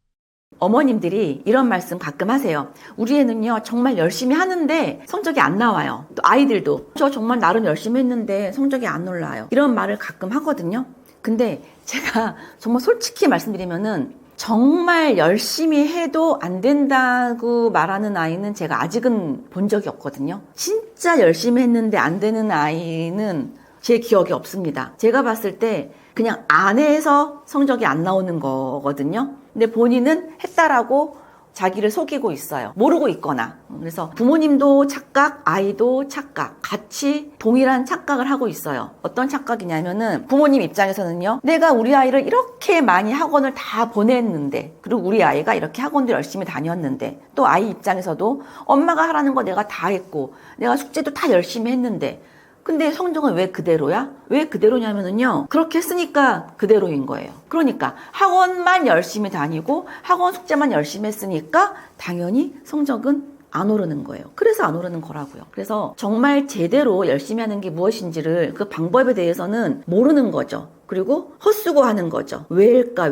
어머님들이 이런 말씀 가끔 하세요. 우리 애는요 정말 열심히 하는데 성적이 안 나와요. 또 아이들도 저 정말 나름 열심히 했는데 성적이 안 올라와요. 이런 말을 가끔 하거든요. 근데 제가 정말 솔직히 말씀드리면은 정말 열심히 해도 안 된다고 말하는 아이는 제가 아직은 본 적이 없거든요. 진짜 열심히 했는데 안 되는 아이는 제 기억이 없습니다. 제가 봤을 때 그냥 안 해서 성적이 안 나오는 거거든요. 근데 본인은 했다라고 자기를 속이고 있어요. 모르고 있거나. 그래서 부모님도 착각, 아이도 착각. 같이 동일한 착각을 하고 있어요. 어떤 착각이냐면은 부모님 입장에서는요. 내가 우리 아이를 이렇게 많이 학원을 다 보냈는데, 그리고 우리 아이가 이렇게 학원도 열심히 다녔는데, 또 아이 입장에서도 엄마가 하라는 거 내가 다 했고, 내가 숙제도 다 열심히 했는데, 근데 성적은 왜 그대로야? 왜 그대로냐면은요. 그렇게 했으니까 그대로인 거예요. 그러니까 학원만 열심히 다니고 학원 숙제만 열심히 했으니까 당연히 성적은 안 오르는 거예요. 그래서 안 오르는 거라고요. 그래서 정말 제대로 열심히 하는 게 무엇인지를 그 방법에 대해서는 모르는 거죠. 그리고 헛수고하는 거죠. 왜일까?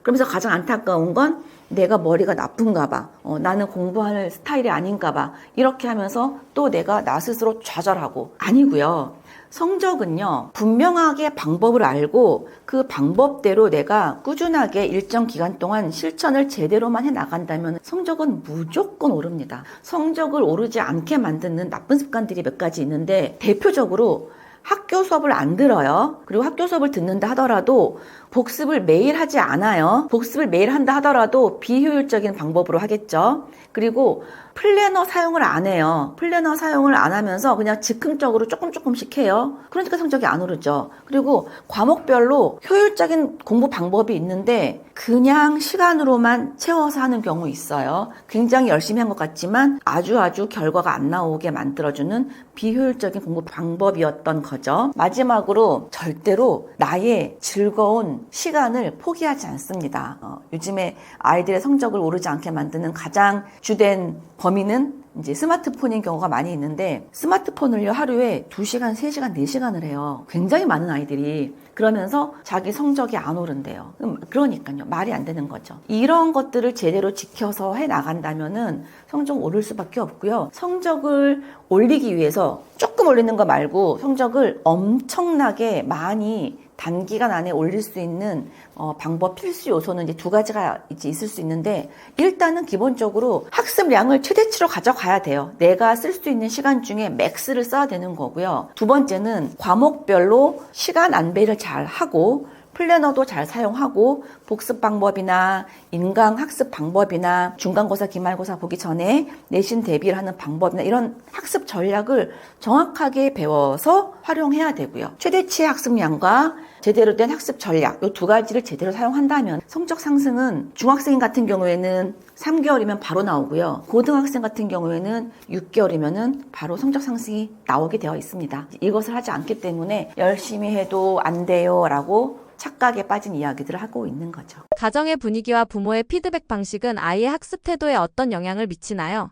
그러면서 가장 안타까운 건 내가 머리가 나쁜가 봐. 나는 공부하는 스타일이 아닌가 봐. 이렇게 하면서 또 내가 나 스스로 좌절하고. 아니고요. 성적은요. 분명하게 방법을 알고 그 방법대로 내가 꾸준하게 일정 기간 동안 실천을 제대로만 해 나간다면 성적은 무조건 오릅니다. 성적을 오르지 않게 만드는 나쁜 습관들이 몇 가지 있는데 대표적으로 학교 수업을 안 들어요. 그리고 학교 수업을 듣는다 하더라도 복습을 매일 하지 않아요. 복습을 매일 한다 하더라도 비효율적인 방법으로 하겠죠. 그리고 플래너 사용을 안 해요. 플래너 사용을 안 하면서 그냥 즉흥적으로 조금씩 해요. 그러니까 성적이 안 오르죠. 그리고 과목별로 효율적인 공부 방법이 있는데 그냥 시간으로만 채워서 하는 경우 있어요. 굉장히 열심히 한 것 같지만 아주 결과가 안 나오게 만들어주는 비효율적인 공부 방법이었던 거죠. 마지막으로 절대로 나의 즐거운 시간을 포기하지 않습니다. 요즘에 아이들의 성적을 오르지 않게 만드는 가장 주된 범위는 이제 스마트폰인 경우가 많이 있는데 스마트폰을요 하루에 2시간, 3시간, 4시간을 해요. 굉장히 많은 아이들이. 그러면서 자기 성적이 안 오른대요. 그러니까요. 말이 안 되는 거죠. 이런 것들을 제대로 지켜서 해 나간다면은 성적 오를 수밖에 없고요. 성적을 올리기 위해서 조금 올리는 거 말고 성적을 엄청나게 많이 단기간 안에 올릴 수 있는 방법 필수 요소는 이제 2가지가 이제 있을 수 있는데 일단은 기본적으로 학습량을 최대치로 가져가야 돼요. 내가 쓸 수 있는 시간 중에 맥스를 써야 되는 거고요. 2번째는 과목별로 시간 안배를 잘 하고 플래너도 잘 사용하고 복습 방법이나 인강 학습 방법이나 중간고사, 기말고사 보기 전에 내신 대비를 하는 방법이나 이런 학습 전략을 정확하게 배워서 활용해야 되고요. 최대치의 학습량과 제대로 된 학습 전략 이 2가지를 제대로 사용한다면 성적 상승은 중학생 같은 경우에는 3개월이면 바로 나오고요. 고등학생 같은 경우에는 6개월이면 바로 성적 상승이 나오게 되어 있습니다. 이것을 하지 않기 때문에 열심히 해도 안 돼요 라고 착각에 빠진 이야기들을 하고 있는 거죠. 가정의 분위기와 부모의 피드백 방식은 아이의 학습 태도에 어떤 영향을 미치나요?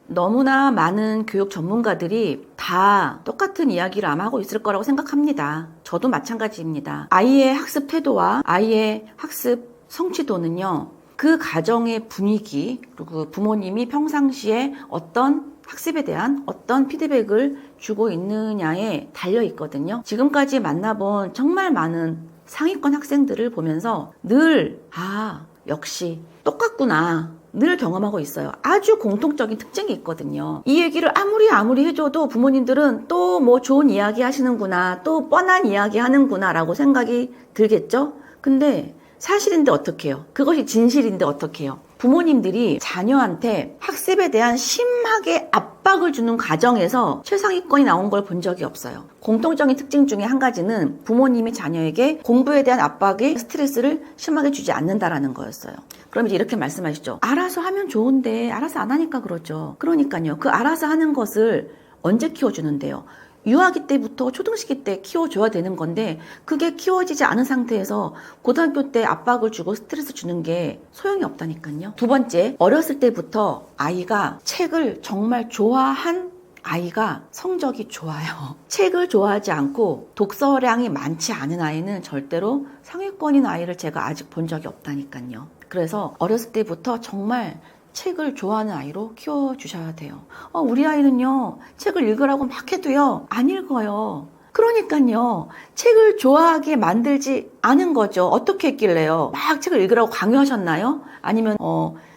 너무나 많은 교육 전문가들이 다 똑같은 이야기를 아마 하고 있을 거라고 생각합니다. 저도 마찬가지입니다. 아이의 학습 태도와 아이의 학습 성취도는요. 그 가정의 분위기 그리고 부모님이 평상시에 어떤 학습에 대한 어떤 피드백을 주고 있느냐에 달려 있거든요. 지금까지 만나본 정말 많은 상위권 학생들을 보면서 늘 역시 똑같구나 늘 경험하고 있어요. 아주 공통적인 특징이 있거든요. 이 얘기를 아무리 해줘도 부모님들은 또 뭐 좋은 이야기 하시는구나 또 뻔한 이야기 하는구나 라고 생각이 들겠죠. 근데 사실인데 어떡해요? 그것이 진실인데 어떡해요? 부모님들이 자녀한테 학습에 대한 심하게 압박을 주는 과정에서 최상위권이 나온 걸 본 적이 없어요. 공통적인 특징 중에 한 가지는 부모님이 자녀에게 공부에 대한 압박에 스트레스를 심하게 주지 않는다라는 거였어요. 그럼 이제 이렇게 말씀하시죠. 알아서 하면 좋은데 알아서 안 하니까 그러죠. 그러니까요. 그 알아서 하는 것을 언제 키워주는데요? 유아기 때부터 초등시기 때 키워줘야 되는 건데 그게 키워지지 않은 상태에서 고등학교 때 압박을 주고 스트레스 주는 게 소용이 없다니까요. 두 번째, 어렸을 때부터 아이가 책을 정말 좋아한 아이가 성적이 좋아요. 책을 좋아하지 않고 독서량이 많지 않은 아이는 절대로 상위권인 아이를 제가 아직 본 적이 없다니까요. 그래서 어렸을 때부터 정말 책을 좋아하는 아이로 키워주셔야 돼요. 우리 아이는요, 책을 읽으라고 막 해도요, 안 읽어요. 그러니까요, 책을 좋아하게 만들지 않은 거죠. 어떻게 했길래요? 막 책을 읽으라고 강요하셨나요? 아니면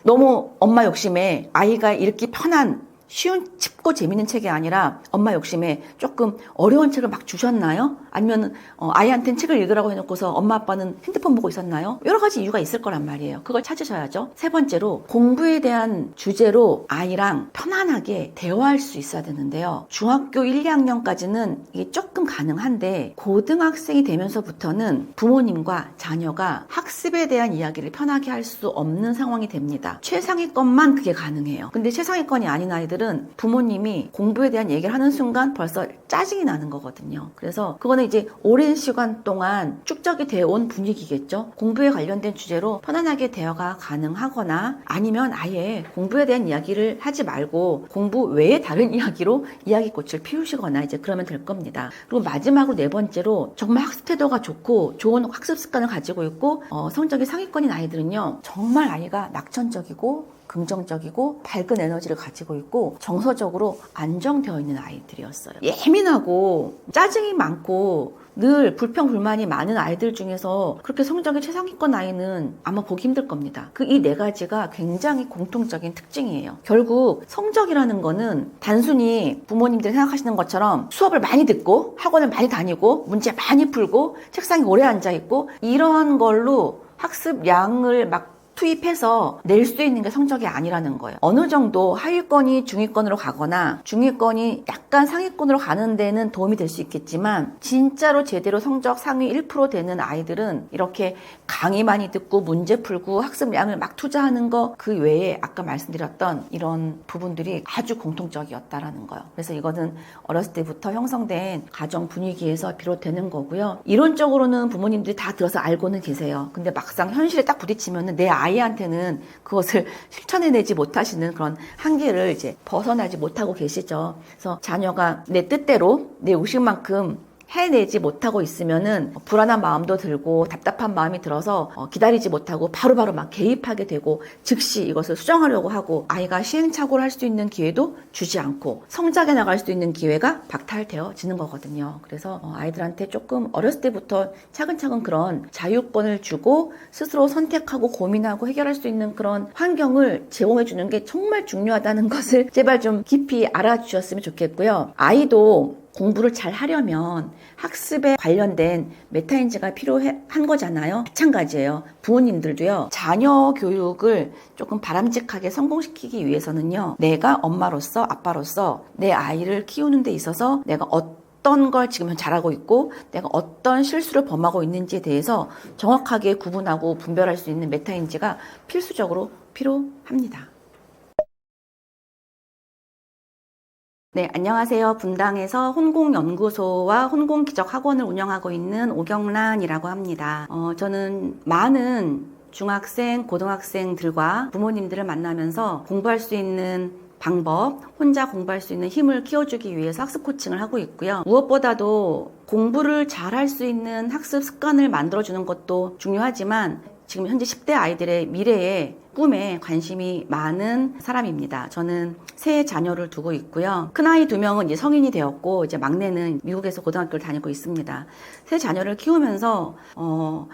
너무 엄마 욕심에 아이가 읽기 편한 쉬운 쉽고 재밌는 책이 아니라 엄마 욕심에 조금 어려운 책을 막 주셨나요? 아니면 아이한테는 책을 읽으라고 해놓고서 엄마 아빠는 핸드폰 보고 있었나요? 여러 가지 이유가 있을 거란 말이에요. 그걸 찾으셔야죠. 세 번째로 공부에 대한 주제로 아이랑 편안하게 대화할 수 있어야 되는데요. 중학교 1, 2학년까지는 이게 조금 가능한데 고등학생이 되면서부터는 부모님과 자녀가 학습에 대한 이야기를 편하게 할 수 없는 상황이 됩니다. 최상위권만 그게 가능해요. 근데 최상위권이 아닌 아이들은 부모님이 공부에 대한 얘기를 하는 순간 벌써 짜증이 나는 거거든요. 그래서 그거는 이제 오랜 시간 동안 축적이 되어 온 분위기겠죠. 공부에 관련된 주제로 편안하게 대화가 가능하거나 아니면 아예 공부에 대한 이야기를 하지 말고 공부 외에 다른 이야기로 이야기꽃을 피우시거나 이제 그러면 될 겁니다. 그리고 마지막으로 네 번째로 정말 학습 태도가 좋고 좋은 학습 습관을 가지고 있고 성적이 상위권인 아이들은요, 정말 아이가 낙천적이고 긍정적이고 밝은 에너지를 가지고 있고 정서적으로 안정되어 있는 아이들이었어요. 예민하고 짜증이 많고 늘 불평불만이 많은 아이들 중에서 그렇게 성적이 최상위권 아이는 아마 보기 힘들 겁니다. 이 네 가지가 굉장히 공통적인 특징이에요. 결국 성적이라는 거는 단순히 부모님들이 생각하시는 것처럼 수업을 많이 듣고 학원을 많이 다니고 문제 많이 풀고 책상에 오래 앉아있고 이러한 걸로 학습량을 막 투입해서 낼 수 있는 게 성적이 아니라는 거예요. 어느 정도 하위권이 중위권으로 가거나 중위권이 약간 상위권으로 가는 데는 도움이 될 수 있겠지만 진짜로 제대로 성적 상위 1% 되는 아이들은 이렇게 강의 많이 듣고 문제 풀고 학습량을 막 투자하는 거 그 외에 아까 말씀드렸던 이런 부분들이 아주 공통적이었다라는 거예요. 그래서 이거는 어렸을 때부터 형성된 가정 분위기에서 비롯되는 거고요. 이론적으로는 부모님들이 다 들어서 알고는 계세요. 근데 막상 현실에 딱 부딪히면은 내 아이한테는 그것을 실천해내지 못하시는 그런 한계를 이제 벗어나지 못하고 계시죠. 그래서 자녀가 내 뜻대로 내 의식만큼 해내지 못하고 있으면은 불안한 마음도 들고 답답한 마음이 들어서 기다리지 못하고 바로바로 막 개입하게 되고 즉시 이것을 수정하려고 하고 아이가 시행착오를 할 수 있는 기회도 주지 않고 성장해 나갈 수 있는 기회가 박탈되어지는 거거든요. 그래서 아이들한테 조금 어렸을 때부터 차근차근 그런 자유권을 주고 스스로 선택하고 고민하고 해결할 수 있는 그런 환경을 제공해 주는 게 정말 중요하다는 것을 제발 좀 깊이 알아주셨으면 좋겠고요. 아이도 공부를 잘 하려면 학습에 관련된 메타인지가 필요한 거잖아요. 마찬가지예요. 부모님들도요. 자녀 교육을 조금 바람직하게 성공시키기 위해서는요. 내가 엄마로서 아빠로서 내 아이를 키우는 데 있어서 내가 어떤 걸 지금 잘하고 있고 내가 어떤 실수를 범하고 있는지에 대해서 정확하게 구분하고 분별할 수 있는 메타인지가 필수적으로 필요합니다. 네, 안녕하세요. 분당에서 혼공연구소와 혼공기적학원을 운영하고 있는 오경란이라고 합니다. 저는 많은 중학생, 고등학생들과 부모님들을 만나면서 공부할 수 있는 방법, 혼자 공부할 수 있는 힘을 키워주기 위해서 학습 코칭을 하고 있고요. 무엇보다도 공부를 잘할 수 있는 학습 습관을 만들어주는 것도 중요하지만 지금 현재 10대 아이들의 미래에 꿈에 관심이 많은 사람입니다. 저는 세 자녀를 두고 있고요. 큰아이 2명은 이제 성인이 되었고 이제 막내는 미국에서 고등학교를 다니고 있습니다. 세 자녀를 키우면서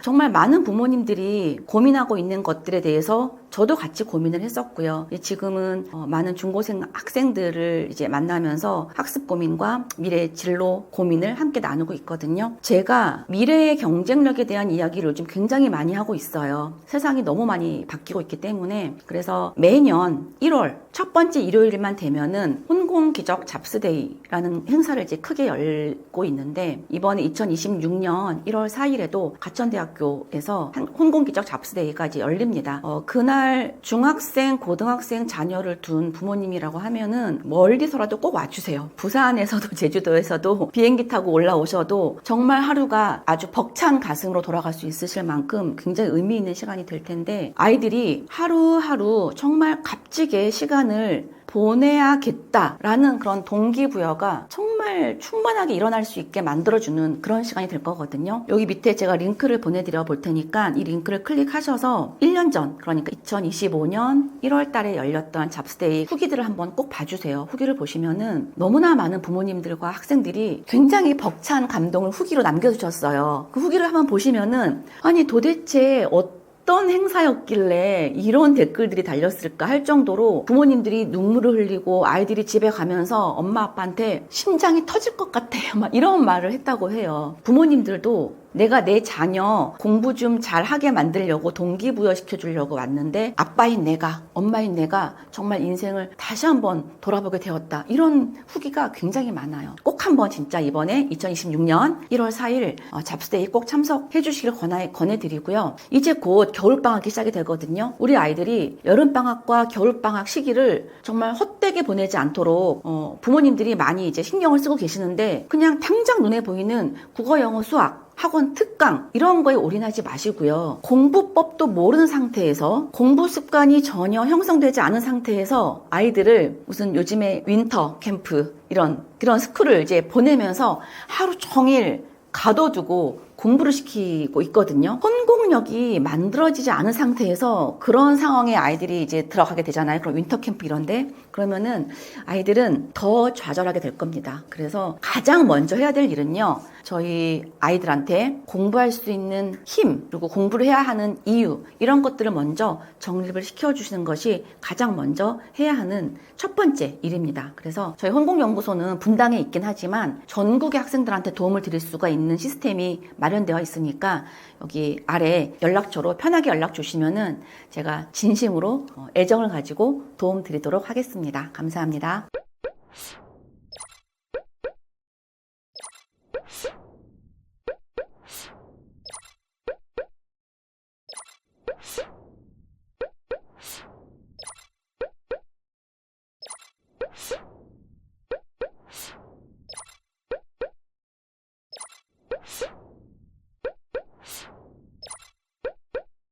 정말 많은 부모님들이 고민하고 있는 것들에 대해서 저도 같이 고민을 했었고요. 지금은 많은 중고생 학생들을 이제 만나면서 학습 고민과 미래 진로 고민을 함께 나누고 있거든요. 제가 미래의 경쟁력에 대한 이야기를 요즘 굉장히 많이 하고 있어요. 세상이 너무 많이 바뀌고 있기 때문에 때문에 그래서 매년 1월 첫 번째 일요일만 되면은 혼공기적 잡스데이라는 행사를 이제 크게 열고 있는데 이번에 2026년 1월 4일에도 가천대학교에서 혼공기적 잡스데이가 이제 열립니다. 그날 중학생, 고등학생 자녀를 둔 부모님이라고 하면은 멀리서라도 꼭 와주세요. 부산에서도 제주도에서도 비행기 타고 올라오셔도 정말 하루가 아주 벅찬 가슴으로 돌아갈 수 있으실 만큼 굉장히 의미 있는 시간이 될 텐데 아이들이 하루하루 정말 값지게 시간을 보내야겠다라는 그런 동기부여가 정말 충만하게 일어날 수 있게 만들어주는 그런 시간이 될 거거든요. 여기 밑에 제가 링크를 보내드려 볼 테니까 이 링크를 클릭하셔서 1년 전, 그러니까 2025년 1월 달에 열렸던 잡스데이 후기들을 한번 꼭 봐주세요. 후기를 보시면은 너무나 많은 부모님들과 학생들이 굉장히 벅찬 감동을 후기로 남겨주셨어요. 그 후기를 한번 보시면은 아니 도대체 어떤 행사였길래 이런 댓글들이 달렸을까 할 정도로 부모님들이 눈물을 흘리고 아이들이 집에 가면서 엄마 아빠한테 심장이 터질 것 같아요. 막 이런 말을 했다고 해요. 부모님들도 내가 내 자녀 공부 좀 잘하게 만들려고 동기부여시켜 주려고 왔는데 아빠인 내가, 엄마인 내가 정말 인생을 다시 한번 돌아보게 되었다. 이런 후기가 굉장히 많아요. 꼭 한번 진짜 이번에 2026년 1월 4일 잡스데이 꼭 참석해 주시길 권해드리고요. 이제 곧 겨울방학이 시작이 되거든요. 우리 아이들이 여름방학과 겨울방학 시기를 정말 헛되게 보내지 않도록 부모님들이 많이 이제 신경을 쓰고 계시는데 그냥 당장 눈에 보이는 국어, 영어, 수학 학원 특강 이런 거에 올인하지 마시고요. 공부법도 모르는 상태에서 공부 습관이 전혀 형성되지 않은 상태에서 아이들을 무슨 요즘에 윈터 캠프 이런 스쿨을 이제 보내면서 하루 종일 가둬두고 공부를 시키고 있거든요. 혼공력이 만들어지지 않은 상태에서 그런 상황에 아이들이 이제 들어가게 되잖아요. 그럼 윈터 캠프 이런데 그러면은 아이들은 더 좌절하게 될 겁니다. 그래서 가장 먼저 해야 될 일은요. 저희 아이들한테 공부할 수 있는 힘 그리고 공부를 해야 하는 이유 이런 것들을 먼저 정립을 시켜주시는 것이 가장 먼저 해야 하는 첫 번째 일입니다. 그래서 저희 혼공연구소는 분당에 있긴 하지만 전국의 학생들한테 도움을 드릴 수가 있는 시스템이 마련되어 있으니까 여기 아래 연락처로 편하게 연락 주시면은 제가 진심으로 애정을 가지고 도움 드리도록 하겠습니다. 감사합니다.